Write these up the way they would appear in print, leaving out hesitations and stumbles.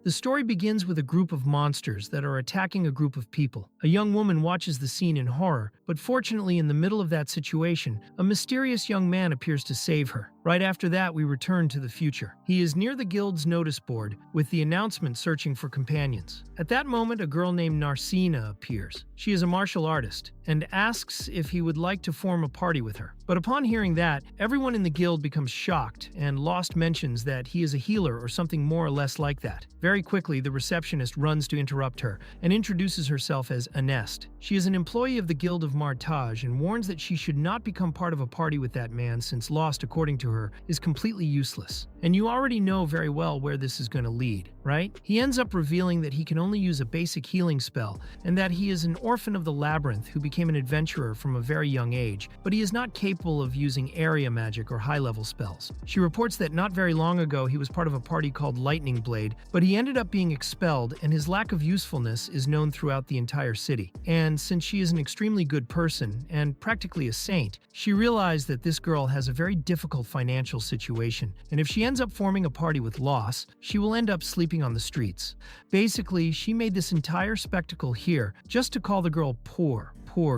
The story begins with a group of monsters that are attacking a group of people. A young woman watches the scene in horror, but fortunately in the middle of that situation, a mysterious young man appears to save her. Right after that, we return to the future. He is near the guild's notice board, with the announcement searching for companions. At that moment, a girl named Narsena appears. She is a martial artist, and asks if he would like to form a party with her. But upon hearing that, everyone in the guild becomes shocked, and Raust mentions that he is a healer or something more or less like that. Very quickly, the receptionist runs to interrupt her, and introduces herself as Anest. She is an employee of the Guild of Martage, and warns that she should not become part of a party with that man since Raust, according to her, is completely useless. And you already know very well where this is going to lead, right? He ends up revealing that he can only use a basic healing spell, and that he is an orphan of the labyrinth who became an adventurer from a very young age, but he is not capable of using area magic or high-level spells. She reports that not very long ago he was part of a party called Lightning Blade, but he ended up being expelled, and his lack of usefulness is known throughout the entire city. And since she is an extremely good person, and practically a saint, she realized that this girl has a very difficult financial situation, and if she ends up forming a party with Loss, she will end up sleeping on the streets. Basically, she made this entire spectacle here just to call the girl poor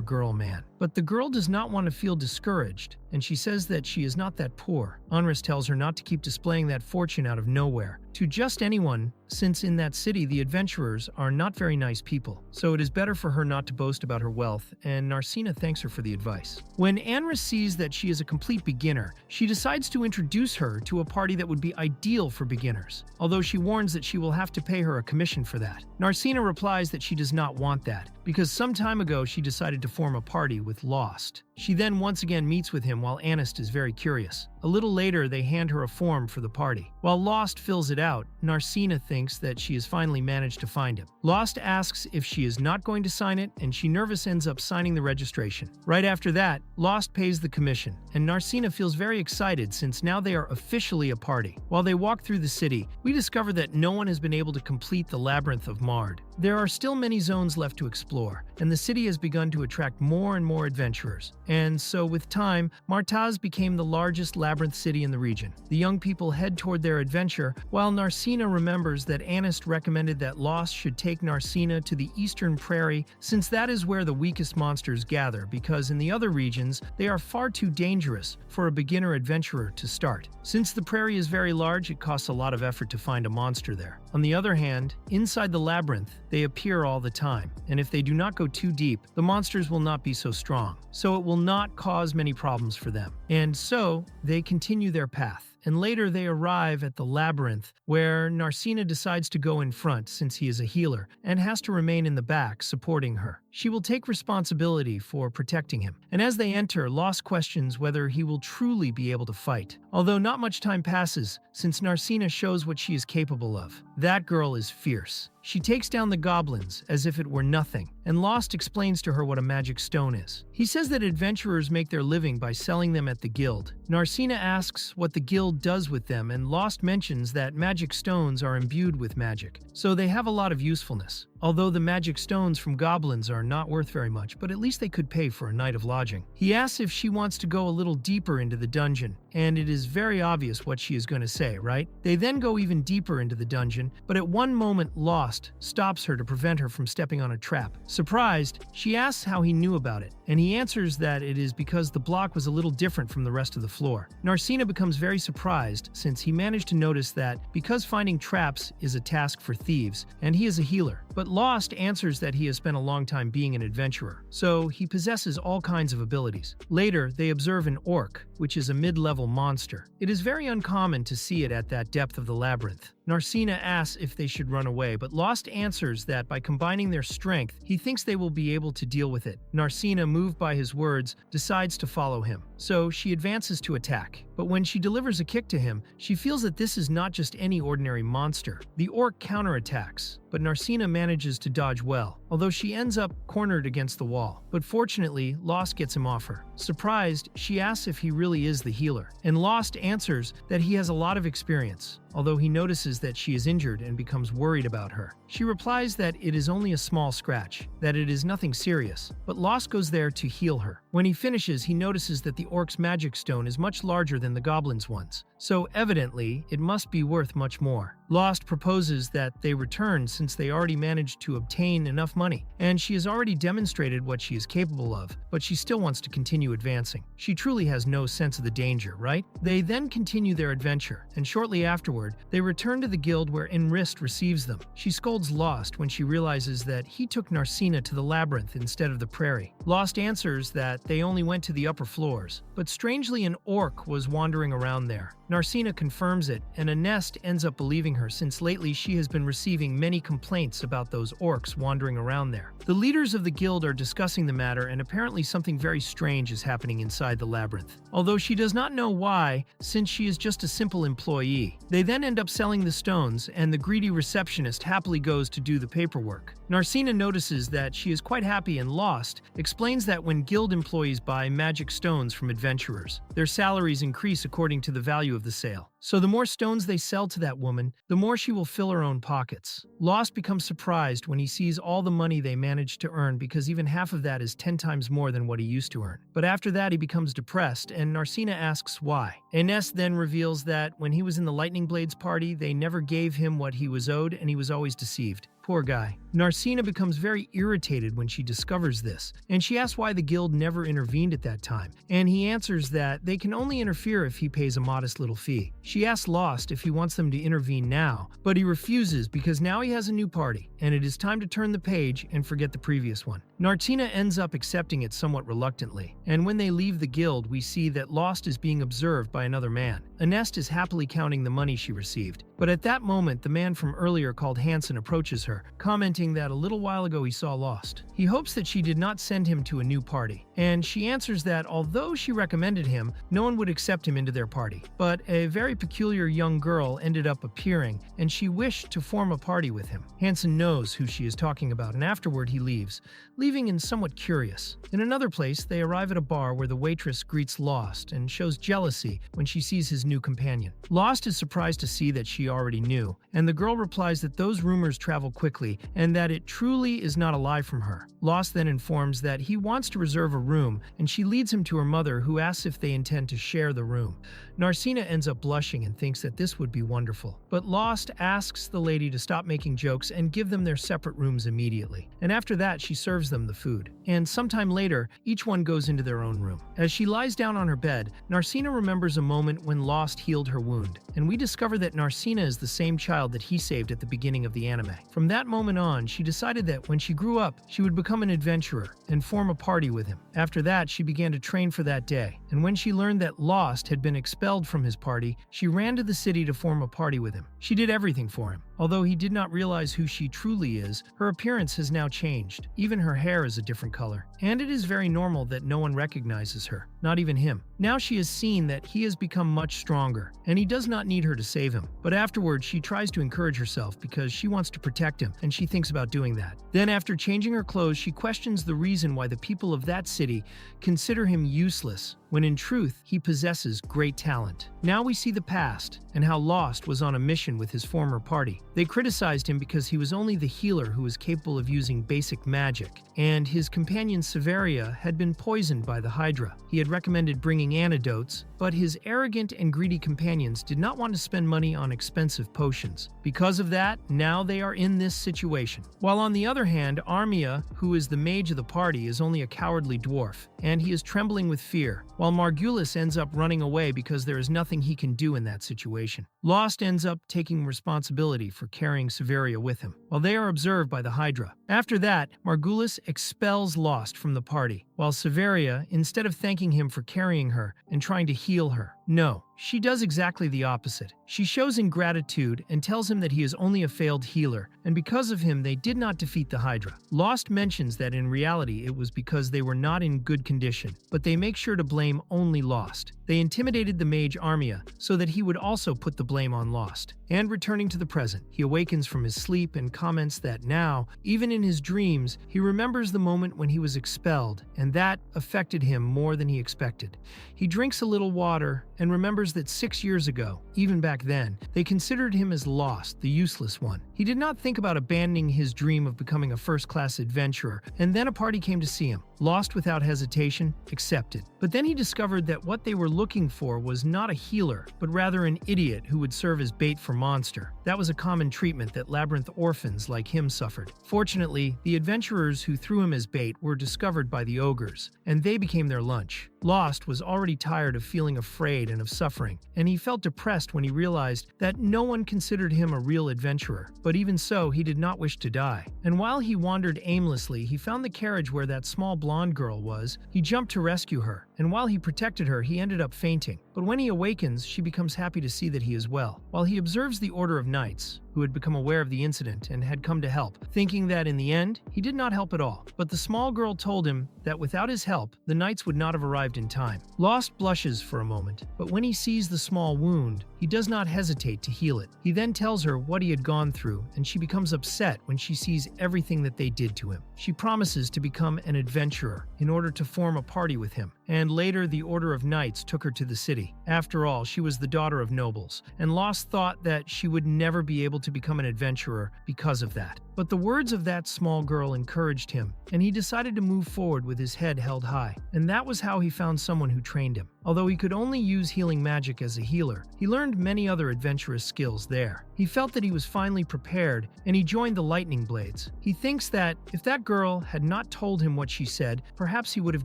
girl man. But the girl does not want to feel discouraged, and she says that she is not that poor. Unrus tells her not to keep displaying that fortune out of nowhere to just anyone, since in that city the adventurers are not very nice people. So it is better for her not to boast about her wealth, and Narsena thanks her for the advice. When Unrus sees that she is a complete beginner, she decides to introduce her to a party that would be ideal for beginners, although she warns that she will have to pay her a commission for that. Narsena replies that she does not want that, because some time ago she decided to form a party with Raust. She then once again meets with him while Anest is very curious. A little later, they hand her a form for the party. While Raust fills it out, Narsena thinks that she has finally managed to find him. Raust asks if she is not going to sign it, and she nervous ends up signing the registration. Right after that, Raust pays the commission, and Narsena feels very excited since now they are officially a party. While they walk through the city, we discover that no one has been able to complete the Labyrinth of Mard. There are still many zones left to explore, and the city has begun to attract more and more adventurers. And so with time, Martaz became the largest labyrinth city in the region. The young people head toward their adventure, while Narsena remembers that Anest recommended that Lost should take Narsena to the eastern prairie, since that is where the weakest monsters gather, because in the other regions, they are far too dangerous for a beginner adventurer to start. Since the prairie is very large, it costs a lot of effort to find a monster there. On the other hand, inside the labyrinth, they appear all the time, and if they do not go too deep, the monsters will not be so strong, so it will not cause many problems for them. And so, they continue their path. And later they arrive at the labyrinth, where Narsena decides to go in front since he is a healer, and has to remain in the back, supporting her. She will take responsibility for protecting him. And as they enter, Lost questions whether he will truly be able to fight. Although not much time passes, since Narsena shows what she is capable of. That girl is fierce. She takes down the goblins as if it were nothing, and Lost explains to her what a magic stone is. He says that adventurers make their living by selling them at the guild. Narsena asks what the guild does with them, and Lost mentions that magic stones are imbued with magic, so they have a lot of usefulness. Although the magic stones from goblins are not worth very much, but at least they could pay for a night of lodging. He asks if she wants to go a little deeper into the dungeon, and it is very obvious what she is going to say, right? They then go even deeper into the dungeon, but at one moment Lost stops her to prevent her from stepping on a trap. Surprised, she asks how he knew about it, and he answers that it is because the block was a little different from the rest of the floor. Narsena becomes very surprised since he managed to notice that because finding traps is a task for thieves, and he is a healer. But Lost answers that he has spent a long time being an adventurer, so he possesses all kinds of abilities. Later, they observe an orc, which is a mid-level monster. It is very uncommon to see it at that depth of the labyrinth. Narsena asks if they should run away, but Lost answers that by combining their strength, he thinks they will be able to deal with it. Narsena, moved by his words, decides to follow him. So she advances to attack. But when she delivers a kick to him, she feels that this is not just any ordinary monster. The orc counterattacks, but Narsena manages to dodge well, although she ends up cornered against the wall. But fortunately, Lost gets him off her. Surprised, she asks if he really is the healer, and Lost answers that he has a lot of experience, although he notices that she is injured and becomes worried about her. She replies that it is only a small scratch, that it is nothing serious, but Lost goes there to heal her. When he finishes, he notices that the orc's magic stone is much larger than the goblin's ones, so evidently it must be worth much more. Raust proposes that they return since they already managed to obtain enough money, and she has already demonstrated what she is capable of, but she still wants to continue advancing. She truly has no sense of the danger, right? They then continue their adventure, and shortly afterward, they return to the guild where Enrist receives them. She scolds Raust when she realizes that he took Narsena to the labyrinth instead of the prairie. Raust answers that they only went to the upper floors, but strangely an orc was wandering around there. Narsena confirms it, and Anest ends up believing her since lately she has been receiving many complaints about those orcs wandering around there. The leaders of the guild are discussing the matter, and apparently something very strange is happening inside the labyrinth, although she does not know why since she is just a simple employee. They then end up selling the stones, and the greedy receptionist happily goes to do the paperwork. Narsena notices that she is quite happy and Raust explains that when guild employees buy magic stones from adventurers, their salaries increase according to the value of the sale. So the more stones they sell to that woman, the more she will fill her own pockets. Raust becomes surprised when he sees all the money they managed to earn because even half of that is 10 times more than what he used to earn. But after that he becomes depressed and Narsena asks why. Ines then reveals that when he was in the Lightning Blades party, they never gave him what he was owed and he was always deceived. Poor guy. Narsena becomes very irritated when she discovers this, and she asks why the guild never intervened at that time, and he answers that they can only interfere if he pays a modest little fee. She asks Raust if he wants them to intervene now, but he refuses because now he has a new party, and it is time to turn the page and forget the previous one. Narsena ends up accepting it somewhat reluctantly, and when they leave the guild, we see that Raust is being observed by another man. Anest is happily counting the money she received, but at that moment, the man from earlier called Hansen approaches her, commenting that a little while ago he saw Raust. He hopes that she did not send him to a new party, and she answers that although she recommended him, no one would accept him into their party. But a very peculiar young girl ended up appearing, and she wished to form a party with him. Hansen knows who she is talking about, and afterward he leaves, leaving in somewhat curious. In another place, they arrive at a bar where the waitress greets Raust and shows jealousy when she sees his new companion. Raust is surprised to see that she already knew, and the girl replies that those rumors travel quickly and that it truly is not a lie from her. Raust then informs that he wants to reserve a room, and she leads him to her mother, who asks if they intend to share the room. Narsena ends up blushing and thinks that this would be wonderful, but Raust asks the lady to stop making jokes and give them their separate rooms immediately, and after that she serves them the food. And sometime later, each one goes into their own room. As she lies down on her bed, Narsena remembers a moment when Raust healed her wound, and we discover that Narsena is the same child that he saved at the beginning of the anime. From that moment on, she decided that when she grew up, she would become an adventurer and form a party with him. After that, she began to train for that day, and when she learned that Raust had been expelled from his party, she ran to the city to form a party with him. She did everything for him. Although he did not realize who she truly is, her appearance has now changed. Even her hair is a different color, and it is very normal that no one recognizes her, not even him. Now she has seen that he has become much stronger, and he does not need her to save him. But afterwards, she tries to encourage herself because she wants to protect him, and she thinks about doing that. Then after changing her clothes, she questions the reason why the people of that city consider him useless, when in truth, he possesses great talent. Now we see the past, and how Raust was on a mission with his former party. They criticized him because he was only the healer who was capable of using basic magic, and his companion Severia had been poisoned by the Hydra. He had recommended bringing antidotes, but his arrogant and greedy companions did not want to spend money on expensive potions. Because of that, now they are in this situation. While on the other hand, Armia, who is the mage of the party, is only a cowardly dwarf, and he is trembling with fear, while Margulis ends up running away because there is nothing he can do in that situation. Raust ends up taking responsibility for carrying Severia with him, while they are observed by the Hydra. After that, Margulis expels Raust from the party, while Severia, instead of thanking him for carrying her and trying to heal her, no, she does exactly the opposite. She shows ingratitude and tells him that he is only a failed healer, and because of him they did not defeat the Hydra. Raust mentions that in reality it was because they were not in good condition, but they make sure to blame only Raust. They intimidated the mage Armia so that he would also put the blame on Raust. And returning to the present, he awakens from his sleep and comments that now, even in his dreams, he remembers the moment when he was expelled, and that affected him more than he expected. He drinks a little water and remembers that 6 years ago, even back then, they considered him as lost, the useless one. He did not think about abandoning his dream of becoming a first-class adventurer, and then a party came to see him. Lost without hesitation, accepted. But then he discovered that what they were looking for was not a healer, but rather an idiot who would serve as bait for monster. That was a common treatment that labyrinth orphans like him suffered. Fortunately, the adventurers who threw him as bait were discovered by the ogres, and they became their lunch. Lost was already tired of feeling afraid and of suffering, and he felt depressed when he realized that no one considered him a real adventurer. But even so, he did not wish to die. And while he wandered aimlessly, he found the carriage where that small blonde girl was. He jumped to rescue her, and while he protected her, he ended up fainting. But when he awakens, she becomes happy to see that he is well. While he observes the Order of Knights, who had become aware of the incident and had come to help, thinking that in the end, he did not help at all. But the small girl told him that without his help, the knights would not have arrived in time. Lost blushes for a moment, but when he sees the small wound, he does not hesitate to heal it. He then tells her what he had gone through, and she becomes upset when she sees everything that they did to him. She promises to become an adventurer in order to form a party with him, and later the Order of Knights took her to the city. After all, she was the daughter of nobles, and Lost thought that she would never be able to become an adventurer because of that. But the words of that small girl encouraged him, and he decided to move forward with his head held high. And that was how he found someone who trained him. Although he could only use healing magic as a healer, he learned many other adventurous skills there. He felt that he was finally prepared, and he joined the Lightning Blades. He thinks that if that girl had not told him what she said, perhaps he would have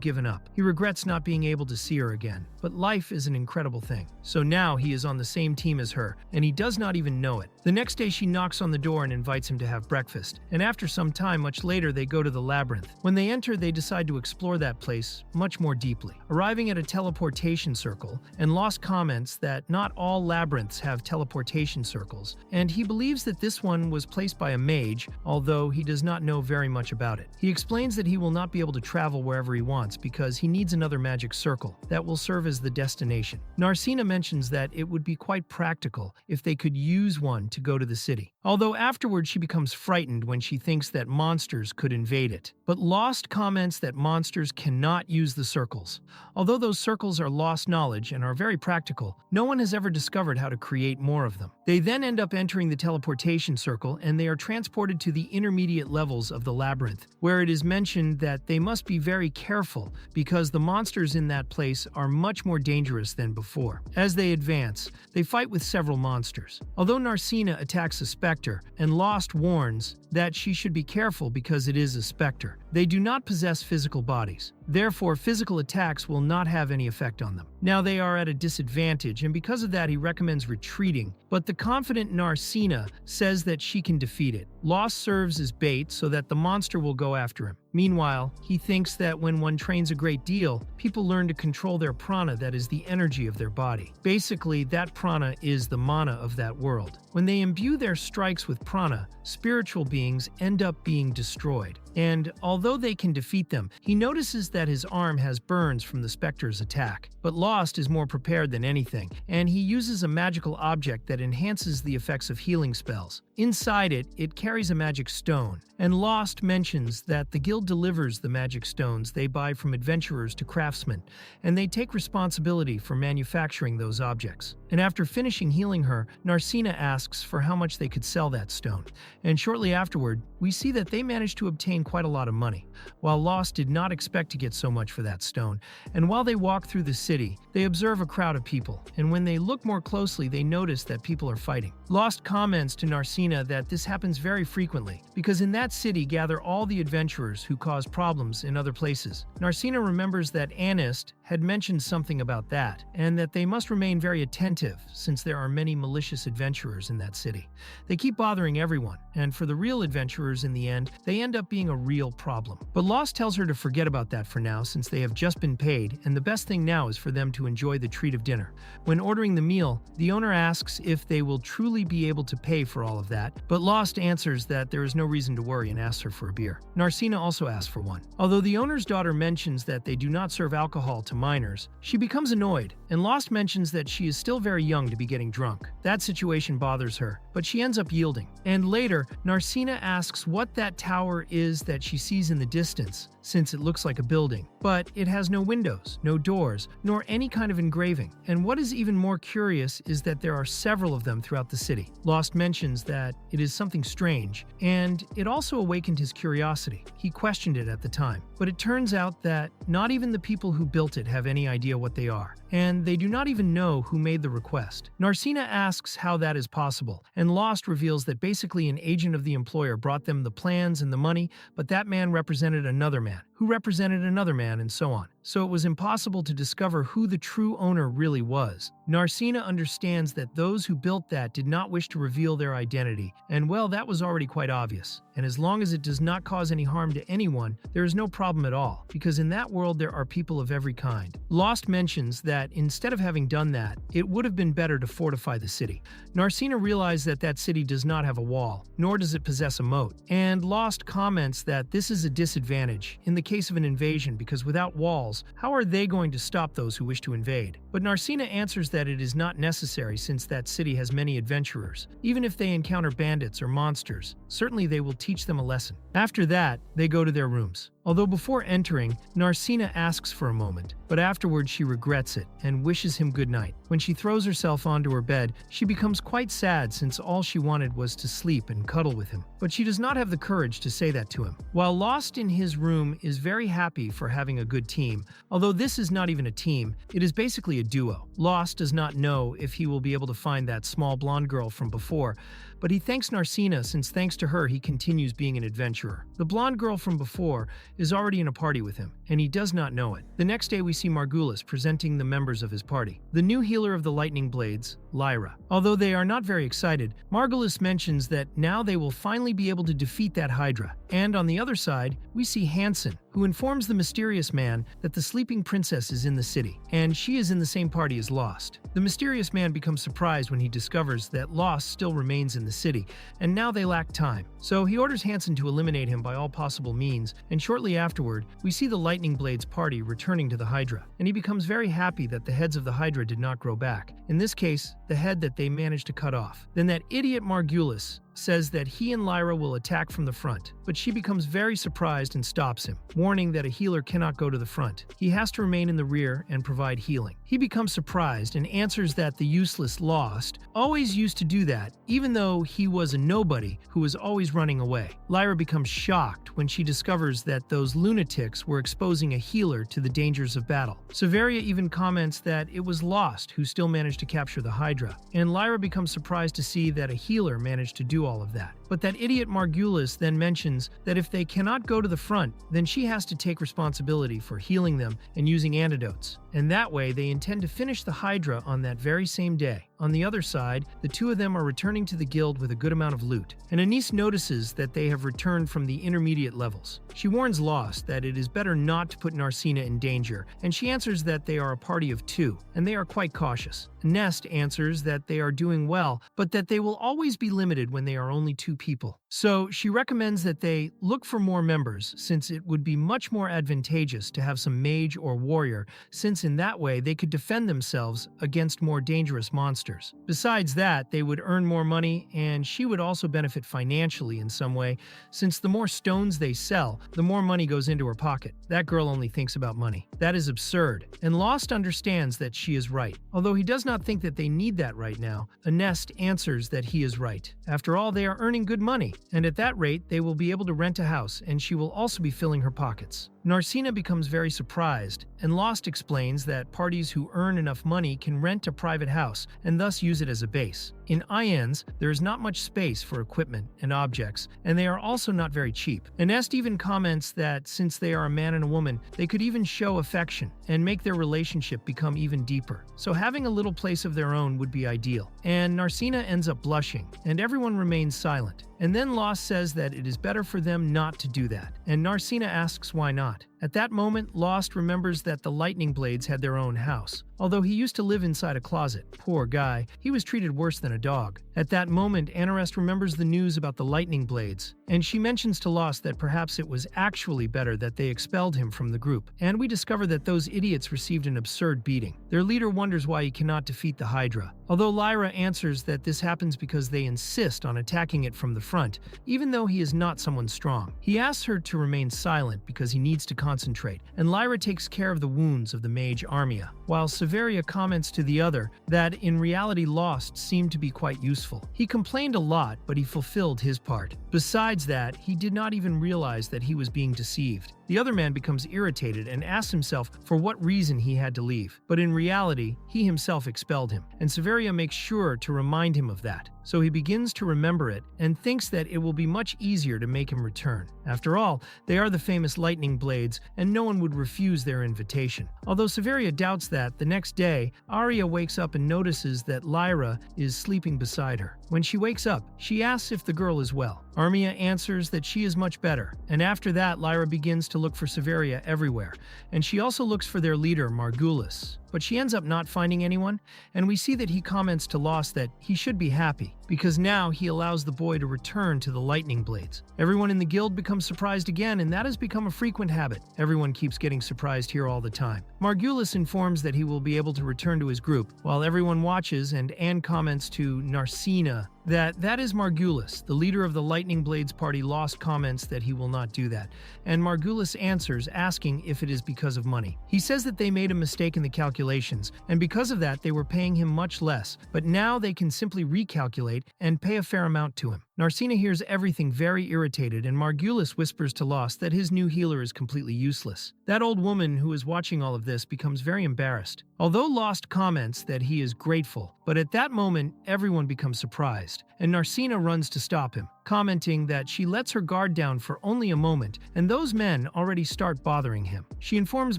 given up. He regrets not being able to see her again. But life is an incredible thing. So now he is on the same team as her, and he does not even know it. The next day she knocks on the door and invites him to have breakfast, and after some time, much later, they go to the labyrinth. When they enter, they decide to explore that place much more deeply. Arriving at a teleportation circle, and Lost comments that not all labyrinths have teleportation circles, and he believes that this one was placed by a mage, although he does not know very much about it. He explains that he will not be able to travel wherever he wants because he needs another magic circle that will serve as the destination. Narsena mentions that it would be quite practical if they could use one to go to the city, although afterward she becomes frightened when she thinks that monsters could invade it. But Lost comments that monsters cannot use the circles. Although those circles are lost knowledge and are very practical, no one has ever discovered how to create more of them. They then end up entering the teleportation circle, and they are transported to the intermediate levels of the labyrinth, where it is mentioned that they must be very careful because the monsters in that place are much more dangerous than before. As they advance, they fight with several monsters. Although Narsena attacks a specter, and Lost warns that she should be careful because it is a specter, they do not possess physical bodies. Therefore, physical attacks will not have any effect on them. Now they are at a disadvantage, and because of that he recommends retreating, but the confident Narsena says that she can defeat it. Lost serves as bait so that the monster will go after him. Meanwhile, he thinks that when one trains a great deal, people learn to control their prana, that is the energy of their body. Basically, that prana is the mana of that world. When they imbue their strikes with prana, spiritual beings end up being destroyed. And although they can defeat them, he notices that his arm has burns from the specter's attack. But Lost is more prepared than anything, and he uses a magical object that enhances the effects of healing spells. Inside it, it carries a magic stone, and Lost mentions that the guild delivers the magic stones they buy from adventurers to craftsmen, and they take responsibility for manufacturing those objects. And after finishing healing her, Narsena asks for how much they could sell that stone, and shortly afterward, we see that they managed to obtain quite a lot of money, while Lost did not expect to get so much for that stone. And while they walk through the city, they observe a crowd of people, and when they look more closely, they notice that people are fighting. Lost comments to Narsena that this happens very frequently, because in that city gather all the adventurers who cause problems in other places. Narsena remembers that Anist had mentioned something about that, and that they must remain very attentive since there are many malicious adventurers in that city. They keep bothering everyone, and for the real adventurers in the end, they end up being a real problem. But Lost tells her to forget about that for now since they have just been paid, and the best thing now is for them to enjoy the treat of dinner. When ordering the meal, the owner asks if they will truly be able to pay for all of that, but Lost answers that there is no reason to worry and asks her for a beer. Narsena also asks for one. Although the owner's daughter mentions that they do not serve alcohol to minors, she becomes annoyed and Lost mentions that she is still very young to be getting drunk. That situation bothers her, but she ends up yielding. And later, Narsena asks what that tower is that she sees in the distance, since it looks like a building. But it has no windows, no doors, nor any kind of engraving. And what is even more curious is that there are several of them throughout the city. Lost mentions that it is something strange, and it also awakened his curiosity. He questioned it at the time, but it turns out that not even the people who built it have any idea what they are, and they do not even know who made the request. Narsena asks how that is possible, and Lost reveals that basically an agent of the employer brought them the plans and the money, but that man represented another man, who represented another man, and so on. So it was impossible to discover who the true owner really was. Narsena understands that those who built that did not wish to reveal their identity, and well, that was already quite obvious. And as long as it does not cause any harm to anyone, there is no problem at all, because in that world there are people of every kind. Lost mentions that instead of having done that, it would have been better to fortify the city. Narsena realizes that that city does not have a wall, nor does it possess a moat, and Lost comments that this is a disadvantage in the case of an invasion, because without walls, how are they going to stop those who wish to invade? But Narsena answers that it is not necessary since that city has many adventurers. Even if they encounter bandits or monsters, certainly they will teach them a lesson. After that, they go to their rooms. Although before entering, Narsena asks for a moment, but afterwards she regrets it and wishes him good night. When she throws herself onto her bed, she becomes quite sad since all she wanted was to sleep and cuddle with him. But she does not have the courage to say that to him. While Lost in his room is very happy for having a good team, although this is not even a team, it is basically a duo. Lost does not know if he will be able to find that small blonde girl from before, but he thanks Narsena since thanks to her he continues being an adventurer. The blonde girl from before is already in a party with him, and he does not know it. The next day we see Margulis presenting the members of his party. The new healer of the lightning blades, Lyra. Although they are not very excited, Margulis mentions that now they will finally be able to defeat that Hydra. And on the other side, we see Hansen, who informs the mysterious man that the sleeping princess is in the city, and she is in the same party as Lost. The mysterious man becomes surprised when he discovers that Lost still remains in the city, and now they lack time. So he orders Hansen to eliminate him by all possible means, and shortly afterward, we see the Lightning Blades party returning to the Hydra, and he becomes very happy that the heads of the Hydra did not grow back. In this case, the head that they managed to cut off. Then that idiot Margulis says that he and Lyra will attack from the front, but she becomes very surprised and stops him, warning that a healer cannot go to the front. He has to remain in the rear and provide healing. He becomes surprised and answers that the useless Lost always used to do that, even though he was a nobody who was always running away. Lyra becomes shocked when she discovers that those lunatics were exposing a healer to the dangers of battle. Severia even comments that it was Lost who still managed to capture the Hydra, and Lyra becomes surprised to see that a healer managed to do all of that. But that idiot Margulis then mentions that if they cannot go to the front, then she has to take responsibility for healing them and using antidotes. And that way they intend to finish the Hydra on that very same day. On the other side, the two of them are returning to the guild with a good amount of loot, and Anise notices that they have returned from the intermediate levels. She warns Lost that it is better not to put Narsena in danger, and she answers that they are a party of two, and they are quite cautious. Nest answers that they are doing well, but that they will always be limited when they are only two people. So she recommends that they look for more members, since it would be much more advantageous to have some mage or warrior, since in that way they could defend themselves against more dangerous monsters. Besides that, they would earn more money, and she would also benefit financially in some way, since the more stones they sell, the more money goes into her pocket. That girl only thinks about money. That is absurd, and Lost understands that she is right. Although he does not think that they need that right now, Nest answers that he is right. After all, they are earning good money, and at that rate, they will be able to rent a house, and she will also be filling her pockets. Narsena becomes very surprised, and Lost explains that parties who earn enough money can rent a private house and thus use it as a base. In Iens, there is not much space for equipment and objects, and they are also not very cheap. Nest even comments that since they are a man and a woman, they could even show affection and make their relationship become even deeper. So having a little place of their own would be ideal. And Narsena ends up blushing, and everyone remains silent. And then Lost says that it is better for them not to do that, and Narsena asks why not. At that moment, Lost remembers that the lightning blades had their own house. Although he used to live inside a closet, poor guy, he was treated worse than a dog. At that moment, Anarest remembers the news about the lightning blades, and she mentions to Lost that perhaps it was actually better that they expelled him from the group. And we discover that those idiots received an absurd beating. Their leader wonders why he cannot defeat the Hydra. Although Lyra answers that this happens because they insist on attacking it from the front, even though he is not someone strong. He asks her to remain silent because he needs to concentrate, and Lyra takes care of the wounds of the mage Armia, while Severia comments to the other that in reality Lost seemed to be quite useful. He complained a lot, but he fulfilled his part. Besides that, he did not even realize that he was being deceived. The other man becomes irritated and asks himself for what reason he had to leave, but in reality, he himself expelled him, and Severia makes sure to remind him of that. So he begins to remember it and thinks that it will be much easier to make him return. After all, they are the famous lightning blades, and no one would refuse their invitation. Although Severia doubts that, the next day, Arya wakes up and notices that Lyra is sleeping beside her. When she wakes up, she asks if the girl is well. Armia answers that she is much better, and after that, Lyra begins to look for Severia everywhere, and she also looks for their leader, Margulis. But she ends up not finding anyone, and we see that he comments to Lost that he should be happy, because now he allows the boy to return to the lightning blades. Everyone in the guild becomes surprised again, and that has become a frequent habit. Everyone keeps getting surprised here all the time. Margulis informs that he will be able to return to his group, while everyone watches, and Anne comments to Narsena that is Margulis, the leader of the Lightning Blades party. Lost comments that he will not do that, and Margulis answers, asking if it is because of money. He says that they made a mistake in the calculations, and because of that they were paying him much less, but now they can simply recalculate and pay a fair amount to him. Narsena hears everything very irritated, and Margulis whispers to Lost that his new healer is completely useless. That old woman who is watching all of this becomes very embarrassed. Although Lost comments that he is grateful, but at that moment everyone becomes surprised, and Narsena runs to stop him, commenting that she lets her guard down for only a moment, and those men already start bothering him. She informs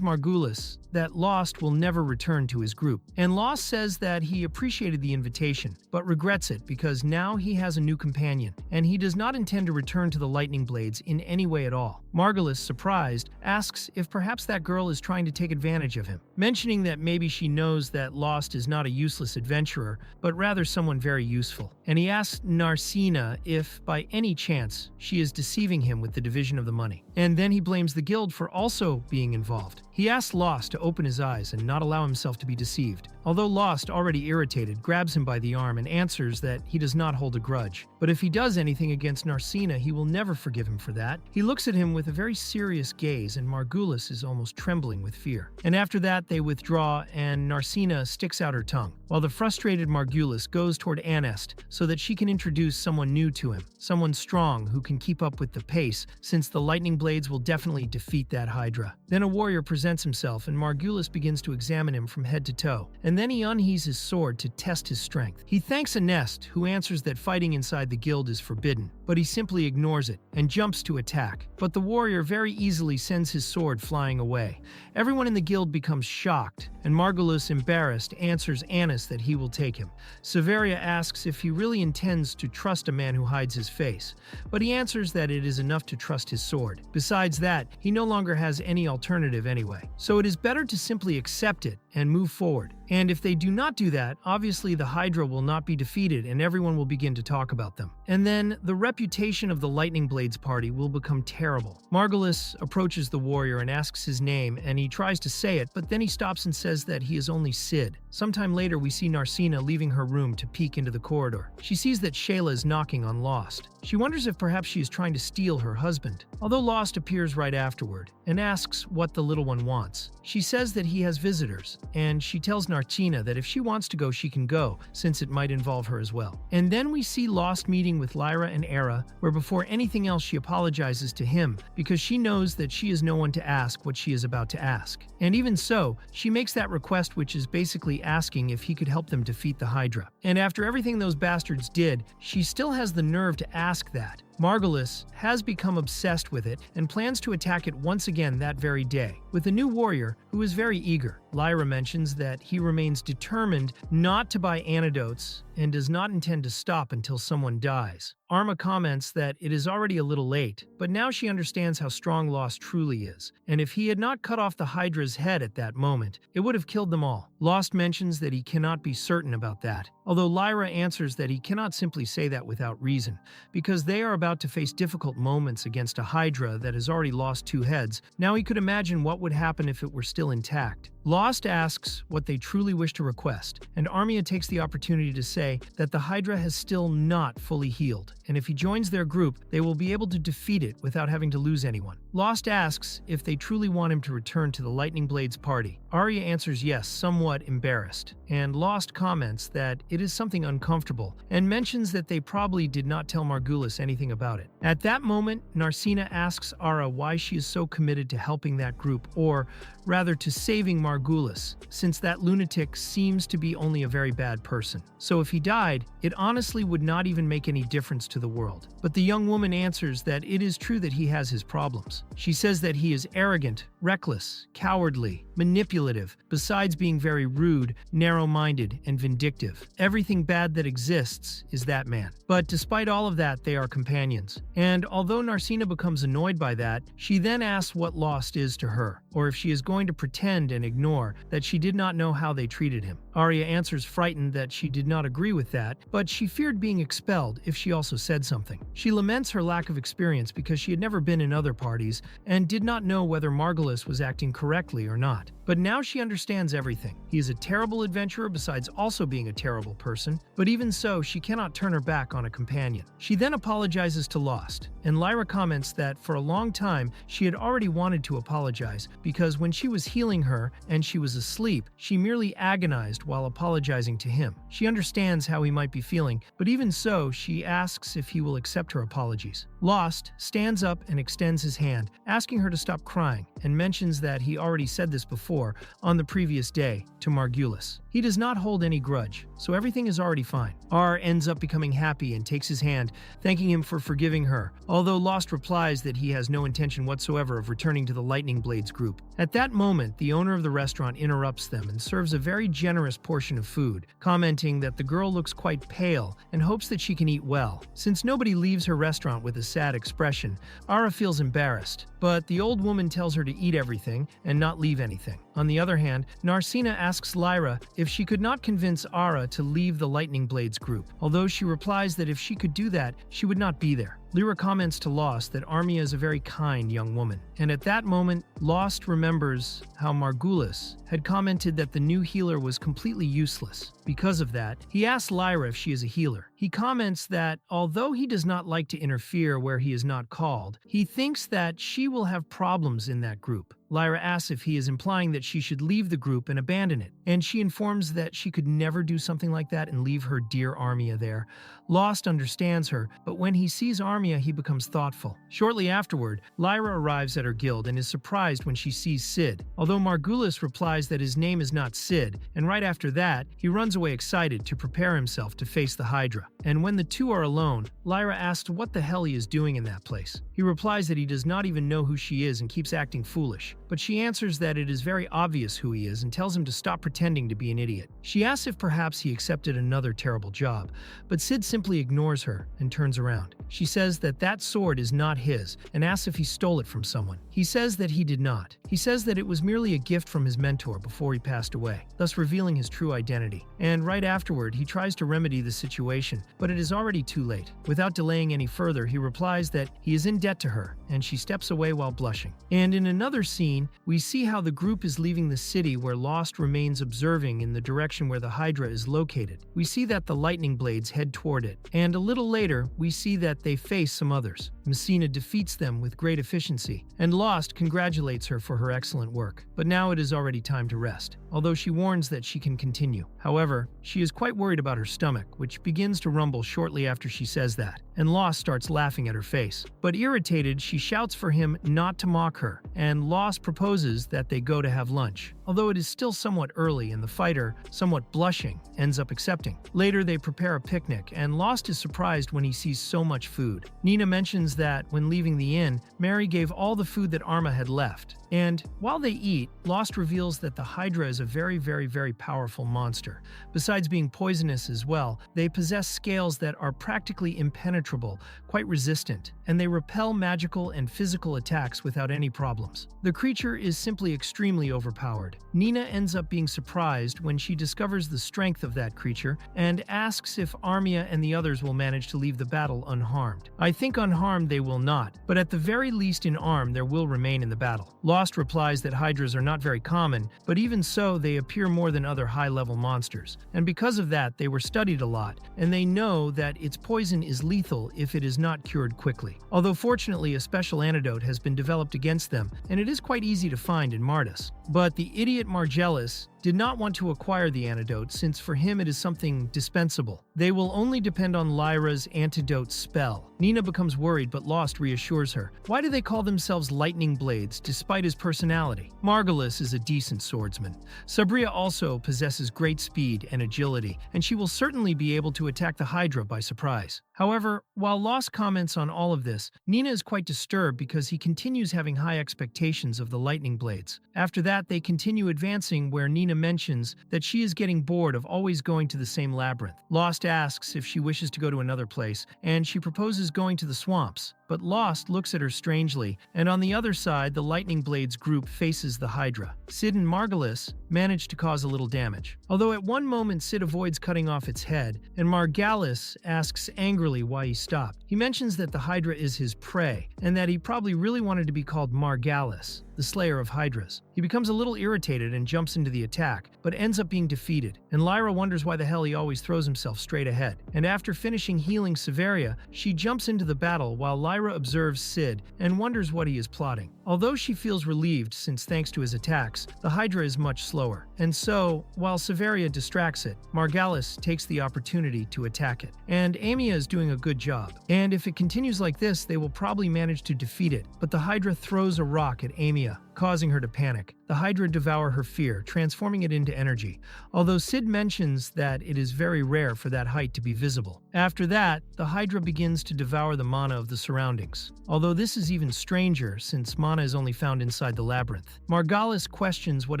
Margulis that Lost will never return to his group, and Lost says that he appreciated the invitation, but regrets it because now he has a new companion, and he does not intend to return to the Lightning Blades in any way at all. Margulis, surprised, asks if perhaps that girl is trying to take advantage of him, mentioning that maybe she knows that Lost is not a useless adventurer, but rather someone very useful. And he asks Narsena if, by any chance, she is deceiving him with the division of the money. And then he blames the guild for also being involved. He asks Lost to open his eyes and not allow himself to be deceived. Although Lost, already irritated, grabs him by the arm and answers that he does not hold a grudge. But if he does anything against Narsena, he will never forgive him for that. He looks at him with a very serious gaze, and Margulis is almost trembling with fear. And after that, they withdraw, and Narsena sticks out her tongue, while the frustrated Margulis goes toward Anest so that she can introduce someone new to him, someone strong who can keep up with the pace, since the Lightning Blades will definitely defeat that Hydra. Then a warrior presents himself, and Margulis begins to examine him from head to toe, and then he unhees his sword to test his strength. He thanks Anest, who answers that fighting inside the guild is forbidden, but he simply ignores it and jumps to attack. But the warrior very easily sends his sword flying away. Everyone in the guild becomes shocked, and Margulis, embarrassed, answers Anest that he will take him. Severia asks if he really intends to trust a man who hides his face, but he answers that it is enough to trust his sword. Besides that, he no longer has any alternative anyway, so it is better to simply accept it and move forward. And if they do not do that, obviously the Hydra will not be defeated and everyone will begin to talk about them. And then the reputation of the Lightning Blades party will become terrible. Margulis approaches the warrior and asks his name, and he tries to say it, but then he stops and says that he is only Sid. Sometime later, we see Narsena leaving her room to peek into the corridor. She sees that Shayla is knocking on Lost. She wonders if perhaps she is trying to steal her husband, although Lost appears right afterward and asks what the little one wants. She says that he has visitors, and she tells Narsena that if she wants to go, she can go, since it might involve her as well. And then we see Lost meeting with Lyra and Era, where before anything else she apologizes to him because she knows that she is no one to ask what she is about to ask. And even so, she makes that request, which is basically asking if he could help them defeat the Hydra. And after everything those bastards did, she still has the nerve to ask that. Margulis has become obsessed with it and plans to attack it once again that very day, with a new warrior who is very eager. Lyra mentions that he remains determined not to buy antidotes and does not intend to stop until someone dies. Arma comments that it is already a little late, but now she understands how strong Lost truly is, and if he had not cut off the Hydra's head at that moment, it would have killed them all. Lost mentions that he cannot be certain about that, although Lyra answers that he cannot simply say that without reason, because they are about to face difficult moments against a Hydra that has already lost 2 heads. Now he could imagine what would happen if it were still intact. Lost asks what they truly wish to request, and Armia takes the opportunity to say that the Hydra has still not fully healed, and if he joins their group, they will be able to defeat it without having to lose anyone. Lost asks if they truly want him to return to the Lightning Blades party. Arya answers yes, somewhat embarrassed, and Lost comments that it is something uncomfortable, and mentions that they probably did not tell Margulis anything about it. At that moment, Narsena asks Ara why she is so committed to helping that group, or rather to saving Margulis, since that lunatic seems to be only a very bad person. So if he died, it honestly would not even make any difference to the world. But the young woman answers that it is true that he has his problems. She says that he is arrogant, reckless, cowardly, manipulative, besides being very rude, narrow-minded, and vindictive. Everything bad that exists is that man. But despite all of that, they are companions. And although Narsena becomes annoyed by that, she then asks what Lost is to her, or if she is going to pretend and ignore that she did not know how they treated him. Arya answers frightened that she did not agree with that, but she feared being expelled if she also said something. She laments her lack of experience because she had never been in other parties and did not know whether Margulis was acting correctly or not. But now she understands everything. He is a terrible adventurer besides also being a terrible person, but even so, she cannot turn her back on a companion. She then apologizes to Lost, and Lyra comments that for a long time she had already wanted to apologize because when she was healing her and she was asleep, she merely agonized while apologizing to him. She understands how he might be feeling, but even so, she asks if he will accept her apologies. Lost stands up and extends his hand, asking her to stop crying, and mentions that he already said this before on the previous day to Margulis. He does not hold any grudge, so everything is already fine. R ends up becoming happy and takes his hand, thanking him for forgiving her, although Lost replies that he has no intention whatsoever of returning to the Lightning Blades group. At that moment, the owner of the restaurant interrupts them and serves a very generous portion of food, commenting that the girl looks quite pale and hopes that she can eat well. Since nobody leaves her restaurant with a sad expression, Ara feels embarrassed, but the old woman tells her to eat everything and not leave anything. On the other hand, Narsena asks Lyra if she could not convince Ara to leave the Lightning Blades group, although she replies that if she could do that, she would not be there. Lyra comments to Lost that Armia is a very kind young woman, and at that moment, Lost remembers how Margulis had commented that the new healer was completely useless. Because of that, he asks Lyra if she is a healer. He comments that, although he does not like to interfere where he is not called, he thinks that she will have problems in that group. Lyra asks if he is implying that she should leave the group and abandon it, and she informs that she could never do something like that and leave her dear Armia there. Lost understands her, but when he sees Armia, he becomes thoughtful. Shortly afterward, Lyra arrives at her guild and is surprised when she sees Sid, although Margulis replies that his name is not Sid, and right after that, he runs away excited to prepare himself to face the Hydra. And when the two are alone, Lyra asks what the hell he is doing in that place. He replies that he does not even know who she is and keeps acting foolish, but she answers that it is very obvious who he is and tells him to stop pretending to be an idiot. She asks if perhaps he accepted another terrible job, but Sid simply ignores her and turns around. She says that that sword is not his and asks if he stole it from someone. He says that he did not. He says that it was merely a gift from his mentor before he passed away, thus revealing his true identity. And right afterward, he tries to remedy the situation, but it is already too late. Without delaying any further, he replies that he is in debt to her, and she steps away while blushing. And in another scene, we see how the group is leaving the city where Lost remains observing in the direction where the Hydra is located. We see that the Lightning Blades head toward it, and a little later, we see that they face some others. Messina defeats them with great efficiency, and Lost congratulates her for her excellent work. But now it is already time to rest, although she warns that she can continue. However, she is quite worried about her stomach, which begins to rumble shortly after she says that, and Lost starts laughing at her face. But irritated, she shouts for him not to mock her, and Lost proposes that they go to have lunch, although it is still somewhat early and the fighter, somewhat blushing, ends up accepting. Later they prepare a picnic, and Lost is surprised when he sees so much food. Nina mentions mentions that, when leaving the inn, Mary gave all the food that Arma had left. And while they eat, Lost reveals that the Hydra is a very, very, very powerful monster. Besides being poisonous as well, they possess scales that are practically impenetrable, quite resistant, and they repel magical and physical attacks without any problems. The creature is simply extremely overpowered. Nina ends up being surprised when she discovers the strength of that creature and asks if Armia and the others will manage to leave the battle unharmed. I think unharmed they will not, but at the very least in arm there will remain in the battle. Lost replies that Hydras are not very common, but even so they appear more than other high-level monsters, and because of that they were studied a lot, and they know that its poison is lethal if it is not cured quickly. Although fortunately a special antidote has been developed against them, and it is quite easy to find in Mardus. But the idiot Margellus did not want to acquire the antidote since for him it is something dispensable. They will only depend on Lyra's antidote spell. Nina becomes worried, but Lost reassures her. Why do they call themselves Lightning Blades despite his personality? Margulis is a decent swordsman. Sabria also possesses great speed and agility, and she will certainly be able to attack the Hydra by surprise. However, while Lost comments on all of this, Nina is quite disturbed because he continues having high expectations of the Lightning Blades. After that, they continue advancing where Nina mentions that she is getting bored of always going to the same labyrinth. Lost asks if she wishes to go to another place, and she proposes going to the swamps. But Lost looks at her strangely, and on the other side, the Lightning Blades group faces the Hydra. Sid and Margulis manage to cause a little damage. Although at one moment Sid avoids cutting off its head, and Margalis asks angrily why he stopped. He mentions that the Hydra is his prey, and that he probably really wanted to be called Margalis, the slayer of Hydras. He becomes a little irritated and jumps into the attack, but ends up being defeated, and Lyra wonders why the hell he always throws himself straight ahead. And after finishing healing Severia, she jumps into the battle while Lyra observes Sid and wonders what he is plotting. Although she feels relieved since thanks to his attacks, the Hydra is much slower. And so, while Severia distracts it, Margalis takes the opportunity to attack it. And Amia is doing a good job. And if it continues like this, they will probably manage to defeat it. But the Hydra throws a rock at Amia, causing her to panic. The Hydra devour her fear, transforming it into energy, although Sid mentions that it is very rare for that height to be visible. After that, the Hydra begins to devour the mana of the surroundings, although this is even stranger since mana is only found inside the labyrinth. Margalis questions what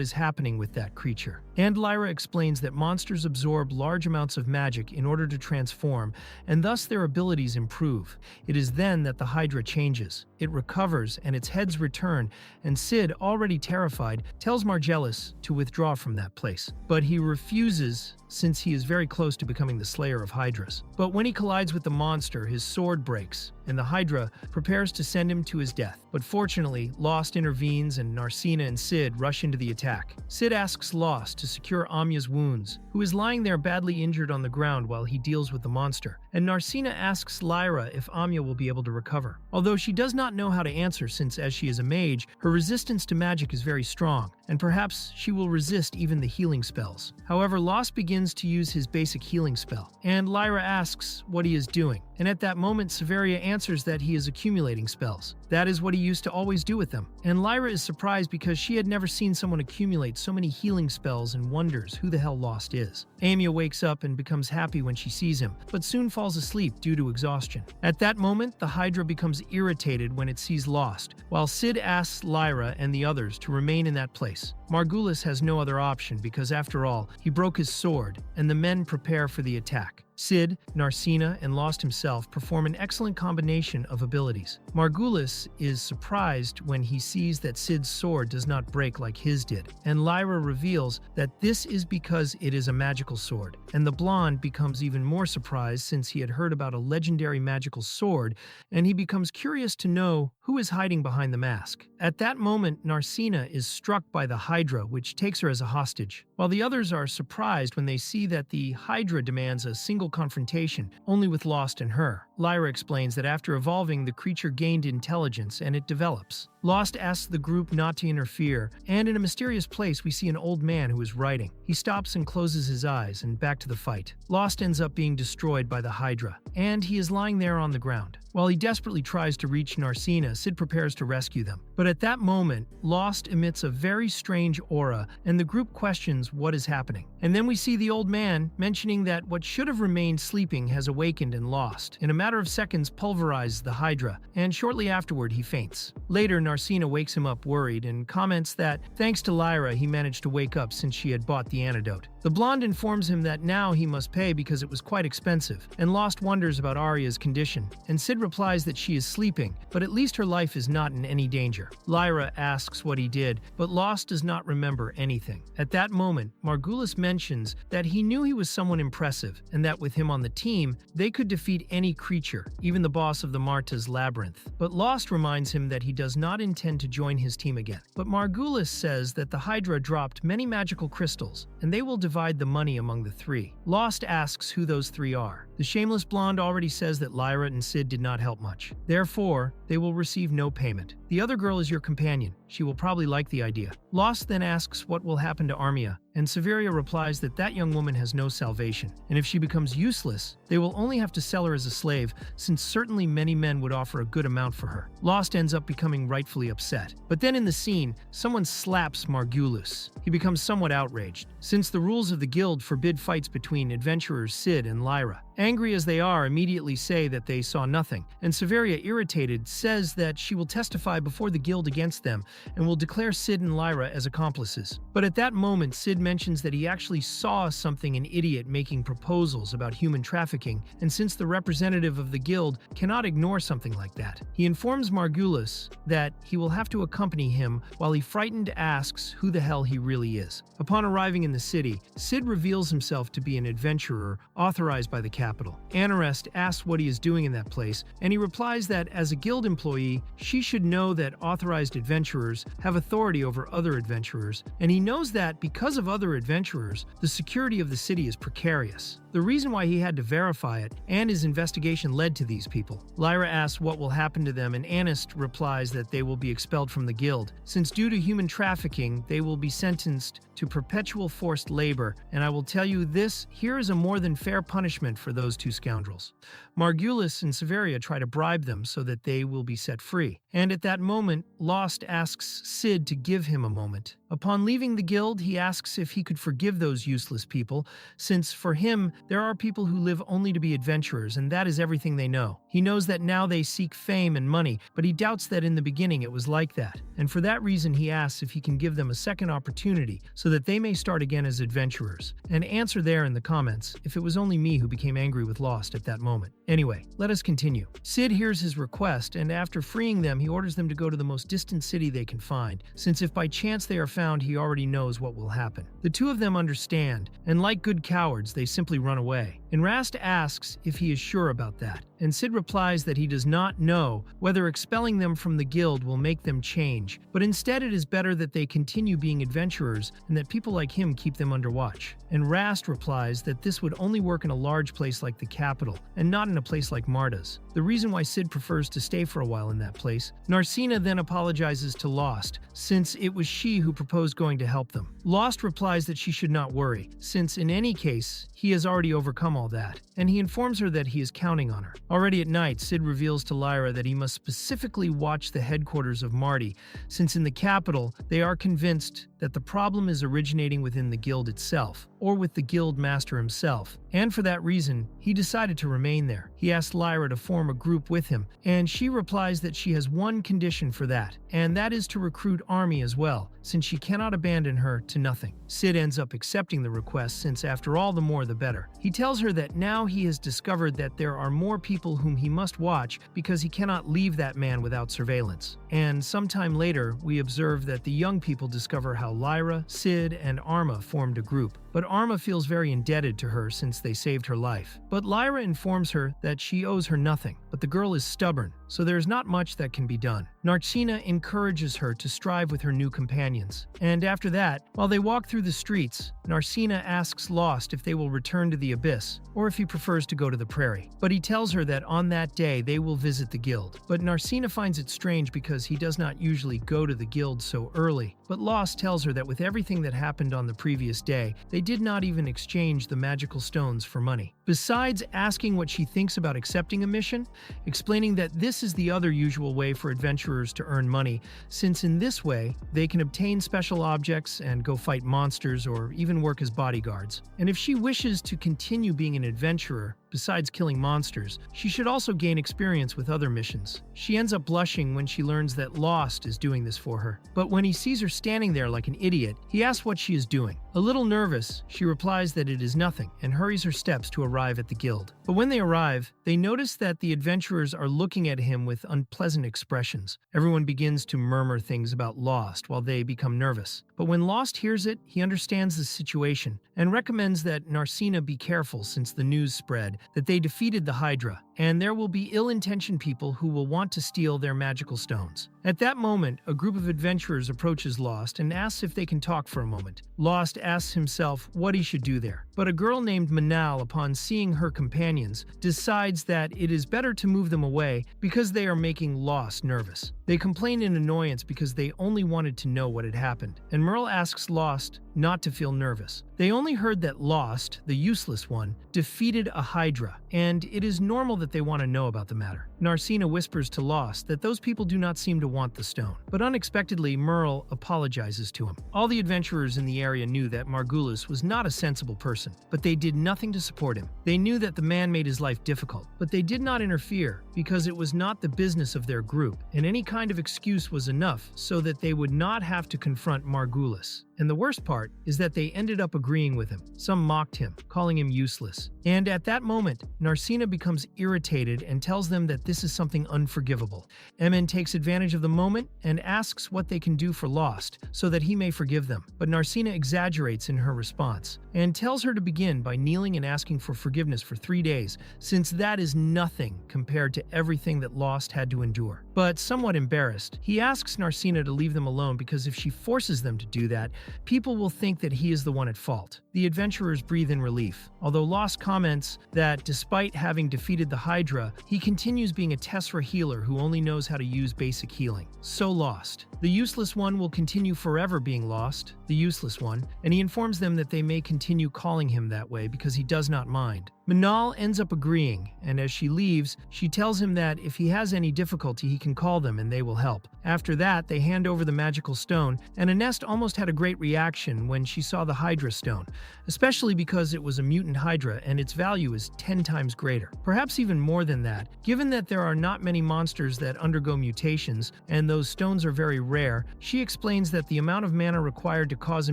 is happening with that creature, and Lyra explains that monsters absorb large amounts of magic in order to transform, and thus their abilities improve. It is then that the Hydra changes. It recovers, and its heads return, and Sid, already terrified, tells Margalis to withdraw from that place. But he refuses since he is very close to becoming the slayer of Hydras. But when he collides with the monster, his sword breaks, and the Hydra prepares to send him to his death. But fortunately, Lost intervenes and Narsena and Sid rush into the attack. Sid asks Lost to secure Amya's wounds, who is lying there badly injured on the ground while he deals with the monster, and Narsena asks Lyra if Amya will be able to recover. Although she does not know how to answer since, as she is a mage, her resistance to magic is very strong, and perhaps she will resist even the healing spells. However, Lost begins to use his basic healing spell, and Lyra asks what he is doing. And at that moment, Severia answers that he is accumulating spells. That is what he used to always do with them. And Lyra is surprised because she had never seen someone accumulate so many healing spells and wonders who the hell Lost is. Amia wakes up and becomes happy when she sees him, but soon falls asleep due to exhaustion. At that moment, the Hydra becomes irritated when it sees Lost, while Sid asks Lyra and the others to remain in that place. Margulis has no other option because, after all, he broke his sword, and the men prepare for the attack. Sid, Narsena, and Lost himself perform an excellent combination of abilities. Margulis is surprised when he sees that Sid's sword does not break like his did, and Lyra reveals that this is because it is a magical sword, and the blonde becomes even more surprised since he had heard about a legendary magical sword, and he becomes curious to know who is hiding behind the mask. At that moment, Narsena is struck by the Hydra, which takes her as a hostage, while the others are surprised when they see that the Hydra demands a single confrontation, only with Lost and her. Lyra explains that after evolving, the creature gained intelligence and it develops. Lost asks the group not to interfere, and in a mysterious place we see an old man who is writing. He stops and closes his eyes, and back to the fight. Lost ends up being destroyed by the Hydra, and he is lying there on the ground. While he desperately tries to reach Narsena, Sid prepares to rescue them. But at that moment, Lost emits a very strange aura, and the group questions what is happening. And then we see the old man mentioning that what should have remained sleeping has awakened and lost. In a matter of seconds pulverizes the Hydra, and shortly afterward he faints. Later, Narsena wakes him up worried and comments that, thanks to Lyra, he managed to wake up since she had bought the antidote. The blonde informs him that now he must pay because it was quite expensive, and Lost wonders about Arya's condition, and Sid replies that she is sleeping, but at least her life is not in any danger. Lyra asks what he did, but Lost does not remember anything. At that moment, Margulis mentions that he knew he was someone impressive, and that with him on the team, they could defeat any creature, even the boss of the Marta's labyrinth. But Lost reminds him that he does not intend to join his team again. But Margulis says that the Hydra dropped many magical crystals, and they will divide the money among the three. Lost asks who those three are. The shameless blonde already says that Lyra and Sid did not help much. Therefore, they will receive no payment. The other girl is your companion. She will probably like the idea. Lost then asks what will happen to Armia, and Severia replies that that young woman has no salvation, and if she becomes useless, they will only have to sell her as a slave, since certainly many men would offer a good amount for her. Lost ends up becoming rightfully upset. But then in the scene, someone slaps Margulis. He becomes somewhat outraged, since the rules of the guild forbid fights between adventurers Sid and Lyra. Angry as they are, immediately say that they saw nothing, and Severia, irritated, says that she will testify before the guild against them and will declare Sid and Lyra as accomplices. But at that moment, Sid mentions that he actually saw something an idiot making proposals about human trafficking, and since the representative of the guild cannot ignore something like that, he informs Margulis that he will have to accompany him while he frightened asks who the hell he really is. Upon arriving in the city, Sid reveals himself to be an adventurer authorized by the capital. Anarest asks what he is doing in that place, and he replies that as a guild employee, she should know that authorized adventurers have authority over other adventurers, and he knows that because of other adventurers, the security of the city is precarious. The reason why he had to verify it, and his investigation led to these people. Lyra asks what will happen to them, and Anist replies that they will be expelled from the guild, since due to human trafficking, they will be sentenced to perpetual forced labor, and I will tell you this, here is a more than fair punishment for those two scoundrels. Margulis and Severia try to bribe them so that they will be set free, and at that moment, Lost asks Sid to give him a moment. Upon leaving the guild, he asks if he could forgive those useless people, since for him, there are people who live only to be adventurers, and that is everything they know. He knows that now they seek fame and money, but he doubts that in the beginning it was like that, and for that reason he asks if he can give them a second opportunity so that they may start again as adventurers. And answer there in the comments if it was only me who became angry with Lost at that moment. Anyway, let us continue. Sid hears his request, and after freeing them, he orders them to go to the most distant city they can find, since if by chance they are found, he already knows what will happen. The two of them understand, and like good cowards, they simply run away. And Raust asks if he is sure about that, and Sid replies that he does not know whether expelling them from the guild will make them change, but instead it is better that they continue being adventurers and that people like him keep them under watch. And Raust replies that this would only work in a large place like the capital, and not in a place like Marta's. The reason why Sid prefers to stay for a while in that place. Narsena then apologizes to Lost, since it was she who proposed going to help them. Lost replies that she should not worry, since in any case, he has already overcome all that, and he informs her that he is counting on her. Already at night, Sid reveals to Lyra that he must specifically watch the headquarters of Marty, since in the capital, they are convinced that the problem is originating within the guild itself, or with the guild master himself, and for that reason, he decided to remain there. He asked Lyra to form a group with him, and she replies that she has one condition for that, and that is to recruit Army as well, since she cannot abandon her to nothing. Sid ends up accepting the request, since after all, the more the better. He tells her that now he has discovered that there are more people whom he must watch because he cannot leave that man without surveillance. And sometime later, we observe that the young people discover how Lyra, Sid, and Arma formed a group. But Arma feels very indebted to her since they saved her life. But Lyra informs her that she owes her nothing, but the girl is stubborn, so there's not much that can be done. Narsena encourages her to strive with her new companions. And after that, while they walk through the streets, Narsena asks Lost if they will return to the Abyss, or if he prefers to go to the prairie. But he tells her that on that day they will visit the guild. But Narsena finds it strange because he does not usually go to the guild so early. But Lost tells her that with everything that happened on the previous day, they did not even exchange the magical stones for money. Besides asking what she thinks about accepting a mission, explaining that this is the other usual way for adventurers to earn money, since in this way, they can obtain special objects and go fight monsters or even work as bodyguards. And if she wishes to continue being an adventurer, besides killing monsters, she should also gain experience with other missions. She ends up blushing when she learns that Raust is doing this for her. But when he sees her standing there like an idiot, he asks what she is doing. A little nervous, she replies that it is nothing and hurries her steps to arrive at the guild. But when they arrive, they notice that the adventurers are looking at him with unpleasant expressions. Everyone begins to murmur things about Raust while they become nervous. But when Raust hears it, he understands the situation and recommends that Narsena be careful since the news spread that they defeated the Hydra, and there will be ill-intentioned people who will want to steal their magical stones. At that moment, a group of adventurers approaches Raust and asks if they can talk for a moment. Raust asks himself what he should do there, but a girl named Manal, upon seeing her companions, decides that it is better to move them away because they are making Raust nervous. They complain in annoyance because they only wanted to know what had happened, and Merle asks Raust not to feel nervous. They only heard that Raust, the useless one, defeated a Hydra, and it is normal that they want to know about the matter. Narsena whispers to Raust that those people do not seem to want the stone, but unexpectedly Merle apologizes to him. All the adventurers in the area knew that Margulis was not a sensible person, but they did nothing to support him. They knew that the man made his life difficult, but they did not interfere because it was not the business of their group, and any kind of excuse was enough so that they would not have to confront Margulis. And the worst part is that they ended up agreeing with him. Some mocked him, calling him useless. And at that moment, Narsena becomes irritated and tells them that this is something unforgivable. Emin takes advantage of the moment and asks what they can do for Raust so that he may forgive them. But Narsena exaggerates in her response and tells her to begin by kneeling and asking for forgiveness for 3 days, since that is nothing compared to everything that Raust had to endure. But somewhat embarrassed, he asks Narsena to leave them alone because if she forces them to do that, people will think that he is the one at fault. The adventurers breathe in relief, although Raust comments that despite having defeated the Hydra, he continues being a Tessera healer who only knows how to use basic healing. So Raust. The useless one will continue forever being Raust, the useless one, and he informs them that they may continue calling him that way because he does not mind. Manal ends up agreeing, and as she leaves, she tells him that if he has any difficulty, he can call them and they will help. After that, they hand over the magical stone, and Anest almost had a great reaction when she saw the Hydra stone, especially because it was a mutant Hydra and its value is 10 times greater. Perhaps even more than that, given that there are not many monsters that undergo mutations, and those stones are very rare, she explains that the amount of mana required to cause a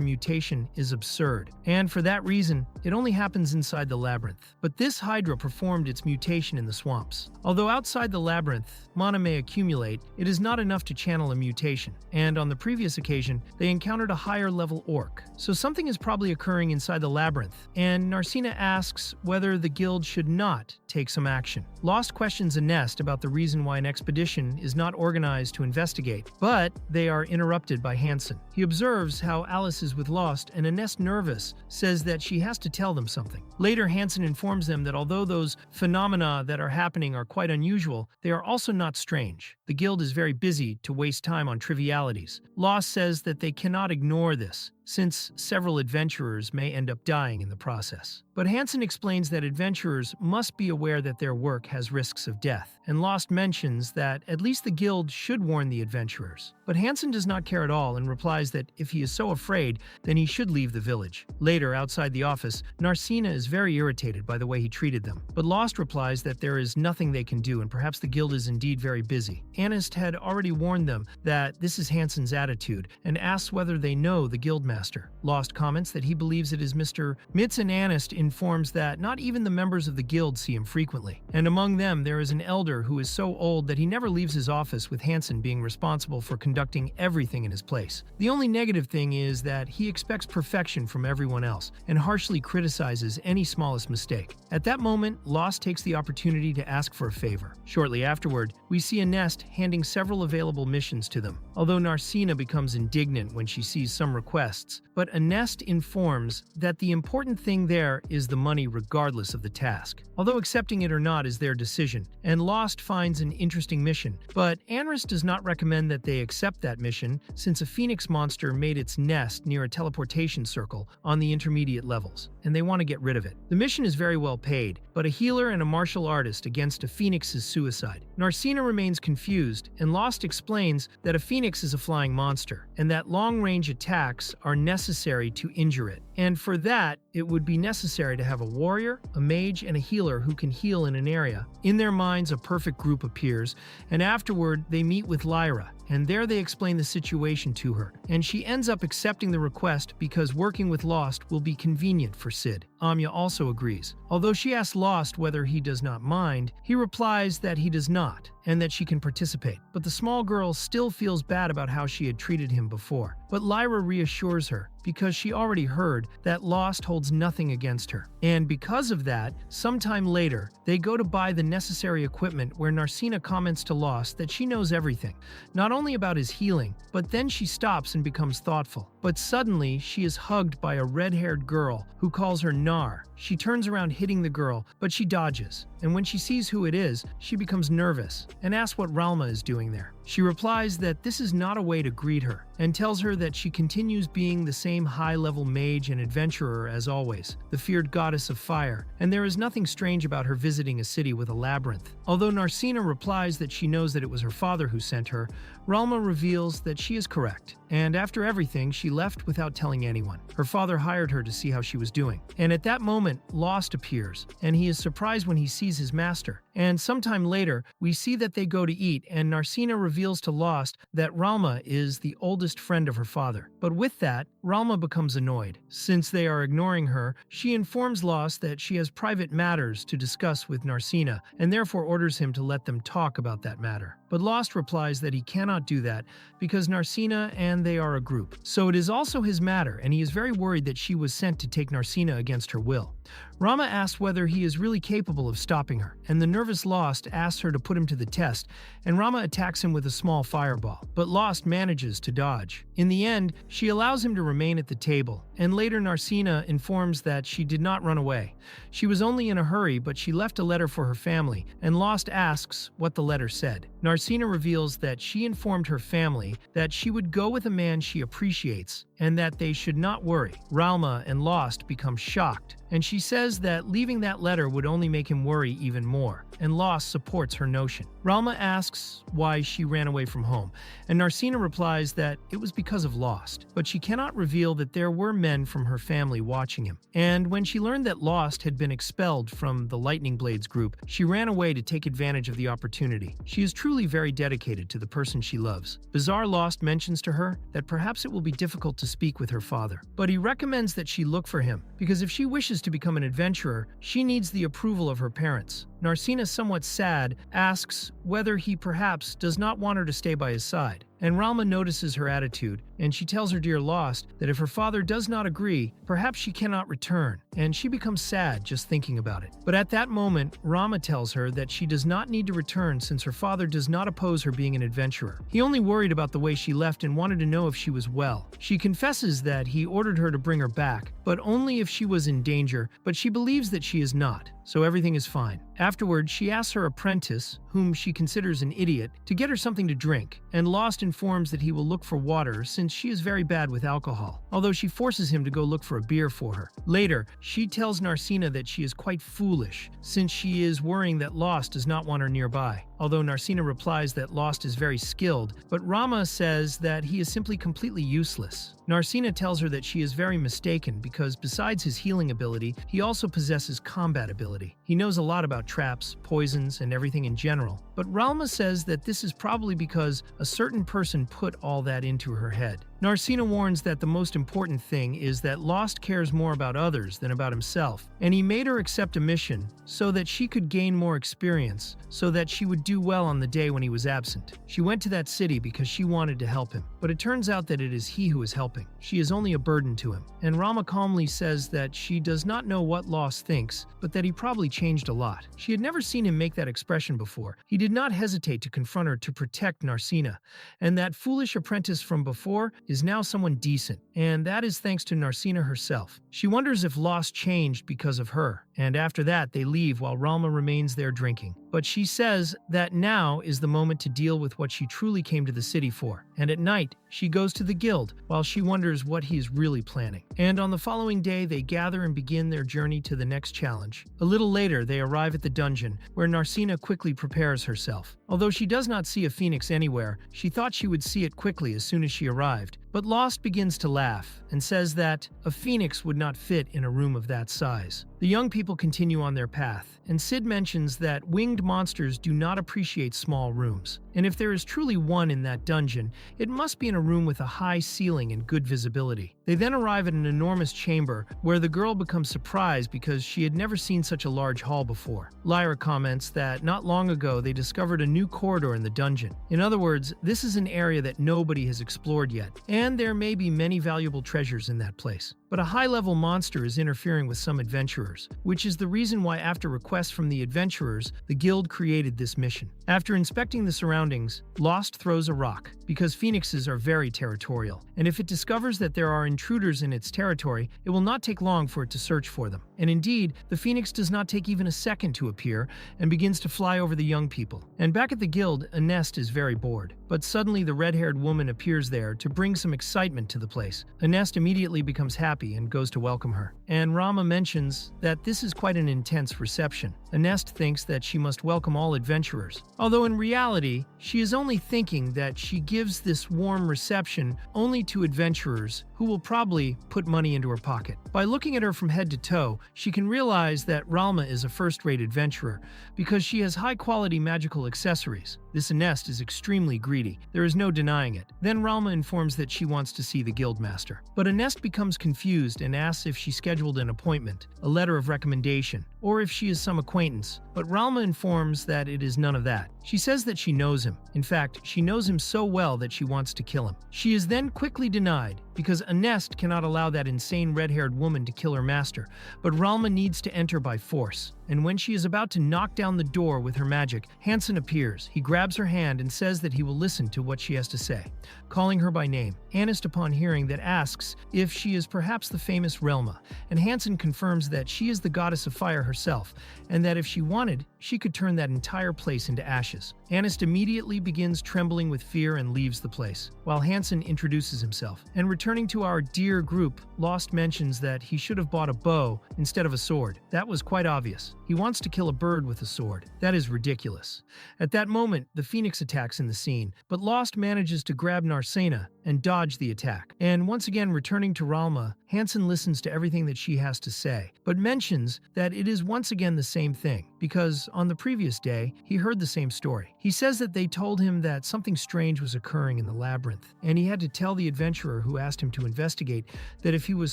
mutation is absurd, and for that reason, it only happens inside the labyrinth. But this Hydra performed its mutation in the swamps. Although outside the labyrinth, mana may accumulate, it is not enough to channel a mutation, and on the previous occasion, they encountered a higher level orc. So something is probably occurring inside the labyrinth, and Narsena asks whether the guild should not take some action. Raust questions Anest about the reason why an expedition is not organized to investigate, but they are interrupted by Hansen. He observes how Alice is with Raust, and Anest, nervous, says that she has to tell them something. Later, Hansen informs them that although those phenomena that are happening are quite unusual, they are also not strange. The guild is very busy to waste time on trivialities. Raust says that they cannot ignore this, since several adventurers may end up dying in the process. But Hansen explains that adventurers must be aware that their work has risks of death, and Raust mentions that at least the guild should warn the adventurers. But Hansen does not care at all and replies that if he is so afraid, then he should leave the village. Later, outside the office, Narsena is very irritated by the way he treated them, but Raust replies that there is nothing they can do and perhaps the guild is indeed very busy. Anest had already warned them that this is Hansen's attitude and asks whether they know the guildmaster. Raust comments that he believes it is Mr. Mitz, and Anest informs that not even the members of the guild see him frequently, and among them there is an elder who is so old that he never leaves his office, with Hansen being responsible for conducting everything in his place. The only negative thing is that he expects perfection from everyone else and harshly criticizes any smallest mistake. At that moment, Raust takes the opportunity to ask for a favor. Shortly afterward, we see Anest handing several available missions to them, although Narsena becomes indignant when she sees some requests, but Anest informs that the important thing there is the money regardless of the task, although accepting it or not is their decision, and Raust finds an interesting mission, but Anris does not recommend that they accept that mission since a phoenix monster made its nest near a teleportation circle on the intermediate levels, and they want to get rid of it. The mission is very well paid, but a healer and a martial artist against a phoenix is suicide. Narsena remains confused, and Raust explains that a phoenix is a flying monster, and that long-range attacks are necessary to injure it. And for that, it would be necessary to have a warrior, a mage, and a healer who can heal in an area. In their minds, a perfect group appears, and afterward, they meet with Lyra, and there they explain the situation to her, and she ends up accepting the request because working with Raust will be convenient for Sid. Anya also agrees. Although she asks Raust whether he does not mind, he replies that he does not, and that she can participate. But the small girl still feels bad about how she had treated him before. But Lyra reassures her, because she already heard that Raust holds nothing against her. And because of that, sometime later, they go to buy the necessary equipment where Narsena comments to Raust that she knows everything, not only about his healing, but then she stops and becomes thoughtful. But suddenly, she is hugged by a red-haired girl who calls her Nar. She turns around hitting the girl, but she dodges. And when she sees who it is, she becomes nervous and asks what Ralma is doing there. She replies that this is not a way to greet her, and tells her that she continues being the same high-level mage and adventurer as always, the feared goddess of fire, and there is nothing strange about her visiting a city with a labyrinth. Although Narsena replies that she knows that it was her father who sent her, Ralma reveals that she is correct, and after everything, she left without telling anyone. Her father hired her to see how she was doing, and at that moment, Raust appears, and he is surprised when he sees his master. And sometime later, we see that they go to eat, and Narsena reveals to Raust that Ralma is the oldest friend of her father. But with that, Ralma becomes annoyed. Since they are ignoring her, she informs Raust that she has private matters to discuss with Narsena, and therefore orders him to let them talk about that matter. But Raust replies that he cannot do that because Narsena and they are a group. So it is also his matter, and he is very worried that she was sent to take Narsena against her will. Rama asks whether he is really capable of stopping her, and the nervous Raust asks her to put him to the test, and Rama attacks him with a small fireball, but Raust manages to dodge. In the end, she allows him to remain at the table, and later Narsena informs that she did not run away. She was only in a hurry, but she left a letter for her family, and Raust asks what the letter said. Narsena reveals that she informed her family that she would go with a man she appreciates, and that they should not worry. Ralma and Raust become shocked, and she says that leaving that letter would only make him worry even more, and Raust supports her notion. Ralma asks why she ran away from home, and Narsena replies that it was because of Raust, but she cannot reveal that there were men from her family watching him. And when she learned that Raust had been expelled from the Lightning Blades group, she ran away to take advantage of the opportunity. She is truly very dedicated to the person she loves. Bizarre Raust mentions to her that perhaps it will be difficult to speak with her father, but he recommends that she look for him, because if she wishes to become an adventurer, she needs the approval of her parents. Narsena, somewhat sad, asks whether he perhaps does not want her to stay by his side. And Ralma notices her attitude, and she tells her dear Raust that if her father does not agree, perhaps she cannot return, and she becomes sad just thinking about it. But at that moment, Rama tells her that she does not need to return since her father does not oppose her being an adventurer. He only worried about the way she left and wanted to know if she was well. She confesses that he ordered her to bring her back, but only if she was in danger, but she believes that she is not, so everything is fine. Afterward, she asks her apprentice, whom she considers an idiot, to get her something to drink, and Raust informs that he will look for water since she is very bad with alcohol, although she forces him to go look for a beer for her. Later, she tells Narsena that she is quite foolish, since she is worrying that Raust does not want her nearby. Although Narsena replies that Raust is very skilled, but Rama says that he is simply completely useless. Narsena tells her that she is very mistaken because besides his healing ability, he also possesses combat ability. He knows a lot about traps, poisons, and everything in general. But Ralma says that this is probably because a certain person put all that into her head. Narsena warns that the most important thing is that Raust cares more about others than about himself, and he made her accept a mission so that she could gain more experience, so that she would do well on the day when he was absent. She went to that city because she wanted to help him, but it turns out that it is he who is helping. She is only a burden to him, and Rama calmly says that she does not know what Raust thinks, but that he probably changed a lot. She had never seen him make that expression before. He did not hesitate to confront her to protect Narsena, and that foolish apprentice from before is now someone decent, and that is thanks to Narsena herself. She wonders if Raust changed because of her, and after that they leave while Ralma remains there drinking. But she says that now is the moment to deal with what she truly came to the city for, and at night she goes to the guild while she wonders what he is really planning. And on the following day they gather and begin their journey to the next challenge. A little later they arrive at the dungeon, where Narsena quickly prepares herself. Although she does not see a phoenix anywhere, she thought she would see it quickly as soon as she arrived, But Lost begins to laugh and says that a phoenix would not fit in a room of that size. The young people continue on their path, and Sid mentions that winged monsters do not appreciate small rooms. And if there is truly one in that dungeon, it must be in a room with a high ceiling and good visibility. They then arrive at an enormous chamber where the girl becomes surprised because she had never seen such a large hall before. Lyra comments that not long ago they discovered a new corridor in the dungeon. In other words, this is an area that nobody has explored yet, and there may be many valuable treasures in that place. But a high-level monster is interfering with some adventurers, which is the reason why after requests from the adventurers, the guild created this mission. After inspecting the surroundings, Lost throws a rock, because phoenixes are very territorial, and if it discovers that there are intruders in its territory, it will not take long for it to search for them. And indeed, the phoenix does not take even a second to appear and begins to fly over the young people. And back at the guild, Anest is very bored, but suddenly the red-haired woman appears there to bring some excitement to the place. Anest immediately becomes happy and goes to welcome her. And Rama mentions that this is quite an intense reception. Anest thinks that she must welcome all adventurers, although in reality, she is only thinking that she gives this warm reception only to adventurers who will probably put money into her pocket. By looking at her from head to toe, she can realize that Ralma is a first-rate adventurer because she has high-quality magical accessories. This Anest is extremely greedy. There is no denying it. Then Ralma informs that she wants to see the guildmaster. But Anest becomes confused and asks if she scheduled an appointment, a letter of recommendation, or if she is some acquaintance. But Ralma informs that it is none of that. She says that she knows him. In fact, she knows him so well that she wants to kill him. She is then quickly denied because Anest cannot allow that insane red-haired woman to kill her master, but Ralma needs to enter by force. And when she is about to knock down the door with her magic, Hansen appears. He grabs her hand and says that he will listen to what she has to say, calling her by name. Anest, upon hearing that, asks if she is perhaps the famous Relma, and Hansen confirms that she is the goddess of fire herself, and that if she wanted, she could turn that entire place into ashes. Anest immediately begins trembling with fear and leaves the place, while Hansen introduces himself. And returning to our dear group, Lost mentions that he should have bought a bow instead of a sword. That was quite obvious. He wants to kill a bird with a sword. That is ridiculous. At that moment, the Phoenix attacks in the scene, but Lost manages to grab Narsena and dodge the attack. And once again, returning to Ralma, Hansen listens to everything that she has to say, but mentions that it is once again the same thing, because on the previous day, he heard the same story. He says that they told him that something strange was occurring in the labyrinth, and he had to tell the adventurer who asked him to investigate that if he was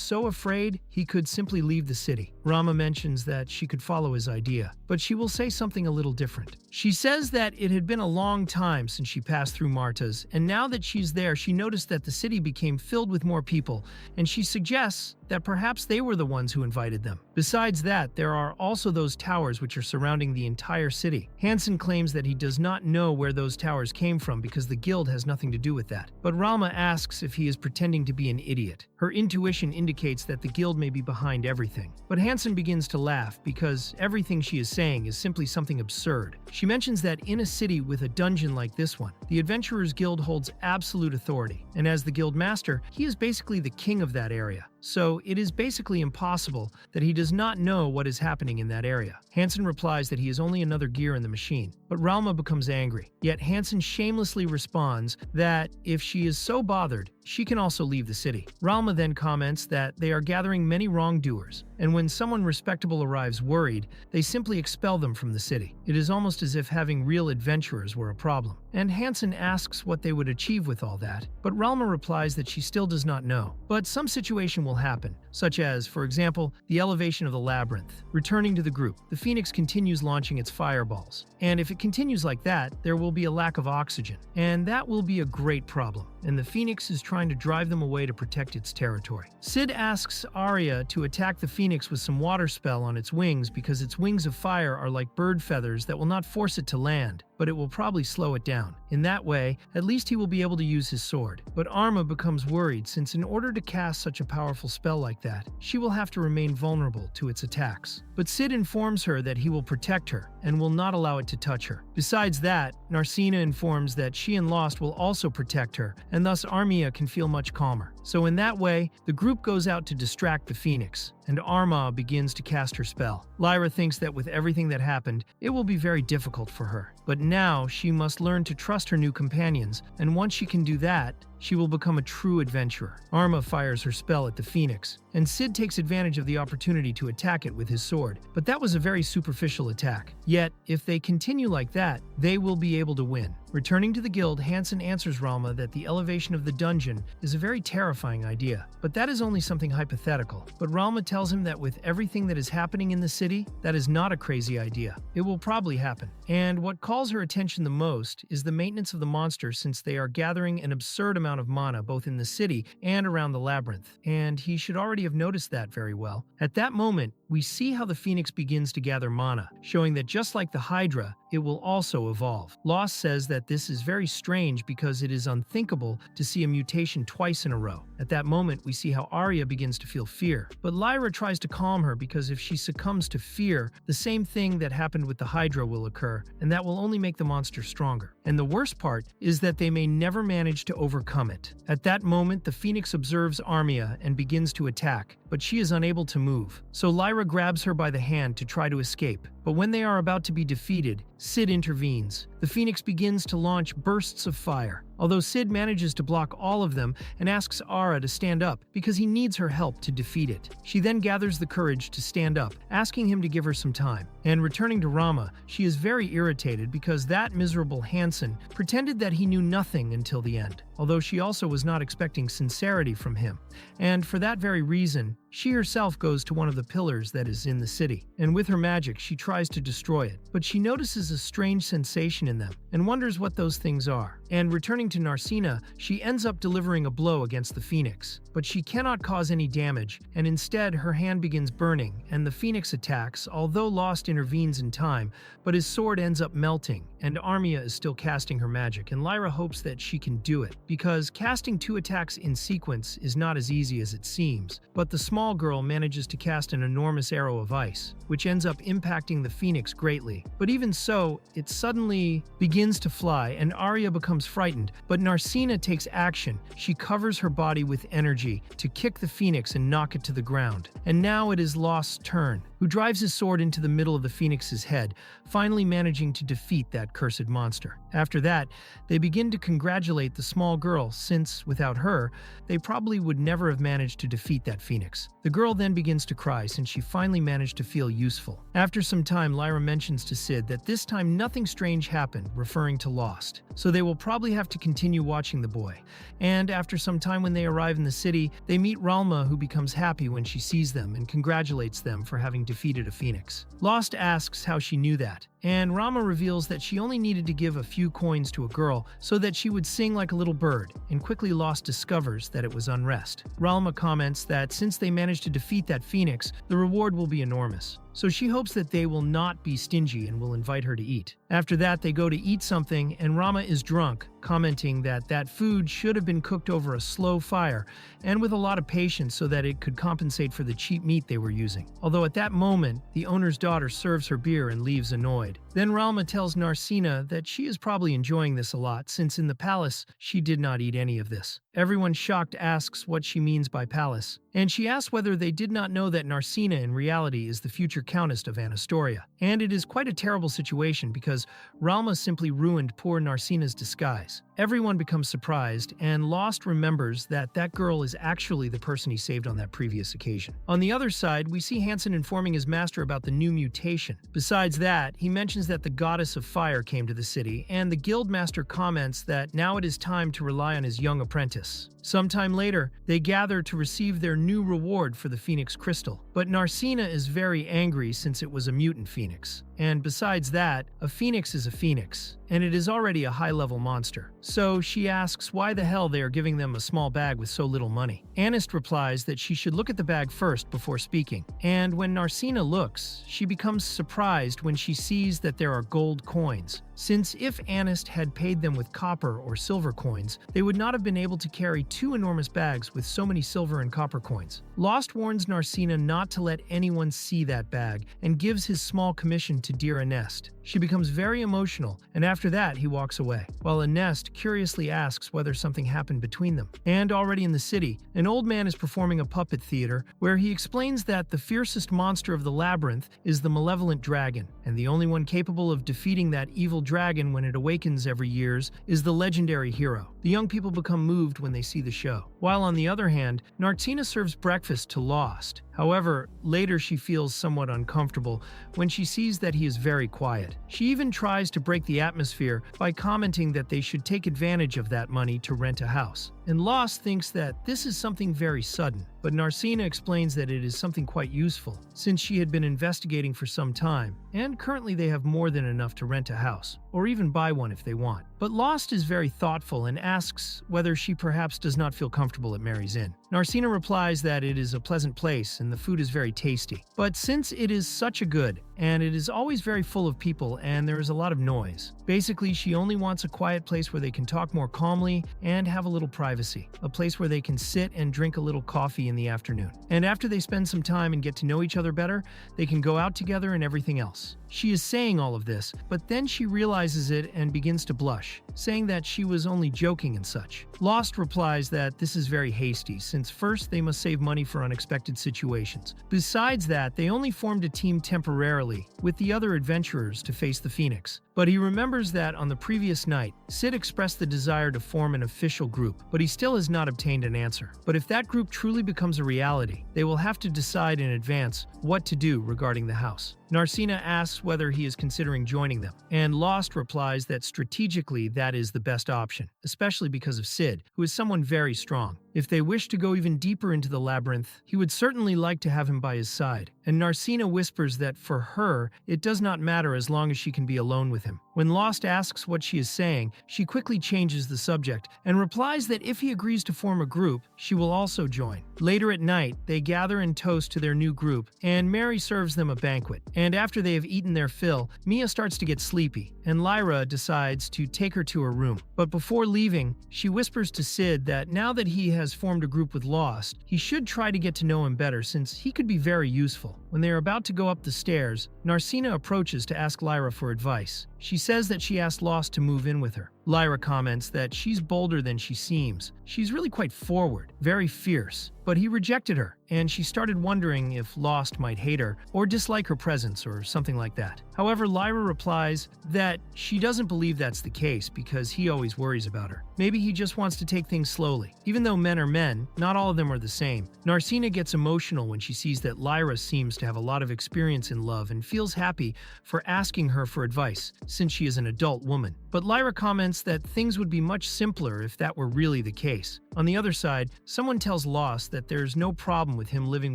so afraid, he could simply leave the city. Rama mentions that she could follow his idea, but she will say something a little different. She says that it had been a long time since she passed through Marta's, and now that she's there, she noticed that the city became filled with more people, and she suggests that perhaps they were the ones who invited them. Besides that, there are also those towers which are surrounding the entire city. Hansen claims that he does not know where those towers came from because the guild has nothing to do with that. But Ralma asks if he is pretending to be an idiot. Her intuition indicates that the guild may be behind everything. But Hansen begins to laugh because everything she is saying is simply something absurd. She mentions that in a city with a dungeon like this one, the Adventurers Guild holds absolute authority, and as the guild master, he is basically the king of that area. So it is basically impossible that he does not know what is happening in that area. Hansen replies that he is only another gear in the machine, but Ralma becomes angry. Yet Hansen shamelessly responds that if she is so bothered, she can also leave the city. Ralma then comments that they are gathering many wrongdoers, and when someone respectable arrives worried, they simply expel them from the city. It is almost as if having real adventurers were a problem. And Hansen asks what they would achieve with all that, but Ralma replies that she still does not know. But some situation will happen, such as, for example, the elevation of the labyrinth. Returning to the group, the Phoenix continues launching its fireballs. And if it continues like that, there will be a lack of oxygen. And that will be a great problem. And the Phoenix is trying to drive them away to protect its territory. Sid asks Arya to attack the Phoenix with some water spell on its wings because its wings of fire are like bird feathers that will not force it to land, but it will probably slow it down. In that way, at least he will be able to use his sword. But Arma becomes worried since in order to cast such a powerful spell like that, she will have to remain vulnerable to its attacks. But Sid informs her that he will protect her and will not allow it to touch her. Besides that, Narsena informs that she and Lost will also protect her, and thus Armia can feel much calmer. So in that way, the group goes out to distract the Phoenix, and Arma begins to cast her spell. Lyra thinks that with everything that happened, it will be very difficult for her. But now she must learn to trust her new companions, and once she can do that, she will become a true adventurer. Arma fires her spell at the phoenix, and Sid takes advantage of the opportunity to attack it with his sword. But that was a very superficial attack. Yet, if they continue like that, they will be able to win. Returning to the guild, Hansen answers Ralma that the elevation of the dungeon is a very terrifying idea, but that is only something hypothetical. But Ralma tells him that with everything that is happening in the city, that is not a crazy idea. It will probably happen. And what calls her attention the most is the maintenance of the monster, since they are gathering an absurd amount of mana both in the city and around the labyrinth, and he should already have noticed that very well. At that moment, we see how the phoenix begins to gather mana, showing that just like the Hydra, it will also evolve. Raust says that this is very strange because it is unthinkable to see a mutation twice in a row. At that moment, we see how Arya begins to feel fear, but Lyra tries to calm her because if she succumbs to fear, the same thing that happened with the Hydra will occur, and that will only make the monster stronger. And the worst part is that they may never manage to overcome it. At that moment, the phoenix observes Armia and begins to attack, but she is unable to move. So Lyra grabs her by the hand to try to escape. But when they are about to be defeated, Sid intervenes. The phoenix begins to launch bursts of fire, although Sid manages to block all of them and asks Ara to stand up because he needs her help to defeat it. She then gathers the courage to stand up, asking him to give her some time. And returning to Rama, she is very irritated because that miserable Hansen pretended that he knew nothing until the end, although she also was not expecting sincerity from him. And for that very reason, she herself goes to one of the pillars that is in the city, and with her magic she tries to destroy it, but she notices a strange sensation in them and wonders what those things are. And returning to Narsena, she ends up delivering a blow against the phoenix, but she cannot cause any damage, and instead her hand begins burning, and the phoenix attacks, although Raust intervenes in time, but his sword ends up melting, and Armia is still casting her magic, and Lyra hopes that she can do it, because casting 2 attacks in sequence is not as easy as it seems. But the small girl manages to cast an enormous arrow of ice, which ends up impacting the phoenix greatly. But even so, it suddenly begins to fly, and Arya becomes frightened, but Narsena takes action. She covers her body with energy to kick the phoenix and knock it to the ground. And now it is Raust's turn, who drives his sword into the middle of the phoenix's head, finally managing to defeat that cursed monster. After that, they begin to congratulate the small girl, since, without her, they probably would never have managed to defeat that phoenix. The girl then begins to cry since she finally managed to feel useful. After some time, Lyra mentions to Sid that this time nothing strange happened, referring to Raust, so they will probably have to continue watching the boy. And after some time when they arrive in the city, they meet Ralma, who becomes happy when she sees them and congratulates them for having defeated a phoenix. Raust asks how she knew that, and Rama reveals that she only needed to give a few coins to a girl so that she would sing like a little bird, and quickly Raust discovers that it was unrest. Ralma comments that since they managed to defeat that phoenix, the reward will be enormous. So she hopes that they will not be stingy and will invite her to eat. After that, they go to eat something, and Rama is drunk, commenting that that food should have been cooked over a slow fire and with a lot of patience so that it could compensate for the cheap meat they were using. Although at that moment, the owner's daughter serves her beer and leaves annoyed. Then Ralma tells Narsena that she is probably enjoying this a lot, since in the palace, she did not eat any of this. Everyone shocked asks what she means by palace, and she asks whether they did not know that Narsena in reality is the future Countess of Anastoria. And it is quite a terrible situation because Ralma simply ruined poor Narsena's disguise. Everyone becomes surprised, and Raust remembers that that girl is actually the person he saved on that previous occasion. On the other side, we see Hansen informing his master about the new mutation. Besides that, he mentions that the goddess of fire came to the city, and the guildmaster comments that now it is time to rely on his young apprentice. Sometime later, they gather to receive their new reward for the Phoenix Crystal. But Narsena is very angry since it was a mutant phoenix. And besides that, a phoenix is a phoenix, and it is already a high-level monster. So she asks why the hell they are giving them a small bag with so little money. Anist replies that she should look at the bag first before speaking. And when Narsena looks, she becomes surprised when she sees that there are gold coins. Since if Anist had paid them with copper or silver coins, they would not have been able to carry 2 enormous bags with so many silver and copper coins. Raust warns Narsena not to let anyone see that bag and gives his small commission to dear Anest. She becomes very emotional, and after that he walks away, while Anest curiously asks whether something happened between them. And already in the city, an old man is performing a puppet theater where he explains that the fiercest monster of the labyrinth is the malevolent dragon, and the only one capable of defeating that evil dragon when it awakens every years is the legendary hero. The young people become moved when they see the show. While on the other hand, Narsena serves breakfast to Raust. However, later she feels somewhat uncomfortable when she sees that he is very quiet. She even tries to break the atmosphere by commenting that they should take advantage of that money to rent a house. And Raust thinks that this is something very sudden, but Narsena explains that it is something quite useful, since she had been investigating for some time, and currently they have more than enough to rent a house, or even buy one if they want. But Raust is very thoughtful and asks whether she perhaps does not feel comfortable at Mary's Inn. Narsena replies that it is a pleasant place and the food is very tasty. But since it is such a good, and it is always very full of people and there is a lot of noise, basically she only wants a quiet place where they can talk more calmly and have a little privacy. A place where they can sit and drink a little coffee in the afternoon. And after they spend some time and get to know each other better, they can go out together and everything else. She is saying all of this, but then she realizes it and begins to blush, saying that she was only joking and such. Raust replies that this is very hasty, since first they must save money for unexpected situations. Besides that, they only formed a team temporarily with the other adventurers to face the Phoenix. But he remembers that on the previous night, Sid expressed the desire to form an official group, but he still has not obtained an answer. But if that group truly becomes a reality, they will have to decide in advance what to do regarding the house. Narsena asks whether he is considering joining them, and Raust replies that strategically that is the best option, especially because of Sid, who is someone very strong. If they wish to go even deeper into the labyrinth, he would certainly like to have him by his side. And Narsena whispers that for her, it does not matter as long as she can be alone with him. When Raust asks what she is saying, she quickly changes the subject and replies that if he agrees to form a group, she will also join. Later at night, they gather and toast to their new group, and Mary serves them a banquet. And after they have eaten their fill, Mia starts to get sleepy, and Lyra decides to take her to her room. But before leaving, she whispers to Sid that now that he has formed a group with Raust, he should try to get to know him better since he could be very useful. When they are about to go up the stairs, Narsena approaches to ask Lyra for advice. She says that she asked Raust to move in with her. Lyra comments that she's bolder than she seems. She's really quite forward, very fierce. But he rejected her, and she started wondering if Raust might hate her or dislike her presence or something like that. However, Lyra replies that she doesn't believe that's the case because he always worries about her. Maybe he just wants to take things slowly. Even though men are men, not all of them are the same. Narsena gets emotional when she sees that Lyra seems to have a lot of experience in love and feels happy for asking her for advice, since she is an adult woman. But Lyra comments that things would be much simpler if that were really the case. On the other side, someone tells Raust that there's no problem with him living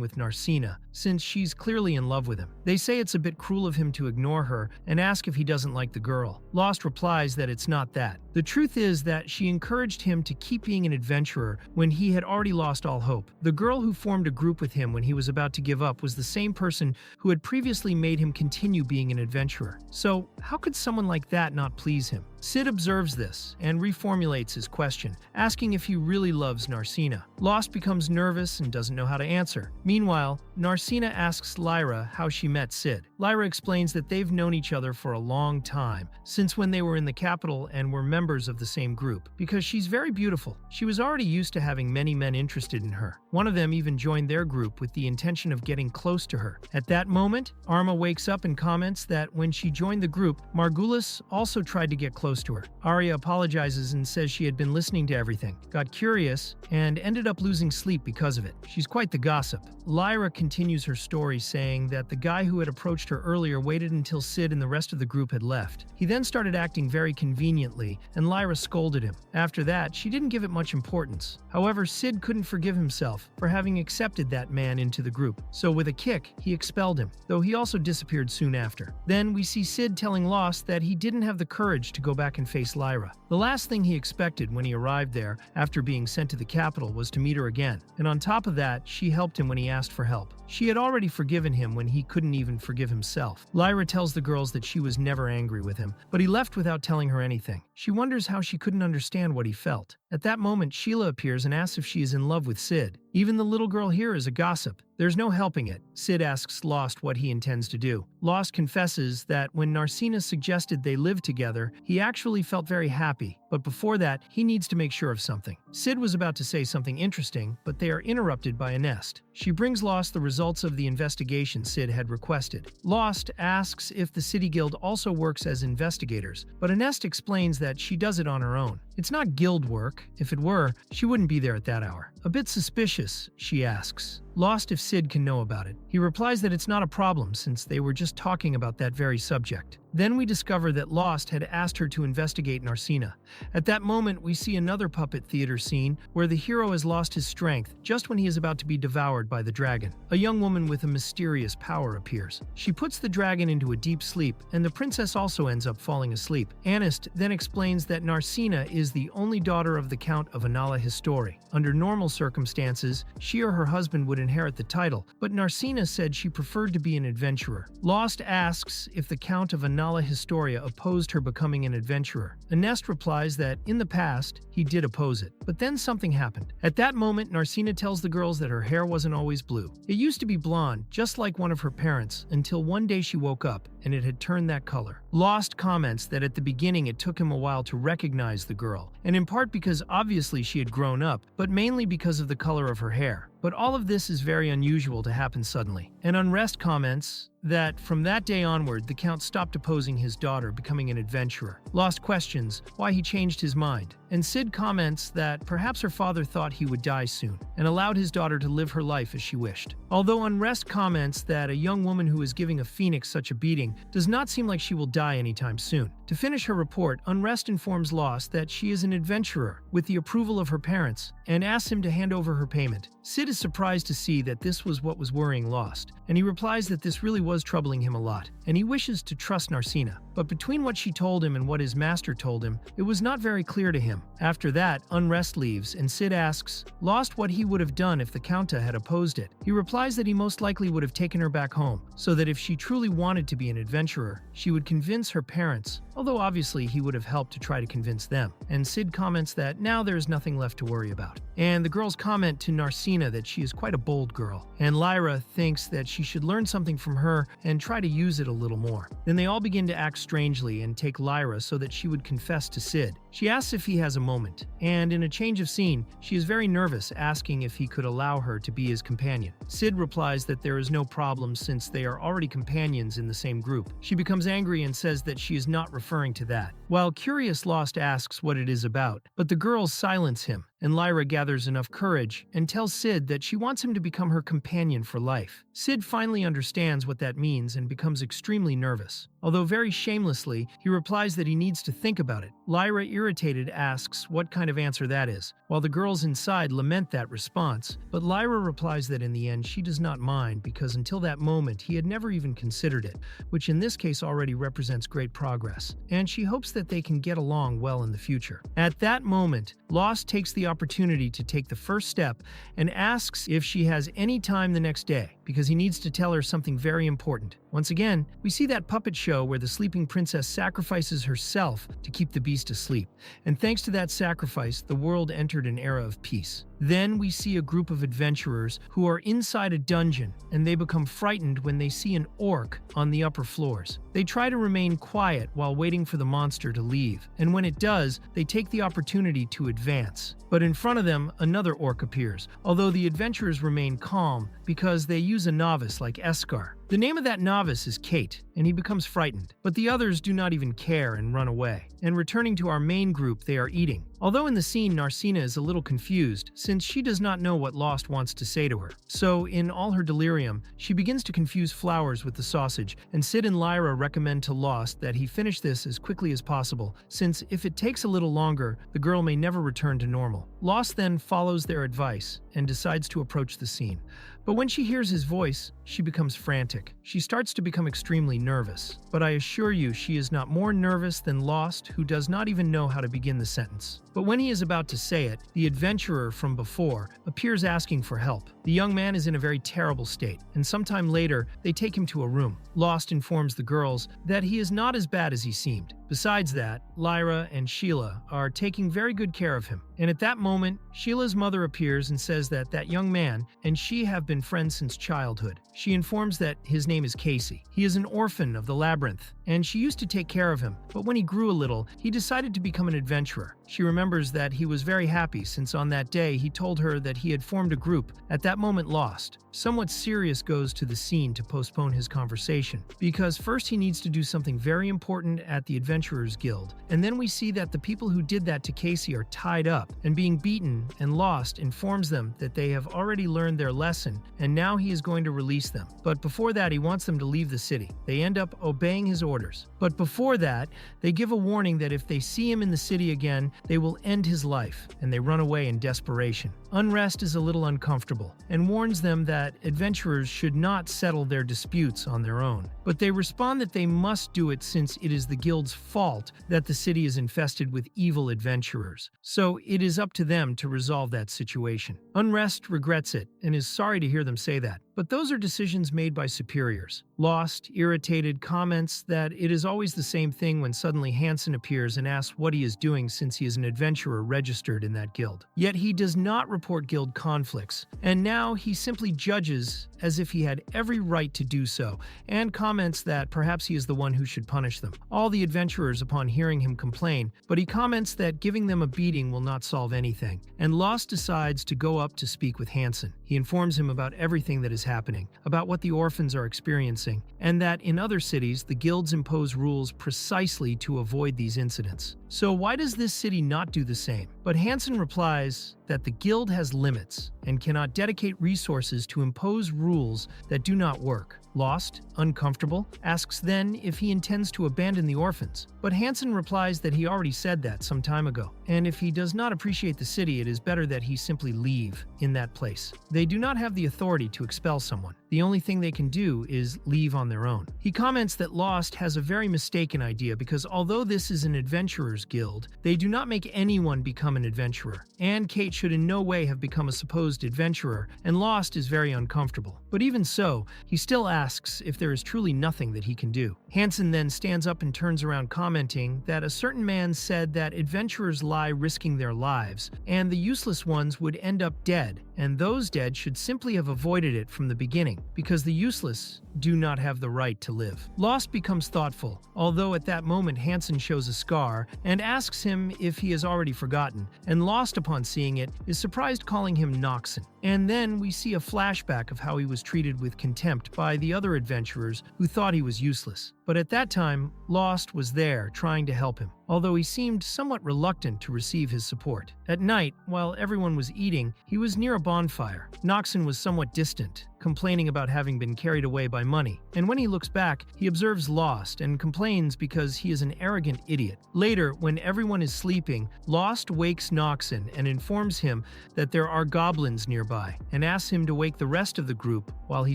with Narsena, since she's clearly in love with him. They say it's a bit cruel of him to ignore her and ask if he doesn't like the girl. Raust replies that it's not that. The truth is that she encouraged him to keep being an adventurer when he had already lost all hope. The girl who formed a group with him when he was about to give up was the same person who had previously made him continue being an adventurer. So, how could someone like that not please him? Sid observes this and reformulates his question, asking if he really loves Narsena. Raust becomes nervous and doesn't know how to answer. Meanwhile, Narsena asks Lyra how she met Sid. Lyra explains that they've known each other for a long time, since when they were in the capital and were members of the same group. Because she's very beautiful, she was already used to having many men interested in her. One of them even joined their group with the intention of getting close to her. At that moment, Arma wakes up and comments that when she joined the group, Margulis also tried to get close to her. Arya apologizes and says she had been listening to everything, got curious, and ended up losing sleep because of it. She's quite the gossip. Lyra continues her story saying that the guy who had approached her earlier waited until Sid and the rest of the group had left. He then started acting very conveniently, and Lyra scolded him. After that, she didn't give it much importance. However, Sid couldn't forgive himself for having accepted that man into the group, so with a kick, he expelled him, though he also disappeared soon after. Then we see Sid telling Raust that he didn't have the courage to go back and face Lyra. The last thing he expected when he arrived there after being sent to the capital was to meet her again, and on top of that, she helped him when he asked for help. She had already forgiven him when he couldn't even forgive himself. Lyra tells the girls that she was never angry with him, but he left without telling her anything. She wonders how she couldn't understand what he felt. At that moment, Sheila appears and asks if she is in love with Sid. Even the little girl here is a gossip. There's no helping it. Sid asks Raust what he intends to do. Raust confesses that when Narsena suggested they live together, he actually felt very happy, But before that, he needs to make sure of something. Sid was about to say something interesting, but they are interrupted by Anest. She brings Lost the results of the investigation Sid had requested. Lost asks if the City Guild also works as investigators, but Anest explains that she does it on her own. It's not guild work. If it were, she wouldn't be there at that hour. A bit suspicious, she asks Lost if Sid can know about it. He replies that it's not a problem since they were just talking about that very subject. Then we discover that Lost had asked her to investigate Narsena. At that moment, we see another puppet theater scene where the hero has lost his strength just when he is about to be devoured by the dragon. A young woman with a mysterious power appears. She puts the dragon into a deep sleep, and the princess also ends up falling asleep. Anest then explains that Narsena is the only daughter of the Count of Anala Histori. Under normal circumstances, she or her husband would inherit the title, but Narsena said she preferred to be an adventurer. Lost asks if the Count of Anala Historia opposed her becoming an adventurer. Anest replies that in the past, he did oppose it. But then something happened. At that moment, Narsena tells the girls that her hair wasn't always blue. It used to be blonde, just like one of her parents, until one day she woke up and it had turned that color. Lost comments that at the beginning it took him a while to recognize the girl, and in part because obviously she had grown up, but mainly because of the color of her hair. But all of this is very unusual to happen suddenly. And Unrest comments that from that day onward, the Count stopped opposing his daughter becoming an adventurer. Lost questions why he changed his mind. And Sid comments that perhaps her father thought he would die soon and allowed his daughter to live her life as she wished. Although Unrest comments that a young woman who is giving a phoenix such a beating does not seem like she will die anytime soon. To finish her report, Unrest informs Lost that she is an adventurer with the approval of her parents and asks him to hand over her payment. Sid is surprised to see that this was what was worrying Lost, and he replies that this really was troubling him a lot, and he wishes to trust Narsena. But between what she told him and what his master told him, it was not very clear to him. After that, Unrest leaves, and Sid asks Lost what he would have done if the Countess had opposed it. He replies that he most likely would have taken her back home, so that if she truly wanted to be an adventurer, she would convince her parents, although obviously he would have helped to try to convince them. And Sid comments that now there is nothing left to worry about. And the girls comment to Narsena that she is quite a bold girl, and Lyra thinks that she should learn something from her and try to use it a little more. Then they all begin to act strangely and take Lyra so that she would confess to Sid. She asks if he has a moment, and in a change of scene, she is very nervous, asking if he could allow her to be his companion. Sid replies that there is no problem since they are already companions in the same group. She becomes angry and says that she is not referring to that. While curious, Lost asks what it is about, but the girls silence him, and Lyra gathers enough courage and tells Sid that she wants him to become her companion for life. Sid finally understands what that means and becomes extremely nervous. Although very shamelessly, he replies that he needs to think about it. Lyra, irritated, asks what kind of answer that is, while the girls inside lament that response, but Lyra replies that in the end she does not mind because until that moment he had never even considered it, which in this case already represents great progress, and she hopes that they can get along well in the future. At that moment, Lost takes the opportunity to take the first step and asks if she has any time the next day, because he needs to tell her something very important. Once again, we see that puppet show where the sleeping princess sacrifices herself to keep the beast asleep, and thanks to that sacrifice, the world entered an era of peace. Then we see a group of adventurers who are inside a dungeon, and they become frightened when they see an orc on the upper floors. They try to remain quiet while waiting for the monster to leave, and when it does, they take the opportunity to advance. But in front of them, another orc appears, although the adventurers remain calm because they use a novice like Eskar. The name of that novice is Kate, and he becomes frightened, but the others do not even care and run away. And returning to our main group, they are eating. Although in the scene, Narsena is a little confused since she does not know what Lost wants to say to her. So, in all her delirium, she begins to confuse flowers with the sausage, and Sid and Lyra recommend to Lost that he finish this as quickly as possible, since if it takes a little longer, the girl may never return to normal. Lost then follows their advice and decides to approach the scene. But when she hears his voice, she becomes frantic. She starts to become extremely nervous. But I assure you, she is not more nervous than Lost, who does not even know how to begin the sentence. But when he is about to say it, the adventurer from before appears asking for help. The young man is in a very terrible state, and sometime later, they take him to a room. Raust informs the girls that he is not as bad as he seemed. Besides that, Lyra and Sheila are taking very good care of him. And at that moment, Sheila's mother appears and says that that young man and she have been friends since childhood. She informs that his name is Casey. He is an orphan of the labyrinth, and she used to take care of him. But when he grew a little, he decided to become an adventurer. She remembers that he was very happy since on that day he told her that he had formed a group. At that moment, Raust, somewhat serious, goes to the scene to postpone his conversation, because first he needs to do something very important at the Adventurers Guild, and then we see that the people who did that to Casey are tied up and being beaten, and Raust informs them that they have already learned their lesson and now he is going to release them. But before that, he wants them to leave the city. They end up obeying his orders. But before that, they give a warning that if they see him in the city again, they will end his life, and they run away in desperation. Unrest is a little uncomfortable and warns them that adventurers should not settle their disputes on their own. But they respond that they must do it since it is the guild's fault that the city is infested with evil adventurers. So it is up to them to resolve that situation. Unrest regrets it and is sorry to hear them say that. But those are decisions made by superiors. Raust, irritated, comments that it is always the same thing when suddenly Hansen appears and asks what he is doing since he is an adventurer registered in that guild. Yet he does not report guild conflicts, and now he simply judges as if he had every right to do so, and comments that perhaps he is the one who should punish them. All the adventurers, upon hearing him, complain, but he comments that giving them a beating will not solve anything, and Raust decides to go up to speak with Hansen. He informs him about everything that is happening, about what the orphans are experiencing, and that in other cities the guilds impose rules precisely to avoid these incidents. So why does this city not do the same? But Hansen replies that the guild has limits and cannot dedicate resources to impose rules that do not work. Raust, uncomfortable, asks then if he intends to abandon the orphans. But Hansen replies that he already said that some time ago, and if he does not appreciate the city, it is better that he simply leave in that place. They do not have the authority to expel someone. The only thing they can do is leave on their own. He comments that Raust has a very mistaken idea because although this is an adventurers guild, they do not make anyone become an adventurer. And Kate should in no way have become a supposed adventurer, and Raust is very uncomfortable. But even so, he still asks if there is truly nothing that he can do. Hansen then stands up and turns around, commenting that a certain man said that adventurers lie risking their lives, and the useless ones would end up dead, and those dead should simply have avoided it from the beginning, because the useless do not have the right to live. Raust becomes thoughtful, although at that moment Hansen shows a scar and asks him if he has already forgotten, and Raust, upon seeing it, is surprised, calling him Noxon. And then we see a flashback of how he was treated with contempt by the other adventurers who thought he was useless. But at that time, Raust was there trying to help him, although he seemed somewhat reluctant to receive his support. At night, while everyone was eating, he was near a bonfire. Noxon was somewhat distant, complaining about having been carried away by money. And when he looks back, he observes Raust and complains because he is an arrogant idiot. Later, when everyone is sleeping, Raust wakes Noxon and informs him that there are goblins nearby, and asks him to wake the rest of the group while he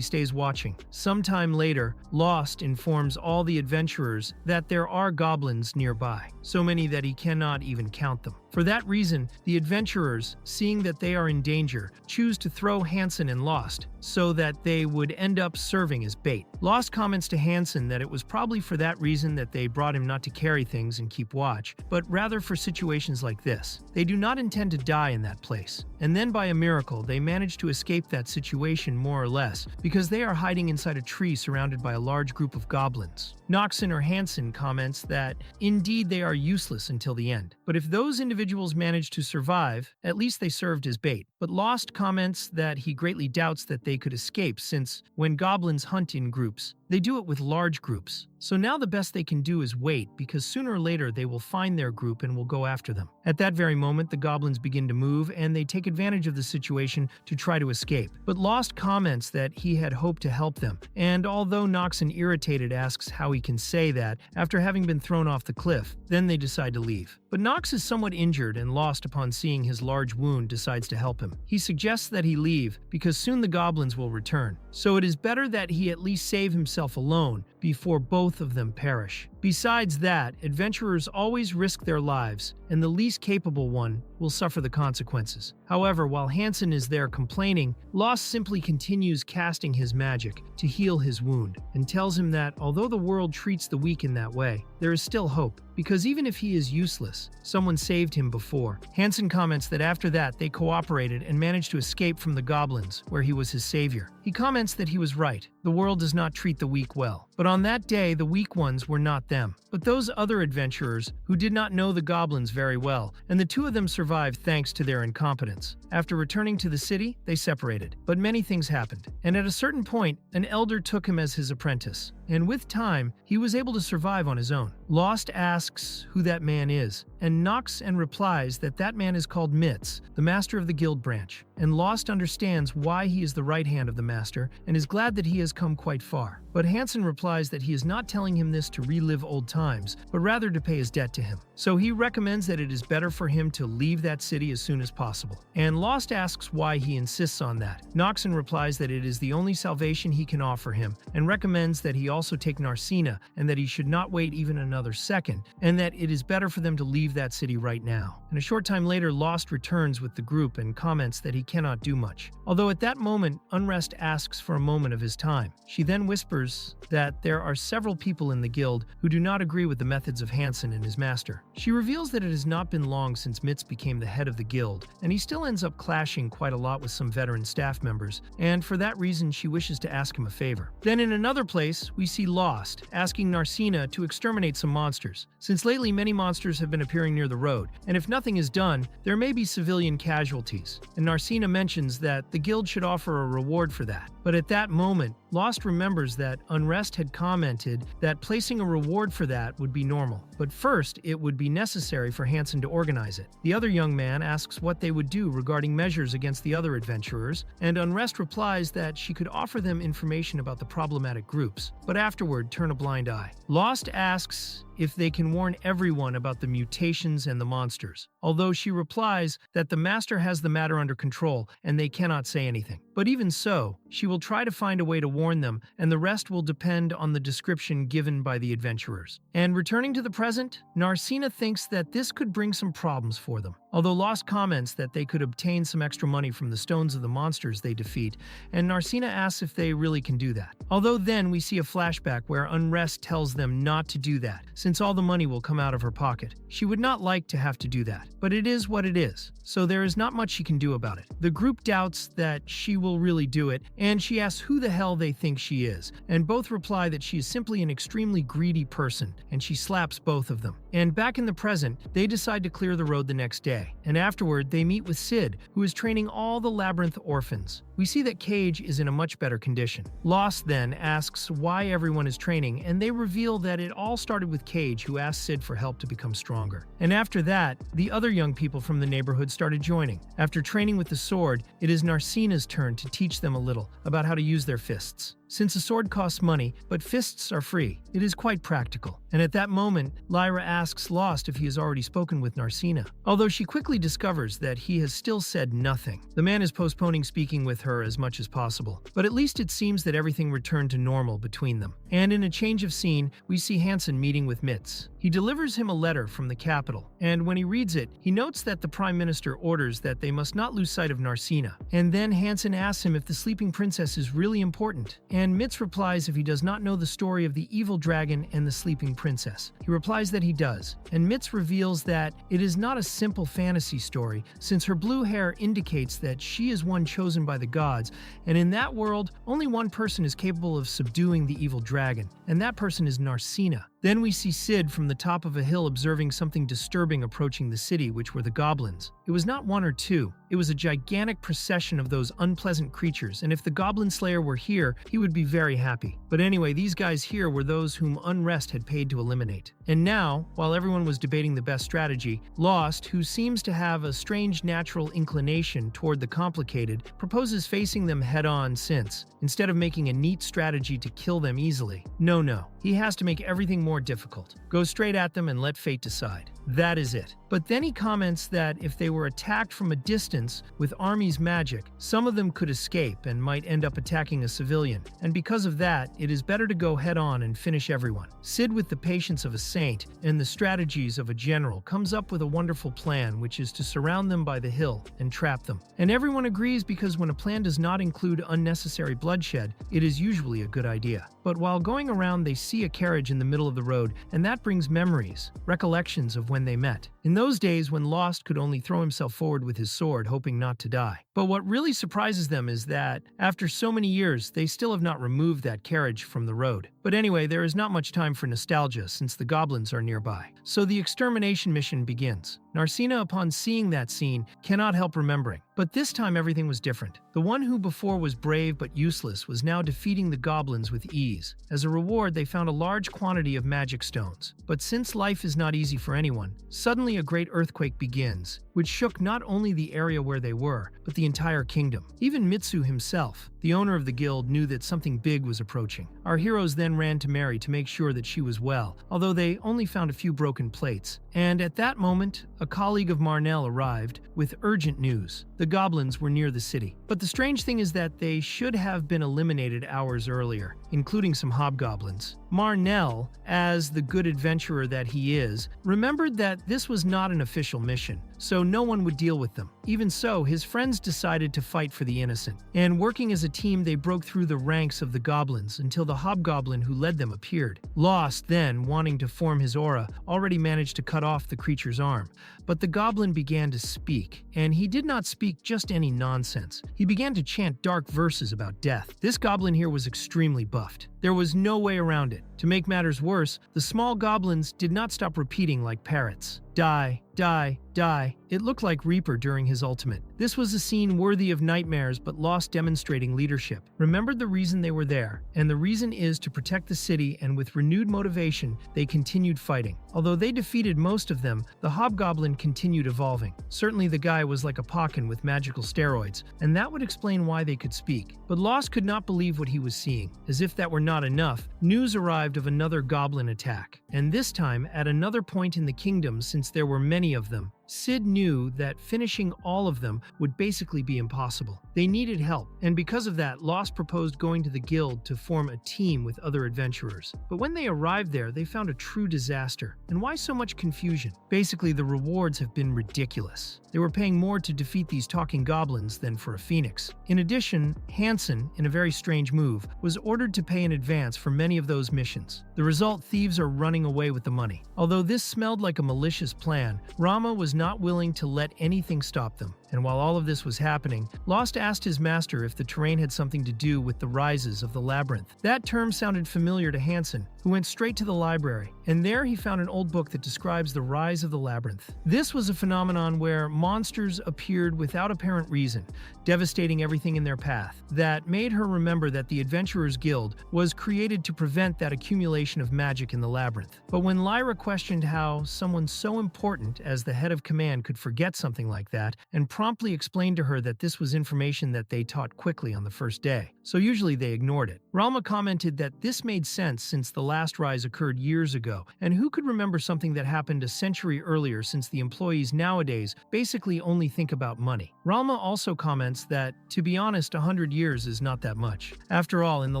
stays watching. Sometime later, Raust informs all the adventurers that there are goblins nearby, so many that he cannot even count them. For that reason, the adventurers, seeing that they are in danger, choose to throw Hansen and Raust, so that they would end up serving as bait. Raust comments to Hansen that it was probably for that reason that they brought him, not to carry things and keep watch, but rather for situations like this. They do not intend to die in that place. And then by a miracle, they manage to escape that situation more or less, because they are hiding inside a tree surrounded by a large group of goblins. Noxon or Hansen comments that indeed they are useless until the end. But if those individuals managed to survive, at least they served as bait. But Raust comments that he greatly doubts that they could escape, since when goblins hunt in groups, they do it with large groups. So now the best they can do is wait, because sooner or later they will find their group and will go after them. At that very moment, the goblins begin to move, and they take advantage of the situation to try to escape. But Raust comments that he had hoped to help them, and although Noxon, irritated, asks how he can say that after having been thrown off the cliff, then they decide to leave. But Nox is somewhat injured, and Raust, upon seeing his large wound, decides to help him. He suggests that he leave, because soon the goblins will return. So it is better that he at least save himself alone before both of them perish. Besides that, adventurers always risk their lives, and the least capable one will suffer the consequences. However, while Hansen is there complaining, Lost simply continues casting his magic to heal his wound, and tells him that although the world treats the weak in that way, there is still hope, because even if he is useless, someone saved him before. Hansen comments that after that they cooperated and managed to escape from the goblins, where he was his savior. He comments that he was right. The world does not treat the weak well. But on that day, the weak ones were not them, but those other adventurers who did not know the goblins very well, and the two of them survived thanks to their incompetence. After returning to the city, they separated. But many things happened, and at a certain point, an elder took him as his apprentice, and with time, he was able to survive on his own. Lost asks who that man is, and knocks and replies that that man is called Mitz, the master of the guild branch, and Lost understands why he is the right hand of the master, and is glad that he has come quite far. But Hansen replies that he is not telling him this to relive old times, but rather to pay his debt to him. So he recommends that it is better for him to leave that city as soon as possible. And Lost asks why he insists on that. Noxon replies that it is the only salvation he can offer him, and recommends that he also take Narsena, and that he should not wait even another second, and that it is better for them to leave that city right now. And a short time later, Lost returns with the group and comments that he cannot do much. Although at that moment, Unrest asks for a moment of his time. She then whispers that there are several people in the guild who do not agree with the methods of Hansen and his master. She reveals that it has not been long since Mitz became the head of the guild, and he still ends up clashing quite a lot with some veteran staff members, and for that reason she wishes to ask him a favor. Then in another place, we see Lost asking Narsena to exterminate some monsters, since lately many monsters have been appearing near the road, and if nothing is done, there may be civilian casualties, and Narsena mentions that the guild should offer a reward for that. But at that moment, Lost remembers that Unrest had commented that placing a reward for that would be normal, but first it would be necessary for Hansen to organize it. The other young man asks what they would do regarding measures against the other adventurers, and Unrest replies that she could offer them information about the problematic groups, but afterward turn a blind eye. Lost asks if they can warn everyone about the mutations and the monsters, although she replies that the master has the matter under control and they cannot say anything. But even so, she will try to find a way to warn them, and the rest will depend on the description given by the adventurers. And returning to the present, Narsena thinks that this could bring some problems for them. Although Lost comments that they could obtain some extra money from the stones of the monsters they defeat, and Narsena asks if they really can do that. Although then we see a flashback where Unrest tells them not to do that, since all the money will come out of her pocket. She would not like to have to do that, but it is what it is, so there is not much she can do about it. The group doubts that she will really do it, and she asks who the hell they think she is, and both reply that she is simply an extremely greedy person, and she slaps both of them. And back in the present, they decide to clear the road the next day, and afterward they meet with Sid, who is training all the Labyrinth orphans. We see that Cage is in a much better condition. Lost then asks why everyone is training, and they reveal that it all started with Cage, who asked Sid for help to become stronger. And after that, the other young people from the neighborhood started joining. After training with the sword, it is Narsena's turn to teach them a little about how to use their fists. Since a sword costs money, but fists are free, it is quite practical. And at that moment, Lyra asks Lost if he has already spoken with Narsena, although she quickly discovers that he has still said nothing. The man is postponing speaking with her as much as possible, but at least it seems that everything returned to normal between them. And in a change of scene, we see Hansen meeting with Mitz. He delivers him a letter from the capital, and when he reads it, he notes that the Prime Minister orders that they must not lose sight of Narsena. And then Hansen asks him if the sleeping princess is really important, and Mitz replies if he does not know the story of the evil dragon and the sleeping princess. He replies that he does, and Mitz reveals that it is not a simple fantasy story, since her blue hair indicates that she is one chosen by the gods, and in that world, only one person is capable of subduing the evil dragon, and that person is Narsena. Then we see Sid from the top of a hill observing something disturbing approaching the city, which were the goblins. It was not one or two, it was a gigantic procession of those unpleasant creatures, and if the Goblin Slayer were here, he would be very happy. But anyway, these guys here were those whom Unrest had paid to eliminate. And now, while everyone was debating the best strategy, Lost, who seems to have a strange natural inclination toward the complicated, proposes facing them head-on since, instead of making a neat strategy to kill them easily, no, he has to make everything more difficult. Go straight at them and let fate decide. That is it. But then he comments that if they were attacked from a distance with army's magic, some of them could escape and might end up attacking a civilian. And because of that, it is better to go head on and finish everyone. Sid, with the patience of a saint and the strategies of a general, comes up with a wonderful plan, which is to surround them by the hill and trap them. And everyone agrees because when a plan does not include unnecessary bloodshed, it is usually a good idea. But while going around, they see a carriage in the middle of the road, and that brings memories, recollections of when they met. In those days when Raust could only throw himself forward with his sword, hoping not to die. But what really surprises them is that, after so many years, they still have not removed that carriage from the road. But anyway, there is not much time for nostalgia since the goblins are nearby. So the extermination mission begins. Narsena, upon seeing that scene, cannot help remembering. But this time everything was different. The one who before was brave but useless was now defeating the goblins with ease. As a reward, they found a large quantity of magic stones. But since life is not easy for anyone, suddenly a great earthquake begins, which shook not only the area where they were, but the entire kingdom. Even Mitsu himself, the owner of the guild, knew that something big was approaching. Our heroes then ran to Mary to make sure that she was well, although they only found a few broken plates. And at that moment, a colleague of Marnell arrived with urgent news. The goblins were near the city. But the strange thing is that they should have been eliminated hours earlier, including some hobgoblins. Marnell, as the good adventurer that he is, remembered that this was not an official mission, so no one would deal with them. Even so, his friends decided to fight for the innocent, and working as a team, they broke through the ranks of the goblins until the hobgoblin who led them appeared. Raust, then, wanting to form his aura, already managed to cut off the creature's arm. But the goblin began to speak, and he did not speak just any nonsense. He began to chant dark verses about death. This goblin here was extremely buffed. There was no way around it. To make matters worse, the small goblins did not stop repeating like parrots. Die, die, die. It looked like Reaper during his ultimate. This was a scene worthy of nightmares, but Raust demonstrating leadership. Remembered the reason they were there, and the reason is to protect the city, and with renewed motivation, they continued fighting. Although they defeated most of them, the hobgoblin continued evolving. Certainly the guy was like a Pokken with magical steroids, and that would explain why they could speak. But Raust could not believe what he was seeing. As if that were not enough, news arrived of another goblin attack, and this time at another point in the kingdom, since there were many of them. Sid knew that finishing all of them would basically be impossible. They needed help, and because of that, Raust proposed going to the guild to form a team with other adventurers. But when they arrived there, they found a true disaster. And why so much confusion? Basically, the rewards have been ridiculous. They were paying more to defeat these talking goblins than for a phoenix. In addition, Hansen, in a very strange move, was ordered to pay in advance for many of those missions. The result, thieves are running away with the money. Although this smelled like a malicious plan, Rama was not willing to let anything stop them. And while all of this was happening, Raust asked his master if the terrain had something to do with the rises of the labyrinth. That term sounded familiar to Hansen, who went straight to the library, and there he found an old book that describes the rise of the labyrinth. This was a phenomenon where monsters appeared without apparent reason, devastating everything in their path. That made her remember that the Adventurers Guild was created to prevent that accumulation of magic in the labyrinth. But when Lyra questioned how someone so important as the head of command could forget something like that, and promptly explained to her that this was information that they taught quickly on the first day, so usually they ignored it. Ralma commented that this made sense since the last rise occurred years ago, and who could remember something that happened a century earlier, since the employees nowadays basically only think about money. Ralma also comments that, to be honest, 100 years is not that much. After all, in the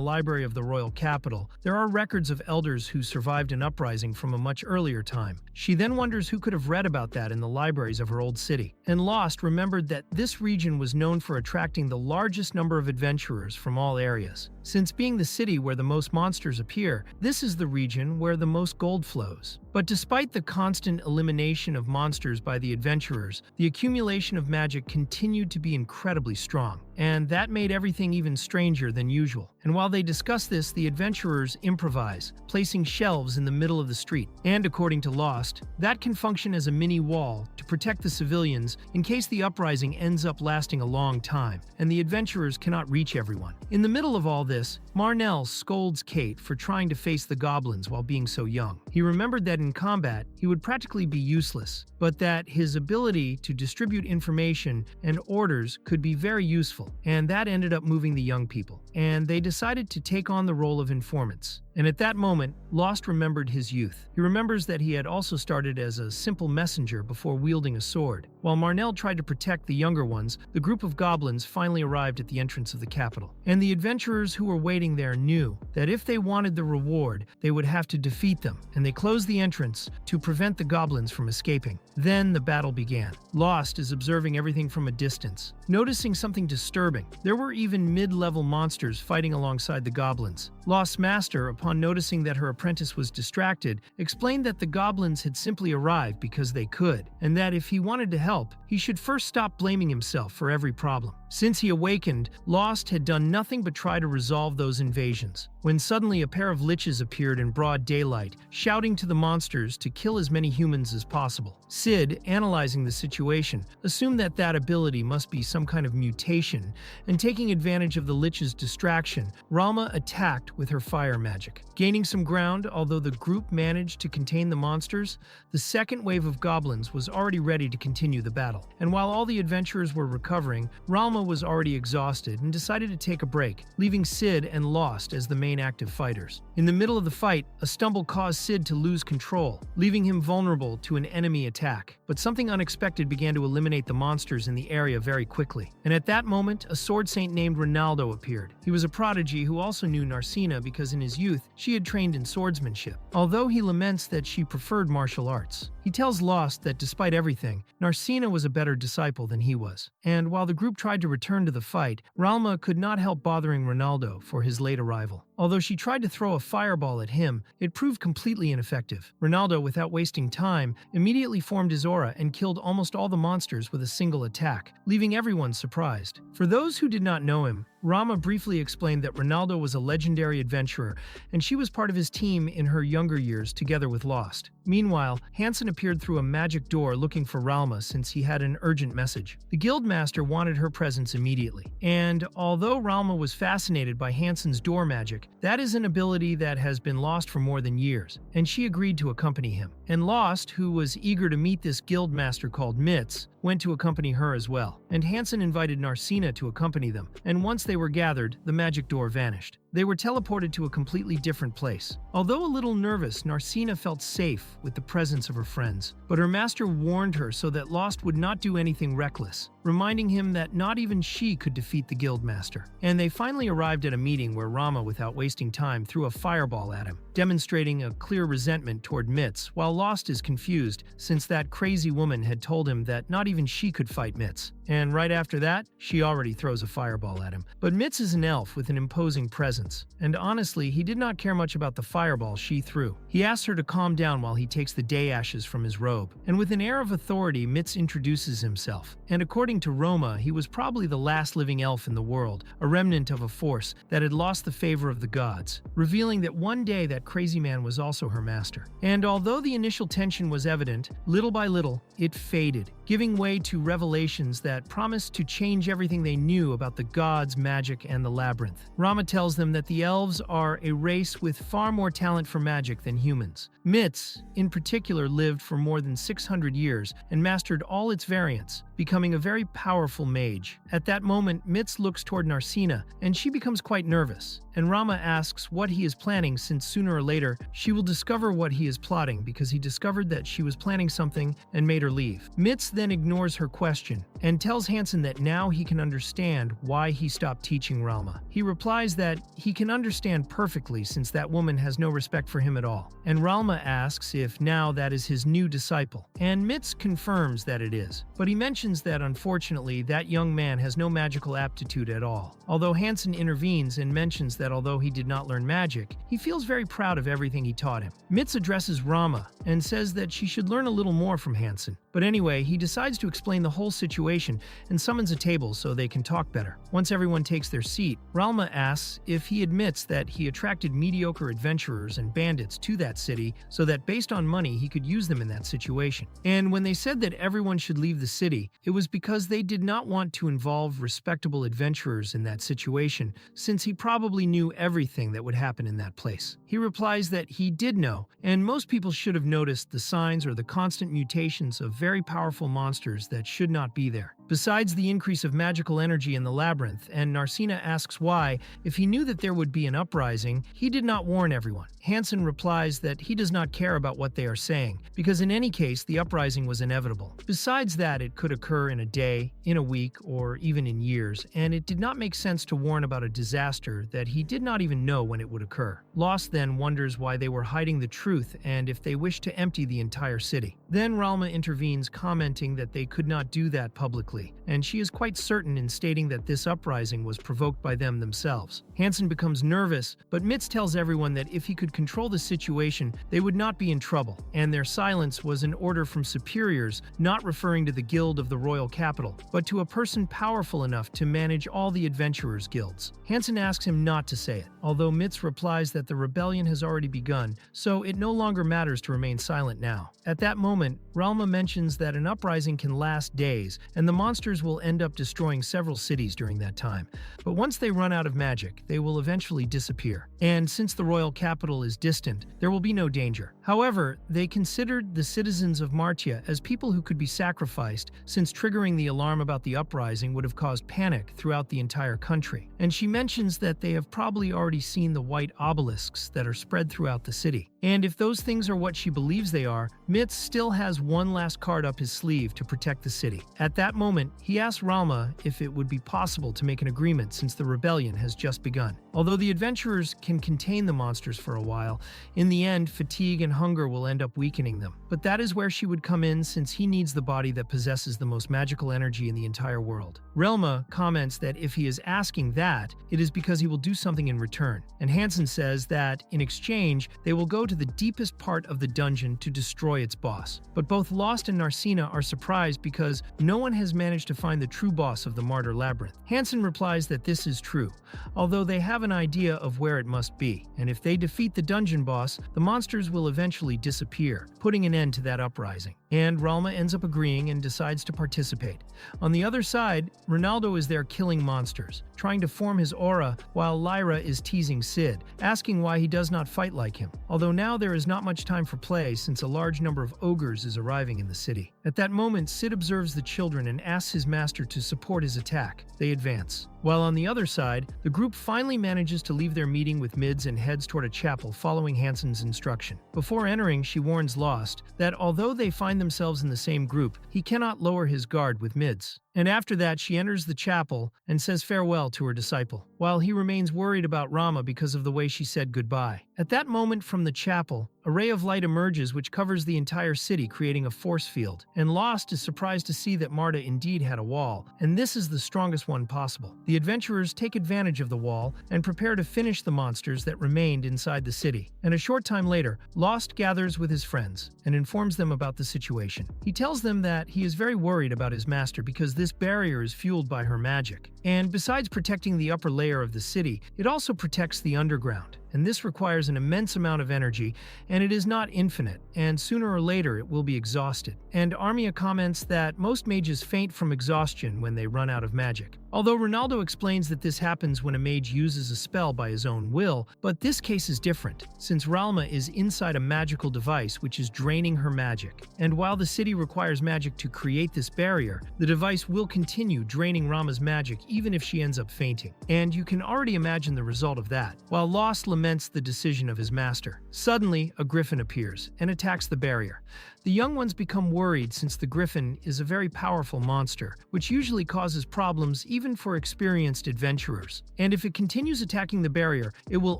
library of the royal capital, there are records of elders who survived an uprising from a much earlier time. She then wonders who could have read about that in the libraries of her old city. And Raust remembered that this region was known for attracting the largest number of adventurers from all areas. Since being the city where the most monsters appear, this is the region where the most gold flows. But despite the constant elimination of monsters by the adventurers, the accumulation of magic continued to be incredibly strong, and that made everything even stranger than usual. And while they discuss this, the adventurers improvise, placing shelves in the middle of the street. And according to Raust, that can function as a mini wall to protect the civilians in case the uprising ends up lasting a long time, and the adventurers cannot reach everyone. In the middle of all this, Marnell scolds Kate for trying to face the goblins while being so young. He remembered that in combat, he would practically be useless, but that his ability to distribute information and orders could be very useful, and that ended up moving the young people. And they decided to take on the role of informants. And at that moment, Lost remembered his youth. He remembers that he had also started as a simple messenger before wielding a sword. While Marnell tried to protect the younger ones, the group of goblins finally arrived at the entrance of the capital. And the adventurers who were waiting there knew that if they wanted the reward, they would have to defeat them, and they closed the entrance to prevent the goblins from escaping. Then the battle began. Lost is observing everything from a distance, noticing something disturbing. There were even mid-level monsters fighting alongside the goblins. Lost's master, upon noticing that her apprentice was distracted, explained that the goblins had simply arrived because they could, and that if he wanted to help, he should first stop blaming himself for every problem. Since he awakened, Lost had done nothing but try to resolve those invasions, when suddenly a pair of liches appeared in broad daylight, shouting to the monsters to kill as many humans as possible. Sid, analyzing the situation, assumed that that ability must be some kind of mutation, and taking advantage of the lich's distraction, Ralma attacked with her fire magic. Gaining some ground, although the group managed to contain the monsters, the second wave of goblins was already ready to continue the battle. And while all the adventurers were recovering, Ralma was already exhausted and decided to take a break, leaving Sid and Lost as the main active fighters. In the middle of the fight, a stumble caused Sid to lose control, leaving him vulnerable to an enemy attack. But something unexpected began to eliminate the monsters in the area very quickly. And at that moment, a sword saint named Ronaldo appeared. He was a prodigy who also knew Narsena because in his youth, she had trained in swordsmanship, although he laments that she preferred martial arts. He tells Lost that despite everything, Narsena was a better disciple than he was. And while the group tried to return to the fight, Ralma could not help bothering Ronaldo for his late arrival. Although she tried to throw a fireball at him, it proved completely ineffective. Ronaldo, without wasting time, immediately formed his aura and killed almost all the monsters with a single attack, leaving everyone surprised. For those who did not know him, Rama briefly explained that Ronaldo was a legendary adventurer, and she was part of his team in her younger years together with Lost. Meanwhile, Hansen appeared through a magic door looking for Ralma since he had an urgent message. The guildmaster wanted her presence immediately, and although Ralma was fascinated by Hansen's door magic, that is an ability that has been lost for more than years, and she agreed to accompany him. And Lost, who was eager to meet this guildmaster called Mitz, went to accompany her as well. And Hansen invited Narsena to accompany them, and once they were gathered, the magic door vanished. They were teleported to a completely different place. Although a little nervous, Narsena felt safe with the presence of her friends, but her master warned her so that Lost would not do anything reckless, reminding him that not even she could defeat the guildmaster. And they finally arrived at a meeting where Rama, without wasting time, threw a fireball at him, demonstrating a clear resentment toward Mitz, while Lost is confused since that crazy woman had told him that not even she could fight Mitz. And right after that, she already throws a fireball at him. But Mitz is an elf with an imposing presence, and honestly, he did not care much about the fireball she threw. He asks her to calm down while he takes the day ashes from his robe. And with an air of authority, Mitz introduces himself. And according to Roma, he was probably the last living elf in the world, a remnant of a force that had lost the favor of the gods, revealing that one day that crazy man was also her master. And although the initial tension was evident, little by little, it faded, giving way to revelations that promised to change everything they knew about the gods, magic, and the labyrinth. Rama tells them that the elves are a race with far more talent for magic than humans. Mitz, in particular, lived for more than 600 years and mastered all its variants, becoming a very powerful mage. At that moment, Mitz looks toward Narsena, and she becomes quite nervous. And Rama asks what he is planning since sooner or later, she will discover what he is plotting because he discovered that she was planning something and made her leave. Mitz then ignores her question and tells Hansen that now he can understand why he stopped teaching Ralma. He replies that he can understand perfectly since that woman has no respect for him at all. And Ralma asks if now that is his new disciple. And Mitz confirms that it is. But he mentions that unfortunately that young man has no magical aptitude at all. Although Hansen intervenes and mentions that although he did not learn magic, he feels very proud of everything he taught him. Mitz addresses Rama and says that she should learn a little more from Hansen. But anyway, he decides to explain the whole situation and summons a table so they can talk better. Once everyone takes their seat, Ralma asks if he admits that he attracted mediocre adventurers and bandits to that city so that based on money he could use them in that situation. And when they said that everyone should leave the city, it was because they did not want to involve respectable adventurers in that situation, since he probably knew everything that would happen in that place. He replies that he did know, and most people should have noticed the signs or the constant mutations of very powerful monsters that should not be there. besides the increase of magical energy in the labyrinth, and Narsena asks why, if he knew that there would be an uprising, he did not warn everyone. Hansen replies that he does not care about what they are saying, because in any case, the uprising was inevitable. Besides that, it could occur in a day, in a week, or even in years, and it did not make sense to warn about a disaster that he did not even know when it would occur. Raust then wonders why they were hiding the truth and if they wished to empty the entire city. Then Ralma intervenes, commenting that they could not do that publicly, and she is quite certain in stating that this uprising was provoked by them themselves. Hansen becomes nervous, but Mitz tells everyone that if he could control the situation, they would not be in trouble, and their silence was an order from superiors, not referring to the guild of the royal capital, but to a person powerful enough to manage all the adventurers' guilds. Hansen asks him not to say it, although Mitz replies that the rebellion has already begun, so it no longer matters to remain silent now. At that moment, Ralma mentions that an uprising can last days, and the monsters will end up destroying several cities during that time. But once they run out of magic, they will eventually disappear. And since the royal capital is distant, there will be no danger. However, they considered the citizens of Martia as people who could be sacrificed, since triggering the alarm about the uprising would have caused panic throughout the entire country. And she mentions that they have probably already seen the white obelisks that are spread throughout the city. And if those things are what she believes they are, Mitz still has one last card up his sleeve to protect the city. At that moment, he asks Ralma if it would be possible to make an agreement since the rebellion has just begun. Although the adventurers can contain the monsters for a while, in the end, fatigue and hunger will end up weakening them. But that is where she would come in, since he needs the body that possesses the most magical energy in the entire world. Relma comments that if he is asking that, it is because he will do something in return. And Hansen says that, in exchange, they will go to the deepest part of the dungeon to destroy its boss. But both Raust and Narsena are surprised because no one has managed to find the true boss of the Martyr Labyrinth. Hansen replies that this is true, although they have an idea of where it must be, and if they defeat the dungeon boss, the monsters will eventually disappear, putting an end to that uprising. And Ralma ends up agreeing and decides to participate. On the other side, Ronaldo is there killing monsters, trying to form his aura, while Lyra is teasing Sid, asking why he does not fight like him. Although now there is not much time for play since a large number of ogres is arriving in the city. At that moment, Sid observes the children and asks his master to support his attack. They advance. While on the other side, the group finally manages to leave their meeting with Mids and heads toward a chapel following Hansen's instruction. Before entering, she warns Raust that although they find themselves in the same group, he cannot lower his guard with Mids. And after that, she enters the chapel and says farewell to her disciple, while he remains worried about Rama because of the way she said goodbye. At that moment from the chapel, a ray of light emerges which covers the entire city, creating a force field, and Raust is surprised to see that Marta indeed had a wall, and this is the strongest one possible. The adventurers take advantage of the wall and prepare to finish the monsters that remained inside the city. And a short time later, Raust gathers with his friends and informs them about the situation. He tells them that he is very worried about his master because this barrier is fueled by her magic. And besides protecting the upper layer of the city, it also protects the underground. And this requires an immense amount of energy, and it is not infinite, and sooner or later it will be exhausted. And Armia comments that most mages faint from exhaustion when they run out of magic. Although Ronaldo explains that this happens when a mage uses a spell by his own will, but this case is different, since Ralma is inside a magical device which is draining her magic. And while the city requires magic to create this barrier, the device will continue draining Rama's magic even if she ends up fainting. And you can already imagine the result of that. While Raust laments the decision of his master, suddenly a griffin appears and attacks the barrier. The young ones become worried since the griffin is a very powerful monster, which usually causes problems even for experienced adventurers. And if it continues attacking the barrier, it will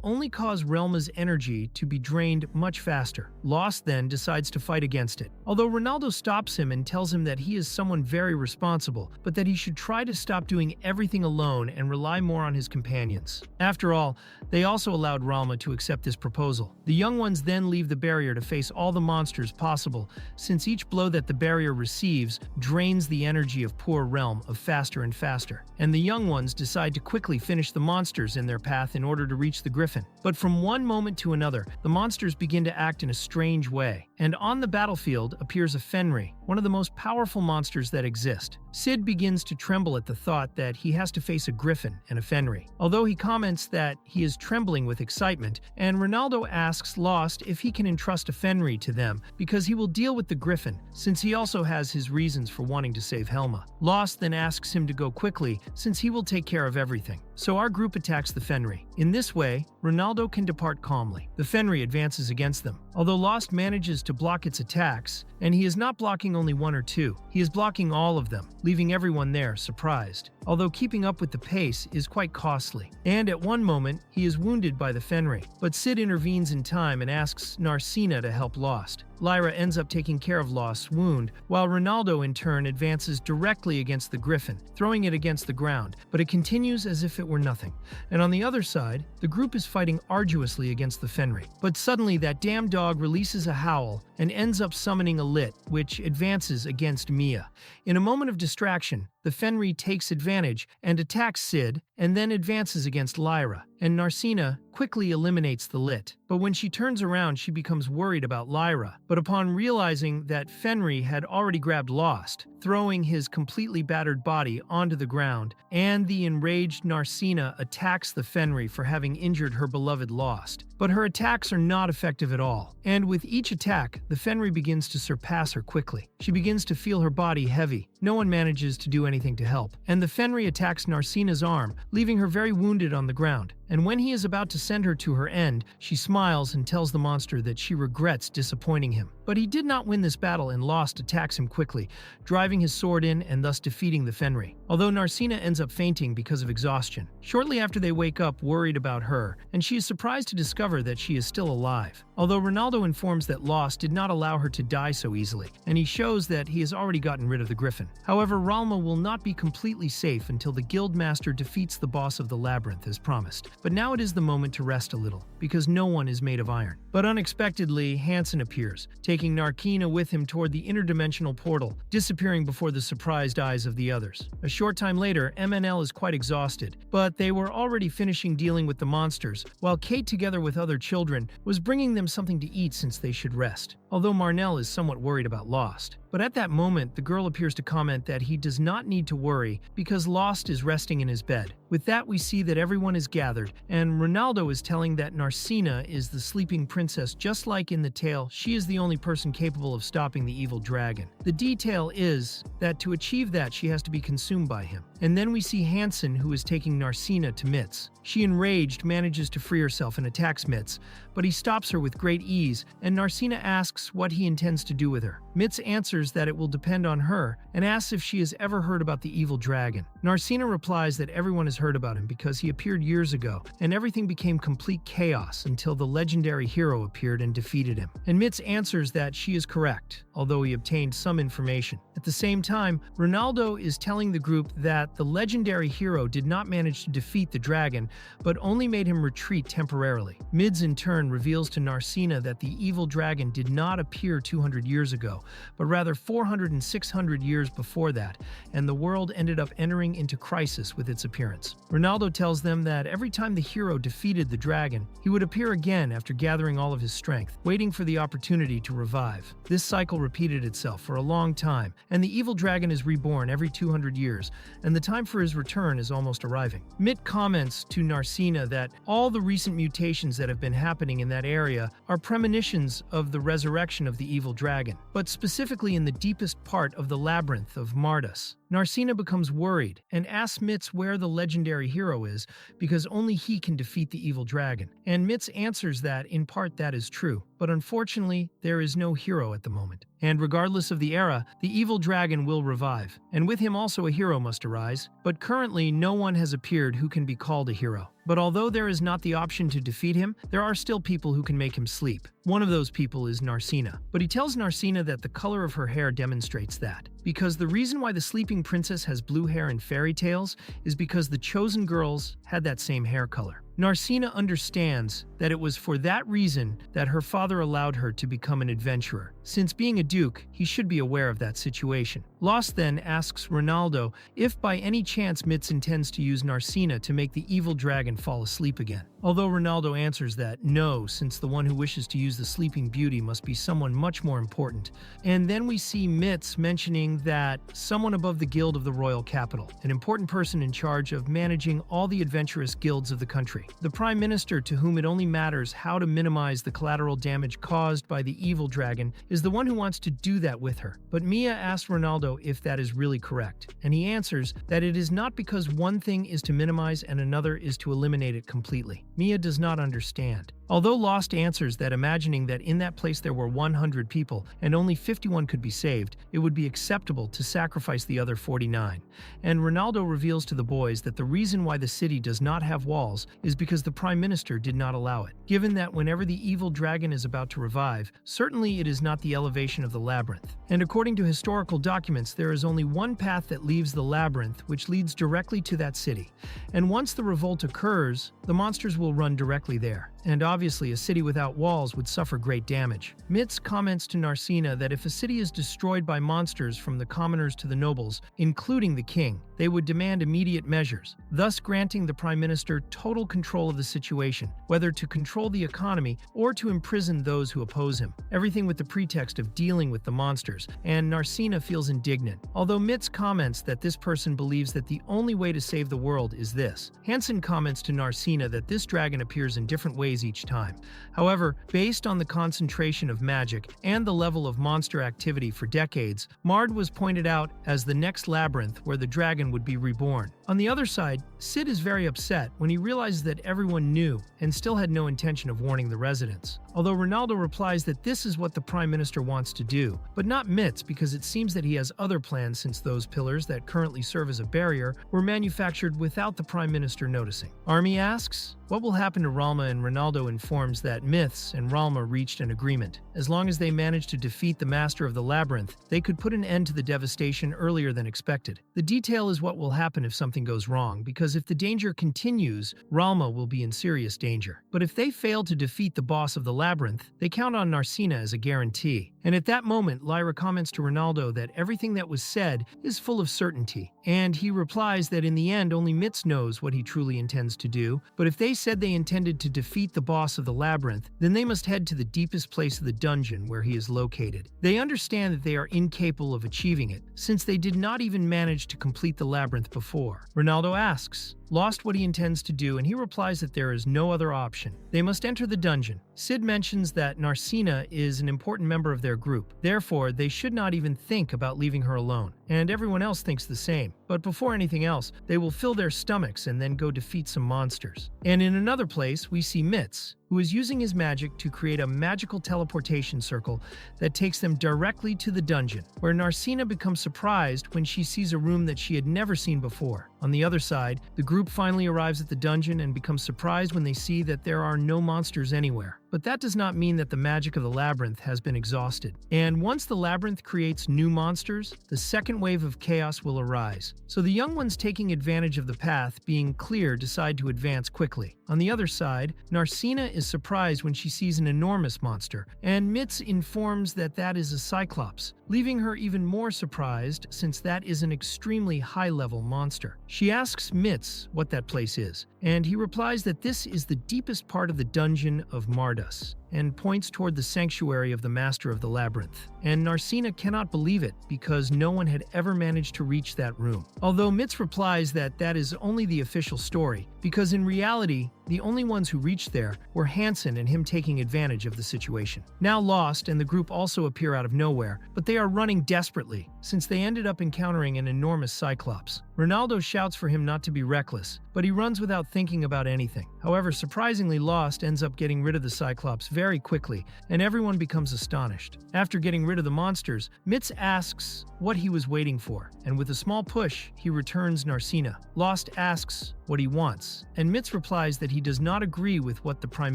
only cause Relma's energy to be drained much faster. Raust then decides to fight against it, although Ronaldo stops him and tells him that he is someone very responsible, but that he should try to stop doing everything alone and rely more on his companions. After all, they also allowed Ralma to accept this proposal. The young ones then leave the barrier to face all the monsters possible, since each blow that the barrier receives drains the energy of poor Realm of faster and faster. And the young ones decide to quickly finish the monsters in their path in order to reach the griffin. But from one moment to another, the monsters begin to act in a strange way, and on the battlefield appears a Fenrir, one of the most powerful monsters that exist. Sid begins to tremble at the thought that he has to face a griffin and a Fenry, although he comments that he is trembling with excitement, and Ronaldo asks Lost if he can entrust a Fenry to them because he will deal with the griffin, since he also has his reasons for wanting to save Helma. Lost then asks him to go quickly, since he will take care of everything. So our group attacks the Fenry. In this way, Ronaldo can depart calmly. The Fenry advances against them, although Lost manages to block its attacks, and he is not blocking only one or two, he is blocking all of them, leaving everyone there surprised. Although keeping up with the pace is quite costly. And at one moment, he is wounded by the Fenry, but Sid intervenes in time and asks Narsena to help Lost. Lyra ends up taking care of Lost's wound, while Ronaldo in turn advances directly against the griffin, throwing it against the ground, but it continues as if it were nothing. And on the other side, the group is fighting arduously against the Fenry. But suddenly that damn dog releases a howl and ends up summoning a lit, which advances against Mia. In a moment of distraction, the Fenry takes advantage and attacks Sid, and then advances against Lyra, and Narsena quickly eliminates the lit. But when she turns around, she becomes worried about Lyra. But upon realizing that Fenry had already grabbed Lost, throwing his completely battered body onto the ground, and the enraged Narsena attacks the Fenry for having injured her beloved Lost. But her attacks are not effective at all, and with each attack, the Fenry begins to surpass her quickly. She begins to feel her body heavy. No one manages to do anything to help, and the Fenry attacks Narsena's arm, leaving her very wounded on the ground. And when he is about to send her to her end, she smiles and tells the monster that she regrets disappointing him. But he did not win this battle, and Lost attacks him quickly, driving his sword in and thus defeating the Fenry, although Narsena ends up fainting because of exhaustion. Shortly after, they wake up worried about her, and she is surprised to discover that she is still alive. Although Ronaldo informs that Lost did not allow her to die so easily, and he shows that he has already gotten rid of the griffin. However, Ralma will not be completely safe until the Guildmaster defeats the boss of the labyrinth as promised. But now it is the moment to rest a little, because no one is made of iron. But unexpectedly, Hansen appears, taking Narkina with him toward the interdimensional portal, disappearing before the surprised eyes of the others. A short time later, MNL is quite exhausted, but they were already finishing dealing with the monsters, while Kate, together with other children, was bringing them something to eat since they should rest. Although Marnell is somewhat worried about Lost. But at that moment, the girl appears to comment that he does not need to worry because Lost is resting in his bed. With that, we see that everyone is gathered, and Ronaldo is telling that Narsena is the sleeping princess. Just like in the tale, she is the only person capable of stopping the evil dragon. The detail is that to achieve that, she has to be consumed by him. And then we see Hansen, who is taking Narsena to Mitz. She, enraged, manages to free herself and attacks Mitz, but he stops her with great ease, and Narsena asks what he intends to do with her. Mitz answers that it will depend on her, and asks if she has ever heard about the evil dragon. Narsena replies that everyone has heard about him because he appeared years ago, and everything became complete chaos until the legendary hero appeared and defeated him. And Mitz answers that she is correct, although he obtained some information. At the same time, Ronaldo is telling the group that the legendary hero did not manage to defeat the dragon, but only made him retreat temporarily. Mids in turn reveals to Narsena that the evil dragon did not appear 200 years ago, but rather 400 and 600 years before that, and the world ended up entering into crisis with its appearance. Ronaldo tells them that every time the hero defeated the dragon, he would appear again after gathering all of his strength, waiting for the opportunity to revive. This cycle repeated itself for a long time, and the evil dragon is reborn every 200 years, and the time for his return is almost arriving. Mitt comments to Narsena that all the recent mutations that have been happening in that area are premonitions of the resurrection of the evil dragon, but specifically in the deepest part of the labyrinth of Mardas. Narsena becomes worried and asks Mitz where the legendary hero is because only he can defeat the evil dragon. And Mitz answers that in part that is true, but unfortunately there is no hero at the moment. And regardless of the era, the evil dragon will revive, and with him also a hero must arise, but currently no one has appeared who can be called a hero. But although there is not the option to defeat him, there are still people who can make him sleep. One of those people is Narsena, but he tells Narsena that the color of her hair demonstrates that. because the reason why the sleeping princess has blue hair in fairy tales is because the chosen girls had that same hair color. Narsena understands that it was for that reason that her father allowed her to become an adventurer. Since being a duke, he should be aware of that situation. Raust then asks Ronaldo if by any chance Mitz intends to use Narsena to make the evil dragon fall asleep again. Although Ronaldo answers that no, since the one who wishes to use the Sleeping Beauty must be someone much more important. And then we see Mitz mentioning that someone above the guild of the royal capital, an important person in charge of managing all the adventurous guilds of the country. The prime minister, to whom it only matters how to minimize the collateral damage caused by the evil dragon, is the one who wants to do that with her. But Mia asks Ronaldo if that is really correct, and he answers that it is not because one thing is to minimize and another is to eliminate it completely. Mia does not understand. Although Raust answers that imagining that in that place there were 100 people and only 51 could be saved, it would be acceptable to sacrifice the other 49. And Ronaldo reveals to the boys that the reason why the city does not have walls is because the Prime Minister did not allow it. Given that whenever the evil dragon is about to revive, certainly it is not the elevation of the labyrinth. And according to historical documents, there is only one path that leaves the labyrinth, which leads directly to that city. And once the revolt occurs, the monsters will run directly there. And obviously, a city without walls would suffer great damage. Mitz comments to Narsena that if a city is destroyed by monsters from the commoners to the nobles, including the king, they would demand immediate measures, thus granting the prime minister total control of the situation, whether to control the economy or to imprison those who oppose him. Everything with the pretext of dealing with the monsters, and Narsena feels indignant. Although Mitz comments that this person believes that the only way to save the world is this. Hansen comments to Narsena that this dragon appears in different ways each time. However, based on the concentration of magic and the level of monster activity for decades, Mard was pointed out as the next labyrinth where the dragon would be reborn. On the other side, Sid is very upset when he realizes that everyone knew and still had no intention of warning the residents. Although Ronaldo replies that this is what the Prime Minister wants to do, but not Mitz because it seems that he has other plans since those pillars that currently serve as a barrier were manufactured without the Prime Minister noticing. Army asks, what will happen to Ralma, and Ronaldo informs that Mitz and Ralma reached an agreement. As long as they managed to defeat the Master of the Labyrinth, they could put an end to the devastation earlier than expected. The detail is what will happen if something goes wrong, because if the danger continues, Ralma will be in serious danger. But if they fail to defeat the boss of the Labyrinth, they count on Narsena as a guarantee. And at that moment, Lyra comments to Ronaldo that everything that was said is full of certainty. And he replies that in the end, only Mitz knows what he truly intends to do. But if they said they intended to defeat the boss of the Labyrinth, then they must head to the deepest place of the dungeon where he is located. They understand that they are incapable of achieving it, since they did not even manage to complete the labyrinth before. Ronaldo asks Raust what he intends to do, and he replies that there is no other option. They must enter the dungeon. Sid mentions that Narsena is an important member of their group. Therefore, they should not even think about leaving her alone. And everyone else thinks the same. But before anything else, they will fill their stomachs and then go defeat some monsters. And in another place, we see Mitz, who is using his magic to create a magical teleportation circle that takes them directly to the dungeon, where Narsena becomes surprised when she sees a room that she had never seen before. On the other side, the group finally arrives at the dungeon and becomes surprised when they see that there are no monsters anywhere. But that does not mean that the magic of the labyrinth has been exhausted. And once the labyrinth creates new monsters, the second wave of chaos will arise. So the young ones taking advantage of the path being clear decide to advance quickly. On the other side, Narsena is surprised when she sees an enormous monster, and Mitz informs that that is a cyclops, leaving her even more surprised since that is an extremely high-level monster. She asks Mitz what that place is, and he replies that this is the deepest part of the dungeon of Mardus, and points toward the sanctuary of the Master of the Labyrinth. And Narsena cannot believe it because no one had ever managed to reach that room. Although Mitz replies that that is only the official story, because in reality, the only ones who reached there were Hansen and him taking advantage of the situation. Now Raust and the group also appear out of nowhere, but they are running desperately, since they ended up encountering an enormous cyclops. Ronaldo shouts for him not to be reckless, but he runs without thinking about anything. However, surprisingly, Raust ends up getting rid of the cyclops very quickly, and everyone becomes astonished. After getting rid of the monsters, Mitz asks what he was waiting for, and with a small push, he returns Narsena. Raust asks what he wants, and Mitz replies that he does not agree with what the Prime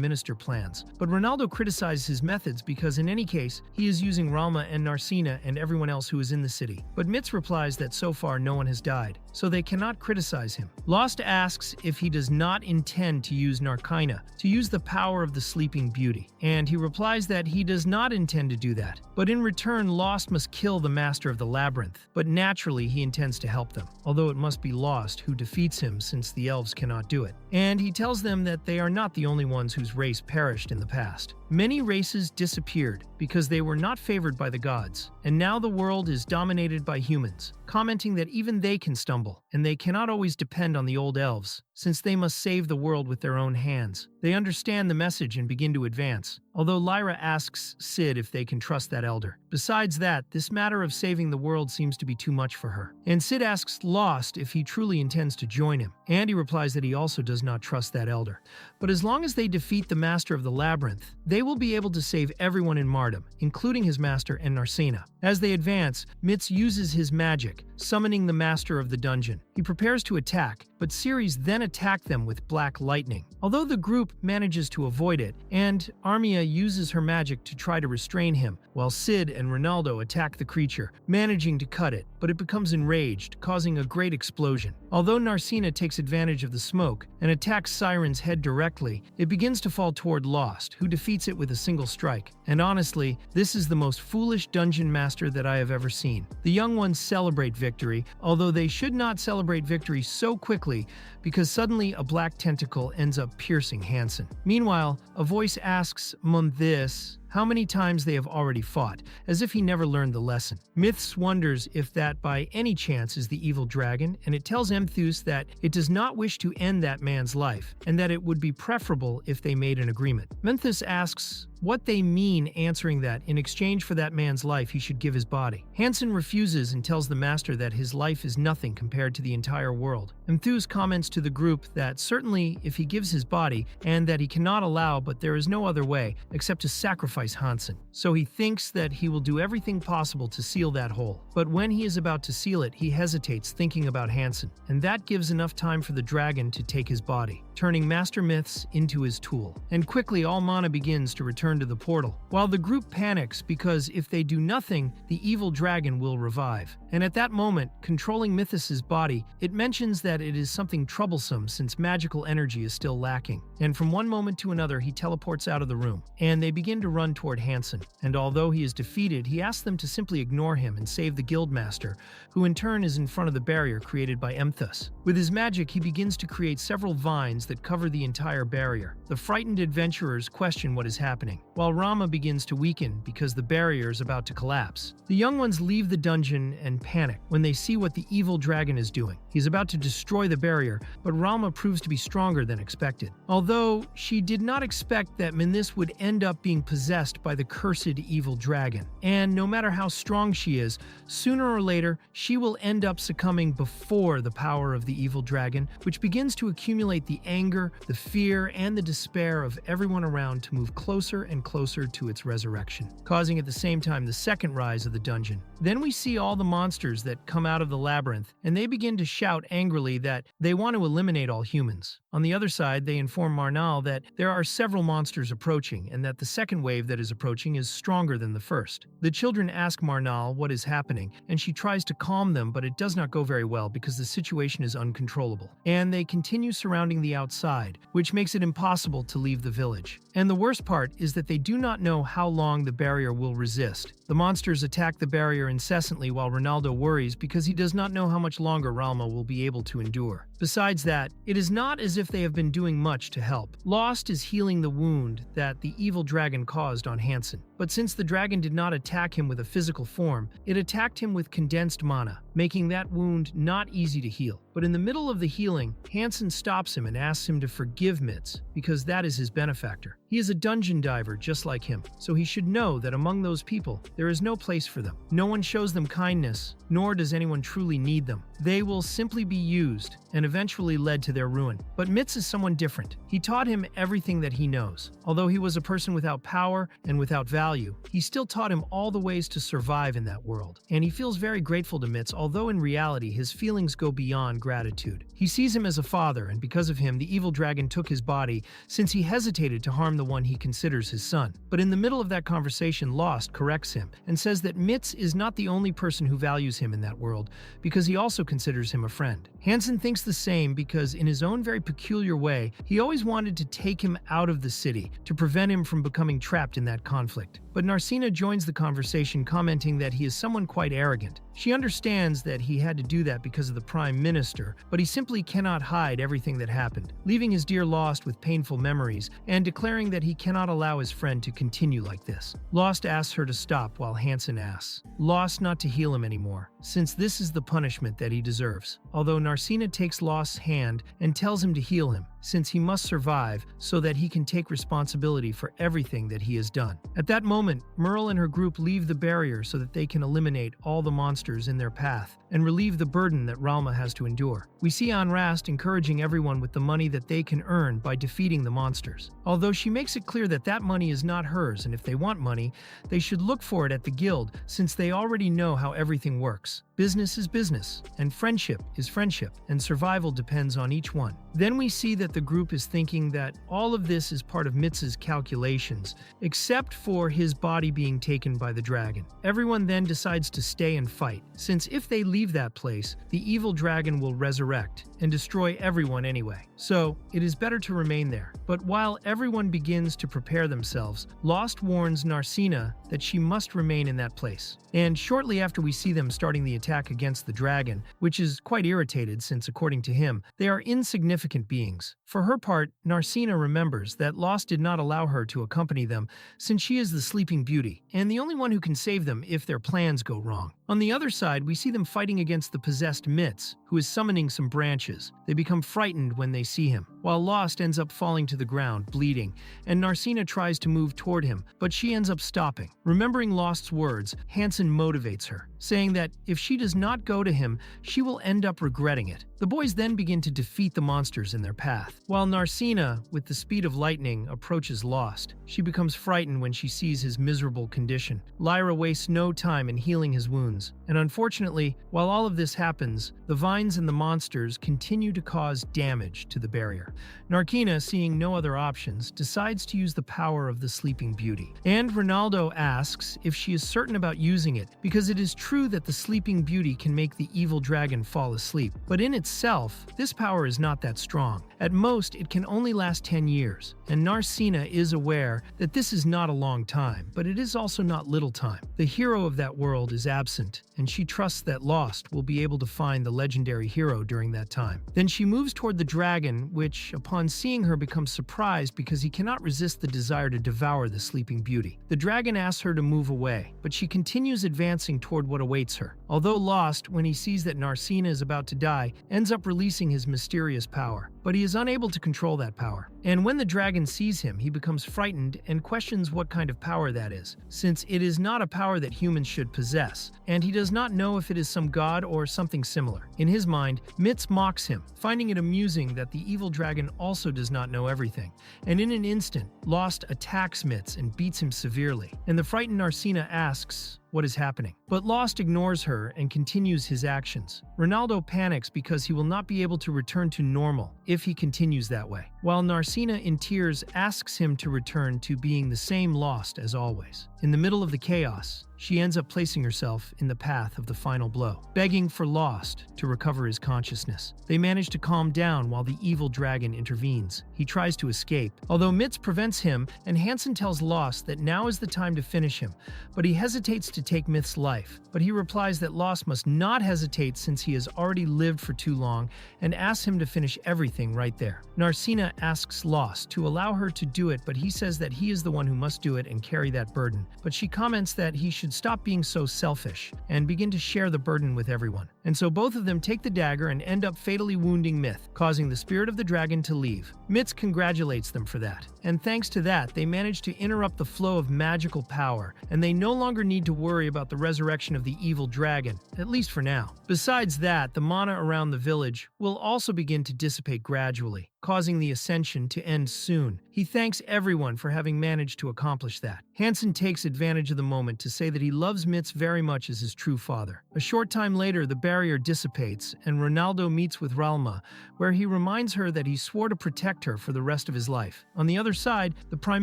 Minister plans. But Ronaldo criticizes his methods because in any case, he is using Ralma and Narsena and everyone else who is in the city. But Mitz replies that so far no one has died, so they cannot criticize him. Raust asks if he does not intend to use Narkina, to use the power of the Sleeping Beauty, and he replies that he does not intend to do that. But in return, Raust must kill the Master of the Labyrinth, but naturally he intends to help them, although it must be Raust who defeats him since the elves cannot do it. And he tells them that they are not the only ones whose race perished in the past. Many races disappeared because they were not favored by the gods, and now the world is dominated by humans, commenting that even they can stumble, and they cannot always depend on the old elves, since they must save the world with their own hands. They understand the message and begin to advance, although Lyra asks Sid if they can trust that elder. Besides that, this matter of saving the world seems to be too much for her. And Sid asks Raust if he truly intends to join him, and he replies that he also does not trust that elder. But as long as they defeat the Master of the Labyrinth, they will be able to save everyone in Mardum, including his master and Narsena. As they advance, Mitz uses his magic, summoning the Master of the Dungeon. He prepares to attack, but Ceres then attack them with black lightning. Although the group manages to avoid it, and Armia uses her magic to try to restrain him, while Sid and Ronaldo attack the creature, managing to cut it, but it becomes enraged, causing a great explosion. Although Narsena takes advantage of the smoke and attacks Siren's head directly, it begins to fall toward Raust, who defeats it with a single strike. And honestly, this is the most foolish dungeon master that I have ever seen. The young ones celebrate victory, although they should not celebrate victory so quickly because suddenly a black tentacle ends up piercing Hansen. Meanwhile, a voice asks Monthis how many times they have already fought, as if he never learned the lesson. Myths wonders if that by any chance is the evil dragon, and it tells Emthus that it does not wish to end that man's life, and that it would be preferable if they made an agreement. Menthus asks what they mean answering that in exchange for that man's life he should give his body. Hansen refuses and tells the master that his life is nothing compared to the entire world. Emthus comments to the group that certainly if he gives his body, and that he cannot allow but there is no other way except to sacrifice Hansen. So he thinks that he will do everything possible to seal that hole. But when he is about to seal it, he hesitates thinking about Hansen, and that gives enough time for the dragon to take his body, turning Master Myths into his tool. And quickly all mana begins to return to the portal, while the group panics because if they do nothing, the evil dragon will revive. And at that moment, controlling Mythos' body, it mentions that it is something troublesome since magical energy is still lacking. And from one moment to another, he teleports out of the room, and they begin to run toward Hansen. And although he is defeated, he asks them to simply ignore him and save the guildmaster, who in turn is in front of the barrier created by Emthus. With his magic, he begins to create several vines that cover the entire barrier. The frightened adventurers question what is happening, while Rama begins to weaken because the barrier is about to collapse. The young ones leave the dungeon and panic when they see what the evil dragon is doing. He's about to destroy the barrier, but Rama proves to be stronger than expected. Although she did not expect that Minthis would end up being possessed by the cursed evil dragon. And no matter how strong she is, sooner or later, she will end up succumbing before the power of the evil dragon, which begins to accumulate the anger, the fear, and the despair of everyone around to move closer and closer to its resurrection, causing at the same time the second rise of the dungeon. Then we see all the monsters that come out of the labyrinth, and they begin to shout angrily that they want to eliminate all humans. On the other side, they inform Marnal that there are several monsters approaching, and that the second wave that is approaching is stronger than the first. The children ask Marnal what is happening, and she tries to calm them, but it does not go very well because the situation is uncontrollable. And they continue surrounding the outside, which makes it impossible to leave the village. And the worst part is that they do not know how long the barrier will resist. The monsters attack the barrier incessantly while Ronaldo worries because he does not know how much longer Ralma will be able to endure. Besides that, it is not as if they have been doing much to help. Raust is healing the wound that the evil dragon caused on Hansen. But since the dragon did not attack him with a physical form, it attacked him with condensed mana, making that wound not easy to heal. But in the middle of the healing, Hansen stops him and asks him to forgive Mitz, because that is his benefactor. He is a dungeon diver just like him, so he should know that among those people, there is no place for them. No one shows them kindness, nor does anyone truly need them. they will simply be used and eventually led to their ruin. But Mitz is someone different. He taught him everything that he knows. Although he was a person without power and without value, he still taught him all the ways to survive in that world. And he feels very grateful to Mitz, although in reality his feelings go beyond gratitude. He sees him as a father, and because of him, the evil dragon took his body since he hesitated to harm the one he considers his son. But in the middle of that conversation, Raust corrects him and says that Mitz is not the only person who values him in that world, because he also considers him a friend. Hansen thinks the same because in his own very peculiar way, he always wanted to take him out of the city to prevent him from becoming trapped in that conflict. But Narsena joins the conversation, commenting that he is someone quite arrogant. She understands that he had to do that because of the Prime Minister, but he simply cannot hide everything that happened, leaving his dear Raust with painful memories and declaring that he cannot allow his friend to continue like this. Raust asks her to stop while Hansen asks Raust not to heal him anymore, since this is the punishment that he deserves. Although Narsena takes Raust's hand and tells him to heal him, since he must survive so that he can take responsibility for everything that he has done. At that moment, Merle and her group leave the barrier so that they can eliminate all the monsters in their path and relieve the burden that Ralma has to endure. We see Raust encouraging everyone with the money that they can earn by defeating the monsters. Although she makes it clear that that money is not hers, and if they want money, they should look for it at the guild, since they already know how everything works. Business is business, and friendship is friendship, and survival depends on each one. Then we see that the group is thinking that all of this is part of Mitz's calculations, except for his body being taken by the dragon. Everyone then decides to stay and fight, since if they leave that place, the evil dragon will resurrect and destroy everyone anyway. So, it is better to remain there. But while everyone begins to prepare themselves, Raust warns Narsena that she must remain in that place. And shortly after we see them starting the attack against the dragon, which is quite irritated since, according to him, they are insignificant beings. For her part, Narsena remembers that Raust did not allow her to accompany them since she is the Sleeping Beauty, and the only one who can save them if their plans go wrong. On the other side, we see them fighting against the possessed Mitz, who is summoning some branches. They become frightened when they see him, while Raust ends up falling to the ground, bleeding, and Narsena tries to move toward him, but she ends up stopping. Remembering Raust's words, Hansen motivates her, saying that if she does not go to him, she will end up regretting it. The boys then begin to defeat the monsters in their path, while Narsena, with the speed of lightning, approaches Raust. She becomes frightened when she sees his miserable condition. Lyra wastes no time in healing his wounds, and unfortunately, while all of this happens, the vines and the monsters continue to cause damage to the barrier. Narsena, seeing no other options, decides to use the power of the Sleeping Beauty. And Ronaldo asks if she is certain about using it, because it is true that the Sleeping Beauty can make the evil dragon fall asleep. But in itself, this power is not that strong. At most, it can only last 10 years, and Narsena is aware that this is not a long time, but it is also not little time. The hero of that world is absent, and she trusts that Raust will be able to find the legendary hero during that time. Then she moves toward the dragon, which, upon seeing her, becomes surprised because he cannot resist the desire to devour the Sleeping Beauty. The dragon asks her to move away, but she continues advancing toward what awaits her. Although Raust, when he sees that Narsena is about to die, ends up releasing his mysterious power, but he is unable to control that power. And when the dragon sees him, he becomes frightened and questions what kind of power that is, since it is not a power that humans should possess, and he does not know if it is some god or something similar. In his mind, Mitz mocks him, finding it amusing that the evil dragon also does not know everything. And in an instant, Raust attacks Mitz and beats him severely, and the frightened Narsena asks what is happening. But Raust ignores her and continues his actions. Ronaldo panics because he will not be able to return to normal if he continues that way, while Narsena in tears asks him to return to being the same Raust as always. In the middle of the chaos, she ends up placing herself in the path of the final blow, begging for Raust to recover his consciousness. They manage to calm down while the evil dragon intervenes. He tries to escape, although Mitz prevents him, and Hansen tells Raust that now is the time to finish him, but he hesitates to take Mitz's life. But he replies that Raust must not hesitate since he has already lived for too long, and asks him to finish everything right there. Narsena asks Raust to allow her to do it, but he says that he is the one who must do it and carry that burden. But she comments that he should stop being so selfish and begin to share the burden with everyone. And so both of them take the dagger and end up fatally wounding Myth, causing the spirit of the dragon to leave. Mitz congratulates them for that, and thanks to that, they manage to interrupt the flow of magical power, and they no longer need to worry worry about the resurrection of the evil dragon, at least for now. Besides that, the mana around the village will also begin to dissipate gradually, causing the ascension to end soon. He thanks everyone for having managed to accomplish that. Hansen takes advantage of the moment to say that he loves Mitz very much as his true father. A short time later, the barrier dissipates, and Ronaldo meets with Ralma, where he reminds her that he swore to protect her for the rest of his life. On the other side, the Prime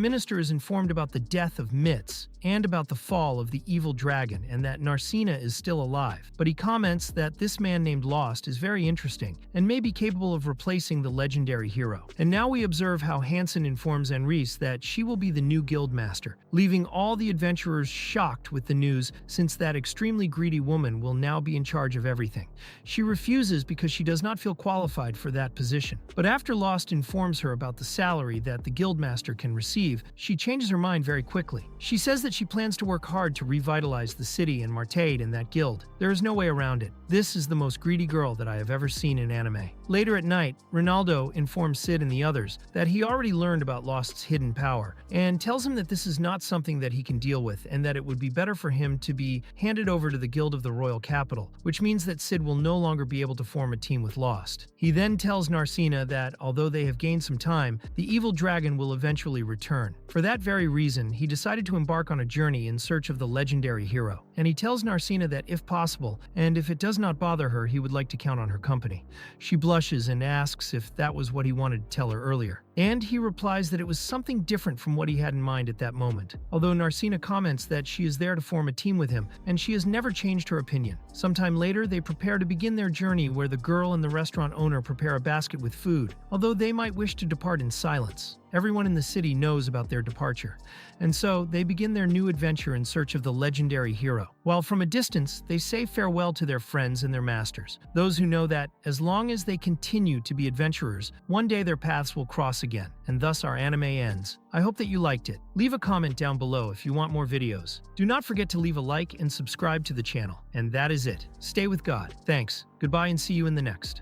Minister is informed about the death of Mitz and about the fall of the evil dragon, and that Narsena is still alive. But he comments that this man named Raust is very interesting and may be capable of replacing the legendary hero. And now we observe how Hansen informs Enrice that she will be the new guildmaster, leaving all the adventurers shocked with the news, since that extremely greedy woman will now be in charge of everything. She refuses because she does not feel qualified for that position. But after Raust informs her about the salary that the guildmaster can receive, she changes her mind very quickly. She says that she plans to work hard to revitalize the city and Martade in that guild. There is no way around it. This is the most greedy girl that I have ever seen in anime. Later at night, Ronaldo informs Sid and the others that he already learned about Raust's hidden power, and tells him that this is not something that he can deal with, and that it would be better for him to be handed over to the Guild of the Royal Capital, which means that Sid will no longer be able to form a team with Raust. He then tells Narsena that although they have gained some time, the evil dragon will eventually return. For that very reason, he decided to embark on a journey in search of the legendary hero, and he tells Narsena that if possible, and if it does not bother her, he would like to count on her company. She blushes and asks if that was what he wanted to tell her earlier, and he replies that it was something different from what he had in mind at that moment, although Narsena comments that she is there to form a team with him, and she has never changed her opinion. Sometime later, they prepare to begin their journey, where the girl and the restaurant owner prepare a basket with food, although they might wish to depart in silence. Everyone in the city knows about their departure, and so they begin their new adventure in search of the legendary hero. While from a distance, they say farewell to their friends and their masters, those who know that, as long as they continue to be adventurers, one day their paths will cross again, and thus our anime ends. I hope that you liked it. Leave a comment down below if you want more videos. Do not forget to leave a like and subscribe to the channel. And that is it. Stay with God. Thanks. Goodbye and see you in the next.